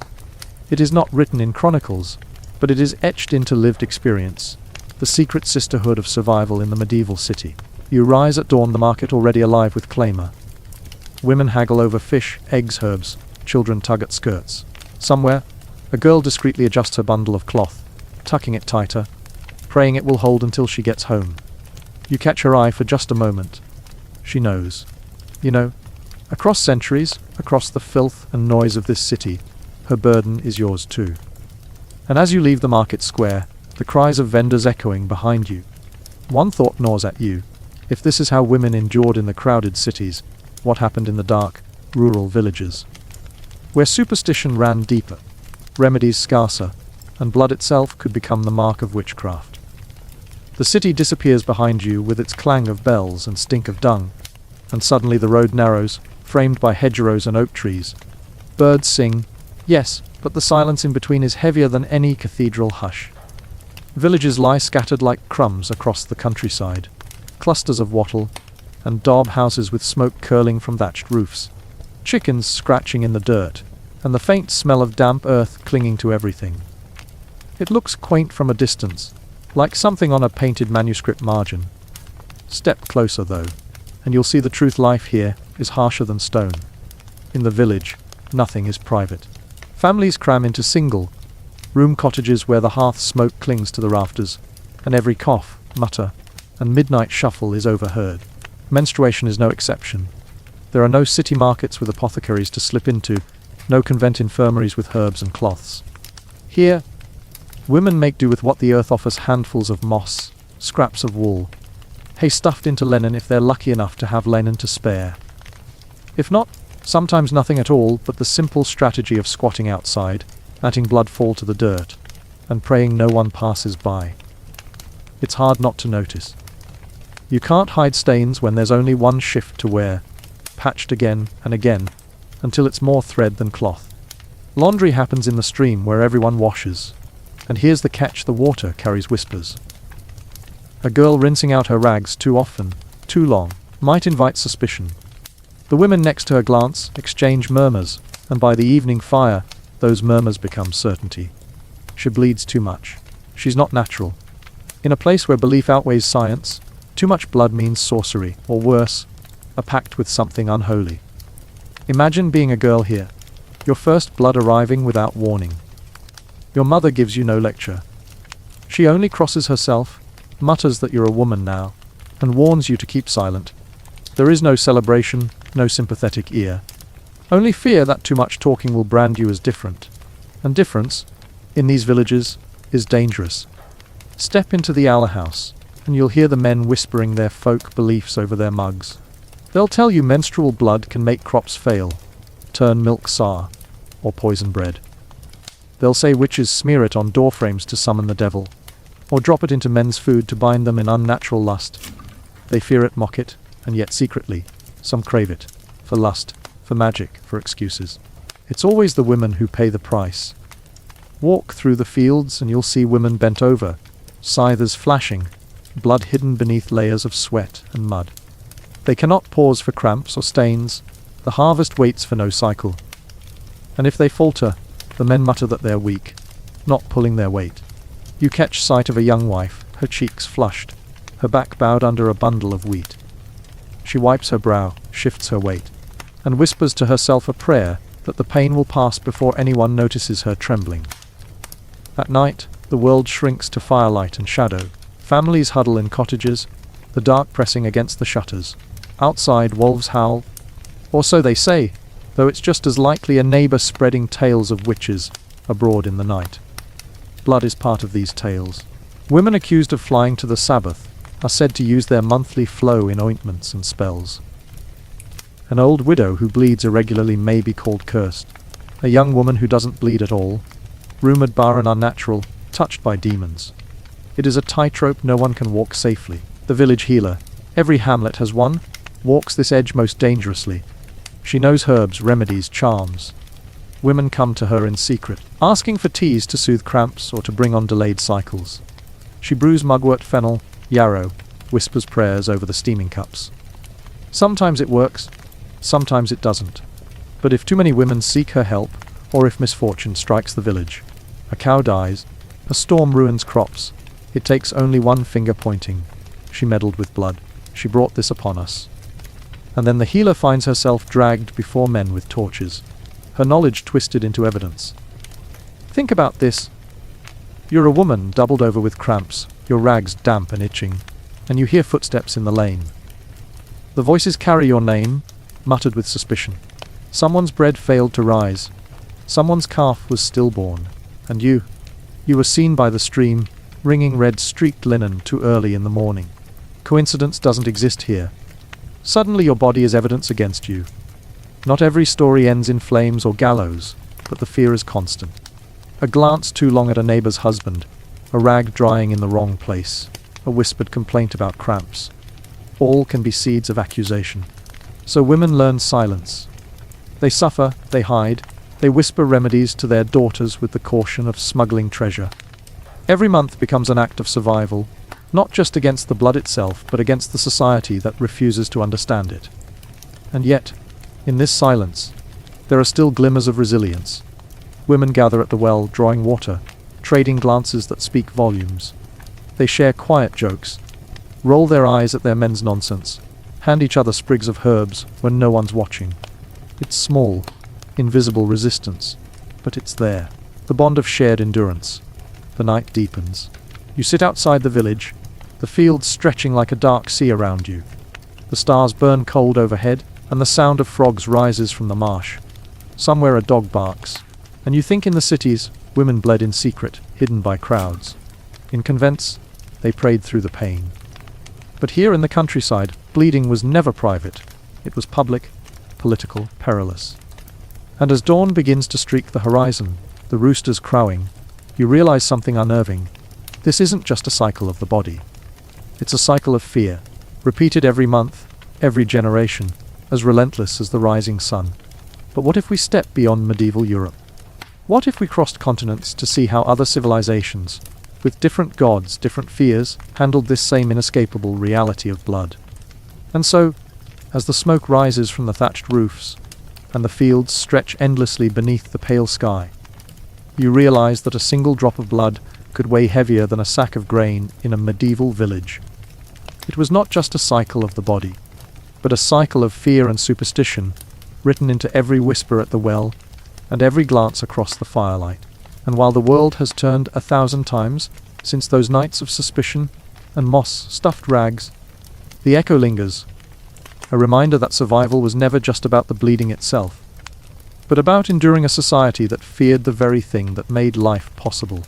It is not written in chronicles, but it is etched into lived experience, the secret sisterhood of survival in the medieval city. You rise at dawn, the market already alive with clamour. Women haggle over fish, eggs, herbs, children tug at skirts. Somewhere, a girl discreetly adjusts her bundle of cloth, tucking it tighter, praying it will hold until she gets home. You catch her eye for just a moment. She knows. You know, across centuries, across the filth and noise of this city, her burden is yours too. And as you leave the market square, the cries of vendors echoing behind you, one thought gnaws at you. If this is how women endured in the crowded cities, what happened in the dark, rural villages? Where superstition ran deeper, remedies scarcer, and blood itself could become the mark of witchcraft. The city disappears behind you with its clang of bells and stink of dung, and suddenly the road narrows, framed by hedgerows and oak trees. Birds sing, yes, but the silence in between is heavier than any cathedral hush. Villages lie scattered like crumbs across the countryside, clusters of wattle, and daub houses with smoke curling from thatched roofs, chickens scratching in the dirt, and the faint smell of damp earth clinging to everything. It looks quaint from a distance, like something on a painted manuscript margin. Step closer, though, and you'll see the truth. Life here is harsher than stone. In the village, nothing is private. Families cram into single-room cottages where the hearth smoke clings to the rafters, and every cough, mutter, and midnight shuffle is overheard. Menstruation is no exception. There are no city markets with apothecaries to slip into, no convent infirmaries with herbs and cloths. Here, women make do with what the earth offers: handfuls of moss, scraps of wool, hay stuffed into linen if they're lucky enough to have linen to spare. If not, sometimes nothing at all but the simple strategy of squatting outside, letting blood fall to the dirt, and praying no one passes by. It's hard not to notice. You can't hide stains when there's only one shift to wear, patched again and again, until it's more thread than cloth. Laundry happens in the stream where everyone washes, and here's the catch: the water carries whispers. A girl rinsing out her rags too often, too long, might invite suspicion. The women next to her glance, exchange murmurs, and by the evening fire, those murmurs become certainty. She bleeds too much. She's not natural. In a place where belief outweighs science, too much blood means sorcery, or worse, a pact with something unholy. Imagine being a girl here, your first blood arriving without warning. Your mother gives you no lecture. She only crosses herself, mutters that you're a woman now, and warns you to keep silent. There is no celebration, no sympathetic ear. Only fear that too much talking will brand you as different. And difference, in these villages, is dangerous. Step into the Owl House, and you'll hear the men whispering their folk beliefs over their mugs. They'll tell you menstrual blood can make crops fail, turn milk sour, or poison bread. They'll say witches smear it on doorframes to summon the devil, or drop it into men's food to bind them in unnatural lust. They fear it, mock it, and yet secretly, some crave it, for lust, for magic, for excuses. It's always the women who pay the price. Walk through the fields and you'll see women bent over, scythers flashing, blood hidden beneath layers of sweat and mud. They cannot pause for cramps or stains. The harvest waits for no cycle. And if they falter, the men mutter that they're weak, not pulling their weight. You catch sight of a young wife, her cheeks flushed, her back bowed under a bundle of wheat. She wipes her brow, shifts her weight, and whispers to herself a prayer that the pain will pass before anyone notices her trembling. At night, the world shrinks to firelight and shadow. Families huddle in cottages, the dark pressing against the shutters. Outside, wolves howl, or so they say, though it's just as likely a neighbor spreading tales of witches abroad in the night. Blood is part of these tales. Women accused of flying to the Sabbath are said to use their monthly flow in ointments and spells. An old widow who bleeds irregularly may be called cursed. A young woman who doesn't bleed at all, rumored barren, unnatural, touched by demons. It is a tightrope no one can walk safely. The village healer, every hamlet has one, walks this edge most dangerously. She knows herbs, remedies, charms. Women come to her in secret, asking for teas to soothe cramps or to bring on delayed cycles. She brews mugwort, fennel, yarrow, whispers prayers over the steaming cups. Sometimes it works, sometimes it doesn't. But if too many women seek her help, or if misfortune strikes the village, a cow dies, a storm ruins crops, it takes only one finger pointing. She meddled with blood. She brought this upon us. And then the healer finds herself dragged before men with torches, her knowledge twisted into evidence. Think about this. You're a woman doubled over with cramps, your rags damp and itching, and you hear footsteps in the lane. The voices carry your name, muttered with suspicion. Someone's bread failed to rise. Someone's calf was stillborn. And you were seen by the stream, wringing red-streaked linen too early in the morning. Coincidence doesn't exist here. Suddenly your body is evidence against you. Not every story ends in flames or gallows, but the fear is constant. A glance too long at a neighbor's husband, a rag drying in the wrong place, a whispered complaint about cramps. All can be seeds of accusation. So women learn silence. They suffer, they hide, they whisper remedies to their daughters with the caution of smuggling treasure. Every month becomes an act of survival, not just against the blood itself, but against the society that refuses to understand it. And yet, in this silence, there are still glimmers of resilience. Women gather at the well, drawing water, trading glances that speak volumes. They share quiet jokes, roll their eyes at their men's nonsense, hand each other sprigs of herbs when no one's watching. It's small, invisible resistance, but it's there. The bond of shared endurance. The night deepens. You sit outside the village, the fields stretching like a dark sea around you. The stars burn cold overhead, and the sound of frogs rises from the marsh. Somewhere a dog barks, and you think in the cities, women bled in secret, hidden by crowds. In convents, they prayed through the pain. But here in the countryside, bleeding was never private. It was public, political, perilous. And as dawn begins to streak the horizon, the roosters crowing, you realize something unnerving. This isn't just a cycle of the body. It's a cycle of fear, repeated every month, every generation, as relentless as the rising sun. But what if we step beyond medieval Europe? What if we crossed continents to see how other civilizations, with different gods, different fears, handled this same inescapable reality of blood? And so, as the smoke rises from the thatched roofs, and the fields stretch endlessly beneath the pale sky, you realize that a single drop of blood could weigh heavier than a sack of grain in a medieval village. It was not just a cycle of the body, but a cycle of fear and superstition, written into every whisper at the well, and every glance across the firelight. And while the world has turned 1,000 times since those nights of suspicion and moss-stuffed rags, the echo lingers, a reminder that survival was never just about the bleeding itself, but about enduring a society that feared the very thing that made life possible.